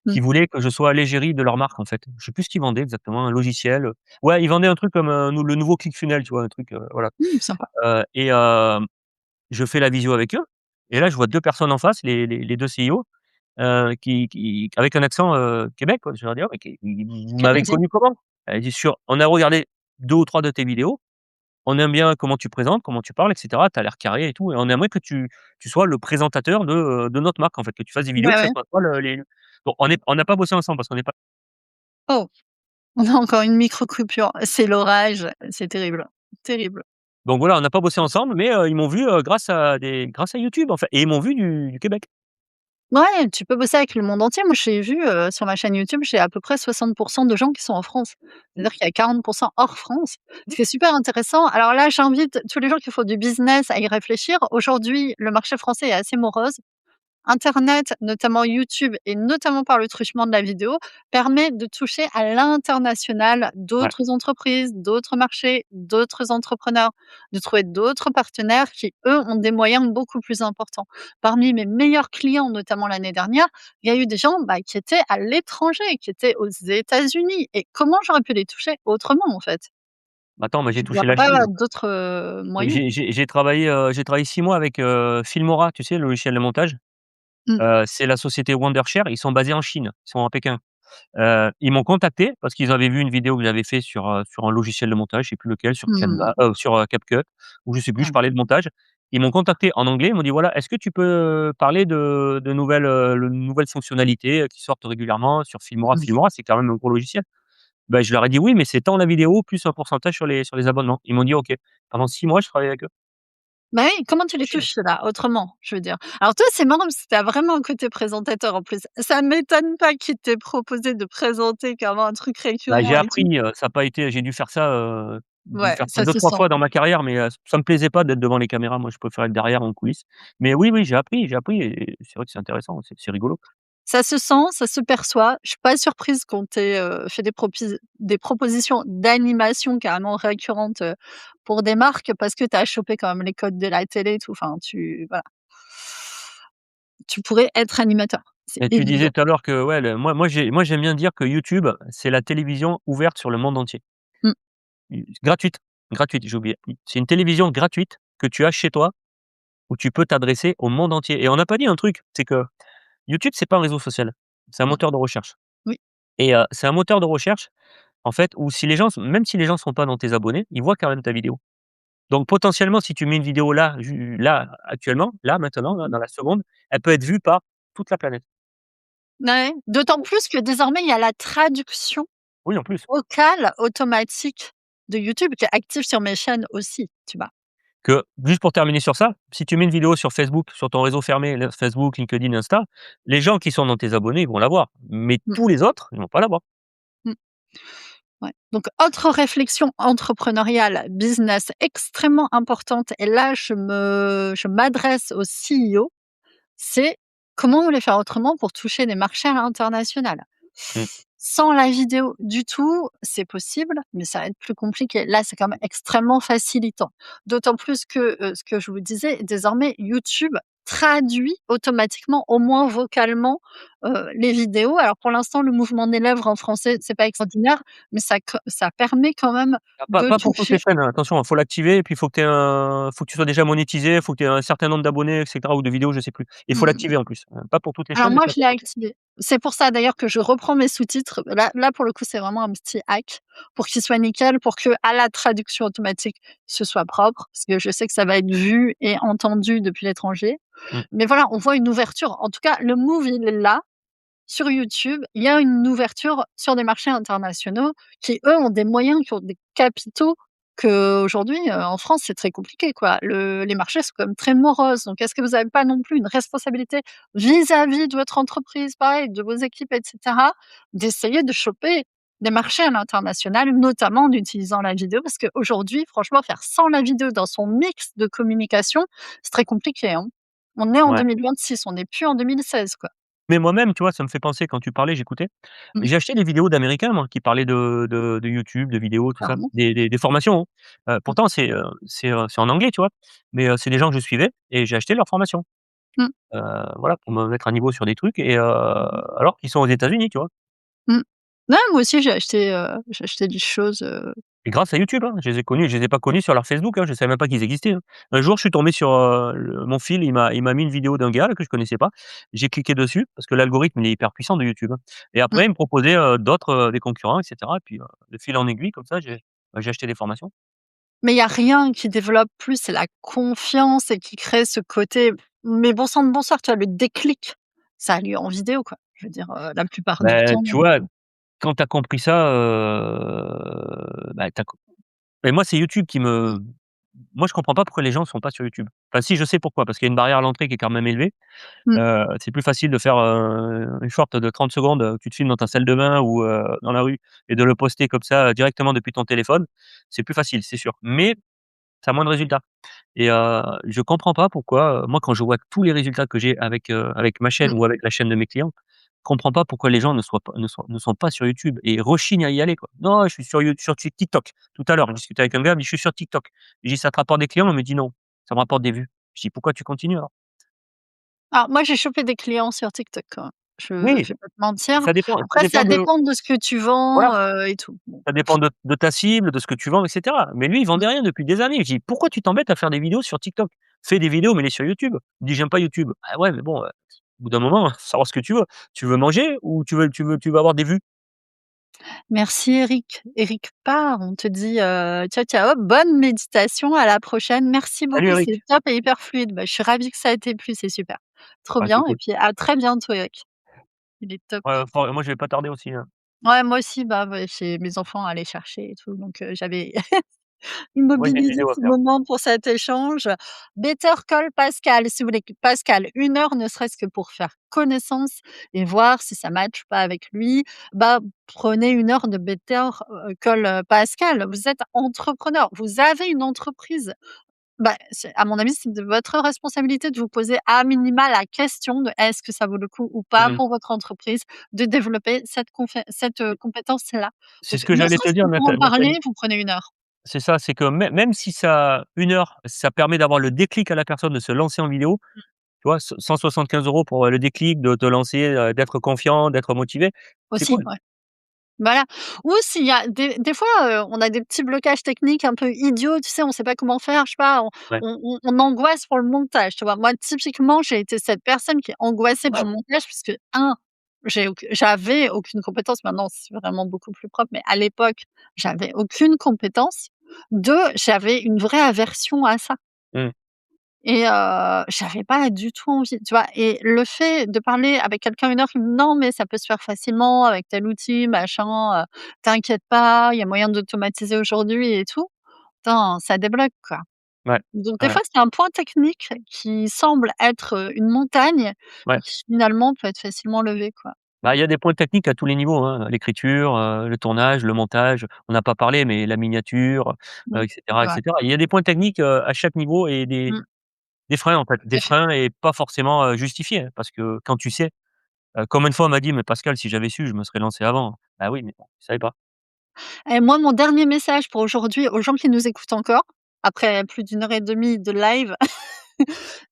mmh. qui voulait que je sois l'égérie de leur marque en fait. Je sais plus ce qu'ils vendaient exactement, un logiciel, ouais, ils vendaient un truc comme, le nouveau ClickFunnels, tu vois? Un truc, voilà, Mmh, sympa. et je fais la visio avec eux et là, je vois 2 personnes en face, les 2 CEO, qui avec un accent, Québec quoi. Je leur dis: «Oh mais vous m'avez Canadien. connu comment?» Elle dit: On a regardé 2 ou 3 de tes vidéos, on aime bien comment tu présentes, comment tu parles et cetera, tu as l'air carré et tout et on aimerait que tu sois le présentateur de notre marque en fait, que tu fasses des vidéos, Ouais, que ce ouais. soit toi le les» bon, on n'a pas bossé ensemble parce qu'on n'est pas. Oh! On a encore une micro coupure. C'est l'orage, c'est terrible, terrible. Donc voilà, on n'a pas bossé ensemble, mais ils m'ont vu, grâce à YouTube en fait et ils m'ont vu du Québec. Ouais, tu peux bosser avec le monde entier. Moi, j'ai vu, sur ma chaîne YouTube, j'ai à peu près 60 de gens qui sont en France. Mmh, C'est-à-dire qu'il y a 40 hors France, mmh. ce qui est super intéressant. Alors là, j'invite tous les gens qui font du business à y réfléchir. Aujourd'hui, le marché français est assez morose. Internet, notamment YouTube et notamment par le truchement de la vidéo, permet de toucher à l'international Ouais. d'autres entreprises, d'autres marchés, d'autres entrepreneurs, de trouver d'autres partenaires qui, eux, ont des moyens beaucoup plus importants. Parmi mes meilleurs clients, notamment l'année dernière, il y a eu des gens, bah, qui étaient à l'étranger, qui étaient aux États-Unis et comment j'aurais pu les toucher autrement, en fait? Bah, attends, moi j'ai Il y a touché la pas Chine. d'autres, moyens. J'ai travaillé 6 mois avec, Filmora, tu sais, le logiciel de montage? Mmh, C'est la société Wondershare, ils sont basés en Chine, ils sont à Pékin. Ils m'ont contacté parce qu'ils avaient vu une vidéo que j'avais fait sur un logiciel de montage, je sais plus lequel, sur mmh, Canva, sur, CapCut ou je sais plus, je ouais, parlais de montage. Ils m'ont contacté en anglais, ils m'ont dit: «Voilà, est-ce que tu peux parler de nouvelles fonctionnalités, qui sortent régulièrement sur Filmora?» mmh. Filmora, c'est quand même un gros logiciel. Bah, je leur ai dit: «Oui, mais c'est tant la vidéo plus un pourcentage sur les abonnements». Ils m'ont dit: «OK». Pendant 6 mois, je travaillais avec eux. Bah oui, comment tu En les Chine. touches ceux-là, autrement, je veux dire? Alors toi, c'est marrant parce que tu as vraiment un côté présentateur en plus. Ça m'étonne pas qu'ils t'aient proposé de présenter carrément un truc Bah, j'ai récurrent et tout. appris, ça a pas été j'ai dû Ouais, faire ça ça se 2-3 sent. fois dans ma carrière, mais ça me plaisait pas d'être devant les caméras. Moi, je préfère être derrière en coulisses. Mais oui, oui, j'ai appris et c'est vrai que c'est intéressant, c'est rigolo. Ça se sent, ça se perçoit. Je suis pas surprise qu'on t'ait, fait des propositions d'animation carrément récurrentes, pour des marques parce que tu as chopé quand même les codes de la télé et tout. Enfin, tu voilà, tu pourrais être animateur, c'est Et tu disais évident. tout à l'heure que ouais, moi j'aime bien dire que YouTube, c'est la télévision ouverte sur le monde entier. Mmh, Gratuite, gratuite, j'ai oublié. C'est une télévision gratuite que tu as chez toi, où tu peux t'adresser au monde entier et on n'a pas dit un truc, c'est que YouTube, c'est pas un réseau social, c'est un mmh, moteur de recherche oui, et c'est un moteur de recherche, en fait, où si les gens même si les gens sont pas dans tes abonnés, ils voient quand même ta vidéo. Donc potentiellement, si tu mets une vidéo là, actuellement, là, maintenant, là, mmh. dans la seconde, elle peut être vue par toute la planète. Ouais, d'autant plus que désormais il y a la traduction Oui, en plus. vocale automatique de YouTube qui est active sur mes chaînes aussi, tu vois? Que juste pour terminer sur ça, si tu mets une vidéo sur Facebook, sur ton réseau fermé, Facebook, LinkedIn, Insta, les gens qui sont dans tes abonnés, ils vont la voir, mais Mmh, tous les autres, ils vont pas la voir. mmh, ouais. Donc autre réflexion entrepreneuriale, business extrêmement importante et là je m'adresse aux CEO, c'est comment on les faire autrement pour toucher des marchés à l'international? Mmh, Sans la vidéo du tout, c'est possible, mais ça va être plus compliqué. Là, c'est quand même extrêmement facilitant. D'autant plus que, ce que je vous disais, désormais YouTube traduit automatiquement, au moins vocalement, les vidéos. Alors pour l'instant, le mouvement des lèvres en français, c'est pas extraordinaire, mais ça permet quand même ah, pas de pas pour toutes les toucher. chaînes, hein, attention, il faut l'activer et puis il faut que tu sois déjà monétisé, il faut que tu aies un certain nombre d'abonnés et cetera ou de vidéos, je sais plus. Il faut Mmh. l'activer en plus, pas pour toutes les Alors chaînes, mais moi, pas je l'ai pour toutes. activé. C'est pour ça d'ailleurs que je reprends mes sous-titres. Là, pour le coup, c'est vraiment un petit hack pour qu'ils soient nickel, pour que à la traduction automatique, ce soit propre, parce que je sais que ça va être vu et entendu depuis l'étranger. Mmh, Mais voilà, on voit une ouverture. En tout cas, le move, il est là. Sur YouTube, il y a une ouverture sur des marchés internationaux qui, eux, ont des moyens, qui ont des capitaux qu'aujourd'hui, en France, c'est très compliqué, quoi. Les marchés sont quand même très moroses. Donc est-ce que vous n'avez pas non plus une responsabilité vis-à-vis de votre entreprise, pareil, de vos équipes et cetera, d'essayer de choper des marchés à l'international, notamment en utilisant la vidéo? Parce qu'aujourd'hui, franchement, faire sans la vidéo dans son mix de communication, c'est très compliqué, hein. On est en ouais. 2026, on n'est plus en 2016, quoi. Mais moi-même, tu vois, ça me fait penser quand tu parlais, j'écoutais. Mmh, J'ai acheté des vidéos d'américains, moi, qui parlaient de YouTube, de vidéos, tout ça, clairement. des formations, hein. Mmh. Pourtant c'est en anglais, tu vois? Mais c'est des gens que je suivais et j'ai acheté leurs formations. Mmh. Heu, voilà, pour me mettre à niveau sur des trucs et Mmh. alors qu'ils sont aux États-Unis, tu vois? Mmh. Ouais, moi aussi j'ai acheté des choses, Et grâce à YouTube, hein, je les ai connus, je les ai pas connus sur leur Facebook, hein, je savais même pas qu'ils existaient, hein. Un jour, je suis tombé sur, mon fil, il m'a mis une vidéo d'un gars là que je connaissais pas. J'ai cliqué dessus parce que l'algorithme, il est hyper puissant de YouTube, hein et mmh. après il me proposait, d'autres, des concurrents et cetera et puis, de fil en aiguille comme ça, j'ai acheté des formations. Mais il y a rien qui développe plus la confiance et qui crée ce côté mais bon sang de bonsoir, tu vois? Le déclic, ça a lieu en vidéo, quoi. Je veux dire, la plupart du Beh, temps, tu vois, quand tu as compris ça, bah, tu et moi, c'est YouTube qui mmh, moi, je comprends pas pourquoi les gens sont pas sur YouTube. Enfin si, je sais pourquoi, parce qu'il y a une barrière à l'entrée qui est quand même élevée. mmh, C'est plus facile de faire, une short de 30 secondes, tu te filmes dans ta salle de bain ou, dans la rue et de le poster comme ça, directement depuis ton téléphone. C'est plus facile, c'est sûr. Mais ça a moins de résultats et je comprends pas pourquoi, moi quand je vois tous les résultats que j'ai avec ma chaîne Mmh. ou avec la chaîne de mes clients, je comprends pas pourquoi les gens ne sont pas sur YouTube et rechignent à y aller, quoi. «Non, je suis sur TikTok». Tout à l'heure, je discutais avec un gars, il me dit: «Je suis sur TikTok». J'ai dit: «Ça te rapporte des clients?» Il me dit: «Non, ça me rapporte des vues». Je dis: «Pourquoi tu continues alors?» Alors moi, j'ai chopé des clients sur TikTok, hein. Je Oui, vais pas te mentir. ça Après dépend ça de dépend de ce que tu vends, voilà. et tout. Bon. Ça dépend de ta cible, de ce que tu vends et cetera. Mais lui, il vendait rien depuis des années. Je dis: «Pourquoi tu t'embêtes à faire des vidéos sur TikTok? Fais des vidéos, mets-les sur YouTube». Il me dit: «J'aime pas YouTube». Ah ouais, mais bon, au bout d'un moment, faut savoir ce que tu veux. Tu veux manger ou tu veux avoir des vues? Merci Eric. Eric part, on te dit, ciao, ciao, bonne méditation, à la prochaine. Merci Salut beaucoup, c'est Eric. top et hyper fluide. Bah, je suis ravie que ça t'ait plu, c'est super. Trop Ah, c'est bien et cool. puis à très bientôt Eric. Il est top. Ouais, for moi, je vais pas tarder aussi, hein. Ouais, moi aussi, bah, ouais, j'ai mes enfants à aller chercher et tout, donc j'avais Moi, j'ai une immobilisé vidéo à ce faire. moment pour cet échange. Better Call Pascal, si vous voulez que Pascal, 1 heure, ne serait-ce que pour faire connaissance et voir si ça matche pas avec lui, bah, prenez 1 heure de Better, Call, Pascal. Vous êtes entrepreneur, vous avez une entreprise. Bah, c'est à mon avis, c'est de votre responsabilité de vous poser à minima la question de: «Est-ce que ça vaut le coup ou pas Mmh. pour votre entreprise de développer cette compétence-là?» C'est Donc ce que ne j'allais te serait-ce dire, que pour en Nathalie. parler, vous prenez 1 heure. C'est ça, c'est que même si ça 1 heure, ça permet d'avoir le déclic à la personne de se lancer en vidéo, tu vois? 175 € pour, le déclic, de te lancer, d'être confiant, d'être motivé, c'est Aussi, cool. ouais. Voilà. Ou s'il y a des fois, on a des petits blocages techniques un peu idiots, tu sais, on sait pas comment faire, je sais pas, Ouais. on angoisse pour le montage, tu vois? Moi, typiquement, j'ai été cette personne qui est angoissée pour le montage puisque j'avais aucune compétence. Maintenant, c'est vraiment beaucoup plus propre, mais à l'époque, j'avais aucune compétence. 2, j'avais une vraie aversion à ça. Mmh. Et j'avais pas du tout envie, tu vois? Et le fait de parler avec quelqu'un 1 heure qui me dit: «Non, mais ça peut se faire facilement avec tel outil, machin, t'inquiète pas, il y a moyen d'automatiser aujourd'hui et tout». Putain, ça débloque, quoi. Ouais. Donc des Ouais. fois, c'est un point technique qui semble être, une montagne et Ouais. qui finalement peut être facilement levé, quoi. Bah, il y a des points techniques à tous les niveaux, hein, l'écriture, le tournage, le montage, on n'a pas parlé, mais la miniature, Mmh. et cetera, et C'est vrai. cetera. Il y a des points techniques, à chaque niveau et Mmh. des freins, en fait, des freins et pas forcément, justifiés, hein, parce que quand tu sais, combien de fois on m'a dit: «Mais Pascal, si j'avais su, je me serais lancé avant». Bah oui, mais bon, je savais pas. Et moi, mon dernier message pour aujourd'hui aux gens qui nous écoutent encore, après plus d'1 heure et demie de live,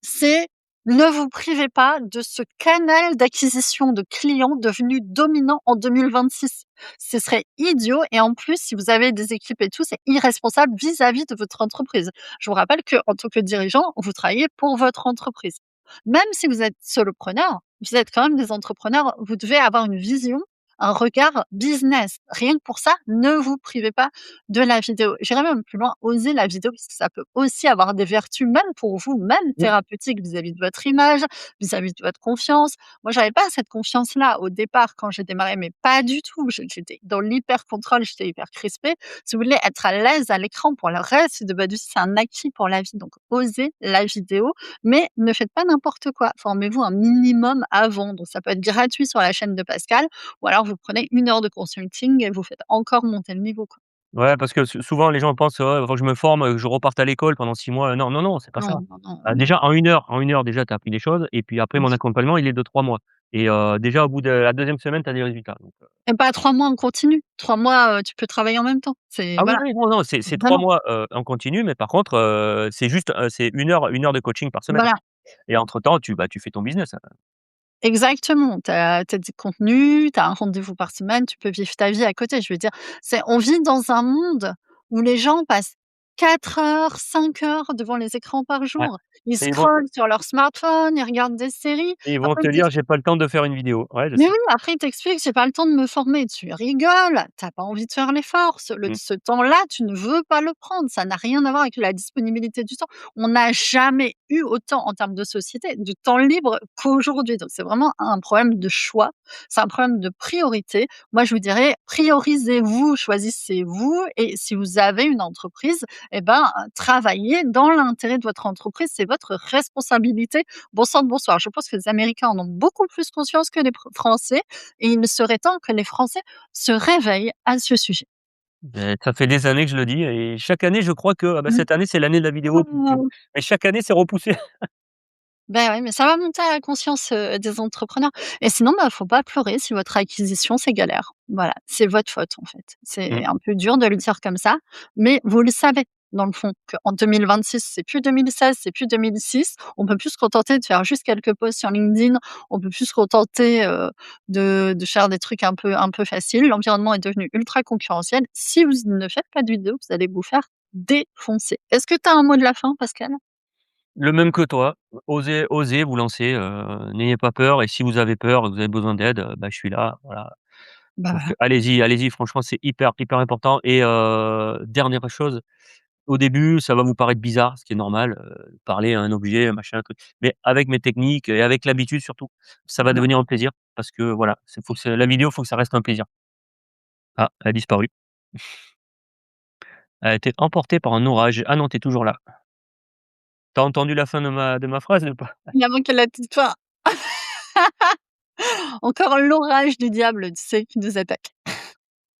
c'est: ne vous privez pas de ce canal d'acquisition de clients devenu dominant en 2026. Ce serait idiot et en plus, si vous avez des équipes et tout, c'est irresponsable vis-à-vis de votre entreprise. Je vous rappelle qu'en tant que dirigeant, vous travaillez pour votre entreprise. Même si vous êtes solopreneur, vous êtes quand même des entrepreneurs, vous devez avoir une vision, un regard business. Rien que pour ça, ne vous privez pas de la vidéo. J'irais même plus loin, osez la vidéo parce que ça peut aussi avoir des vertus même pour vous, même Mmh. thérapeutiques vis-à-vis de votre image, vis-à-vis de votre confiance. Moi, j'avais pas cette confiance-là au départ quand j'ai démarré, mais pas du tout. J'étais dans l'hyper contrôle, j'étais hyper crispée. Si vous voulez être à l'aise à l'écran pour le reste de votre vie, c'est un acquis pour la vie. Donc, osez la vidéo, mais ne faites pas n'importe quoi. Formez-vous un minimum avant. Donc, ça peut être gratuit sur la chaîne de Pascal, ou alors vous prenez 1 heure de consulting et vous faites encore monter le niveau, quoi. Ouais, parce que souvent les gens pensent: «Ouais, il faut que je me forme, que je reparte à l'école pendant 6 mois». Non, non, non, c'est pas Non, ça. non, non, non. Déjà en 1 heure déjà tu as appris des choses et puis après mon Oui. accompagnement il est de 3 mois et déjà au bout de la 2e semaine tu as des résultats donc Et pas 3 mois en continu. 3 mois, tu peux travailler en même temps. C'est ah oui, voilà, oui, non, non, c'est 3 vraiment, mois, en continu mais par contre, c'est juste, c'est 1 heure de coaching par semaine voilà. et entre temps tu fais ton business, hein. Exactement, tu as des contenus, tu as un rendez-vous par semaine, tu peux vivre ta vie à côté. Je veux dire, c'est on vit dans un monde où les gens passent 4 heures, 5 heures devant les écrans par Ouais jour. Ils et ils vont scrollent sur leur smartphone, ils regardent des séries. et ils vont Après te dire: «J'ai pas le temps de faire une vidéo». Ouais, je Mais sais. oui, après il t'explique: «J'ai pas le temps de me former». Tu rigoles, tu as pas envie de faire l'effort. Mmh. Ce temps-là, tu ne veux pas le prendre. Ça n'a rien à voir avec la disponibilité du temps. On n'a jamais eu autant en termes de société, de temps libre qu'aujourd'hui. Donc c'est vraiment un problème de choix, c'est un problème de priorité. Moi, je vous dirais: priorisez-vous, choisissez-vous et si vous avez une entreprise et ben, travaillez dans l'intérêt de votre entreprise, c'est votre responsabilité. Bon sang de bonsoir. Je pense que les Américains en ont beaucoup plus conscience que les Français et il serait temps que les Français se réveillent à ce sujet. Ça fait des années que je le dis et chaque année je crois que, ah bah, Mmh. cette année c'est l'année de la vidéo donc mais chaque année c'est repoussé. Bah, ouais, mais ça va monter à la conscience, des entrepreneurs et sinon, bah, faut pas pleurer si votre acquisition, c'est galère. Voilà, c'est votre faute, en fait. Mmh. C'est un peu dur de le dire comme ça, mais vous le savez, dans le fond, qu'en 2026, c'est plus 2016, c'est plus 2006. On peut plus se contenter de faire juste quelques posts sur LinkedIn. On peut plus se contenter, de faire des trucs un peu faciles. L'environnement est devenu ultra concurrentiel. Si vous ne faites pas de vidéos, vous allez vous faire défoncer. Est-ce que tu as un mot de la fin, Pascal? Le même que toi, osez vous lancer, n'ayez pas peur et si vous avez peur et que vous avez besoin d'aide, bah, je suis là, voilà. Bah, Donc voilà. allez-y franchement c'est hyper important et dernière chose, au début ça va vous paraître bizarre, ce qui est normal, parler à un objet, machin, truc, mais avec mes techniques et avec l'habitude surtout, ça va Voilà. devenir un plaisir parce que voilà, faut que la vidéo, faut que ça reste un plaisir. Ah, elle a disparu. Elle a été emportée par un orage. Ah non, tu es toujours là. Tu as entendu la fin de ma phrase ou pas? Il a manqué la petite fin. Encore l'orage du diable, tu sais, qui nous attaque.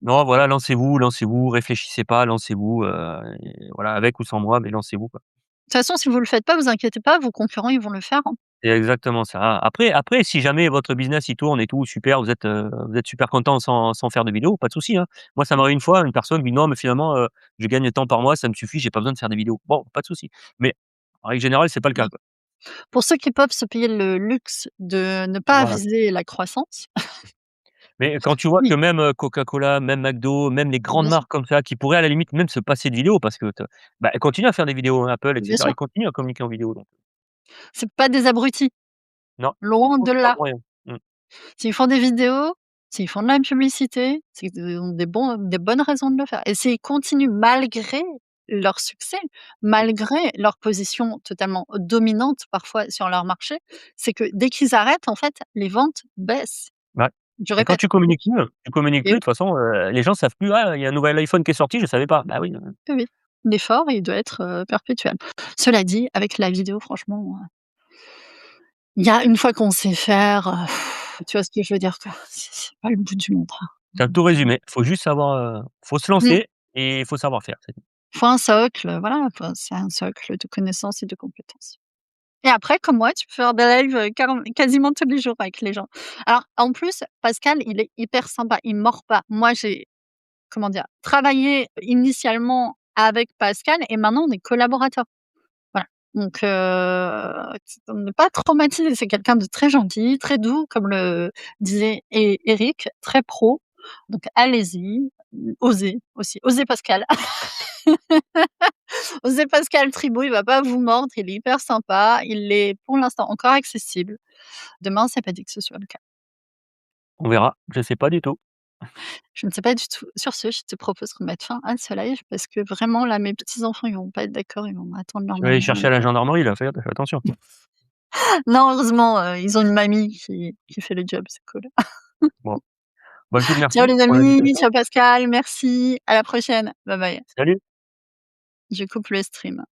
Non, voilà, lancez-vous, réfléchissez pas, lancez-vous, et voilà, avec ou sans moi, mais lancez-vous, quoi. De toute façon, si vous le faites pas, vous inquiétez pas, vos concurrents, ils vont le faire, hein. C'est exactement ça. Après, si jamais votre business, il tourne et tout, super, vous êtes super content sans faire de vidéo, pas de souci, hein. Moi, ça m'est arrivé une fois, une personne me dit: «Non, mais finalement, je gagne tant par mois, ça me suffit, j'ai pas besoin de faire des vidéos». Bon, pas de souci. Mais en règle générale, c'est pas le cas, Mmh. quoi. Pour ceux qui peuvent se payer le luxe de ne pas Voilà. viser la croissance, Mais quand tu vois que oui, même, Coca-Cola, même McDo, même les grandes bien sûr, marques comme ça, qui pourraient à la limite même se passer de vidéos parce que bah, elles continuent à faire des vidéos, hein, Apple et bien cetera. sûr. Ils continuent à communiquer en vidéo donc C'est pas des abrutis, non, loin faut de leurs là. moyens. Mmh. S'ils font des vidéos, s'ils font de la publicité, c'est qu'ils ont des bonnes raisons de le faire et s'ils continuent malgré leur succès, malgré leur position totalement dominante parfois sur leur marché, c'est que dès qu'ils arrêtent, en fait, les ventes baissent. Ouais Je et quand répète, tu communiques et plus, de oui, toute façon, les gens savent plus: «Ah, il y a un nouvel iPhone qui est sorti, je savais pas». Bah oui, oui, oui, l'effort, il doit être, perpétuel. Cela dit, avec la vidéo, franchement, il y a une fois qu'on sait faire, tu vois ce que je veux dire, quoi? C'est pas le bout du monde, hein. tu as tout résumé. Faut juste savoir, faut se Mmh. lancer et il faut savoir faire, c'est tout. Faut un socle, voilà, enfin, c'est un socle de connaissances et de compétences. Et après, comme moi, tu peux faire des lives, quasiment tous les jours avec les gens. Alors, en plus, Pascal, il est hyper sympa, il mord pas. Moi, j'ai, comment dire? Travaillé initialement avec Pascal et maintenant on est collaborateurs. Voilà. Donc, on n'est pas traumatisé. C'est quelqu'un de très gentil, très doux, comme le disait Éric, très pro. Donc allez-y, osez aussi, osez Pascal. Osez Pascal Tribault, il va pas vous mordre, il est hyper sympa, il est pour l'instant encore accessible. Demain, c'est pas dit que ce soit le cas. On verra, je sais pas du tout. Je ne sais pas du tout. Sur ce, je te propose qu'on mette fin à ce live parce que vraiment là, mes petits enfants, ils vont pas être d'accord, ils vont attendre leur Tu vas aller maman. chercher à la gendarmerie là, fais attention. Non, heureusement, ils ont une mamie qui fait le job, c'est cool. Bon, bah, écoute Ciao merci les pour amis, l'invitation. ciao Pascal, merci, à la prochaine. Bye bye. Salut. Je coupe le stream.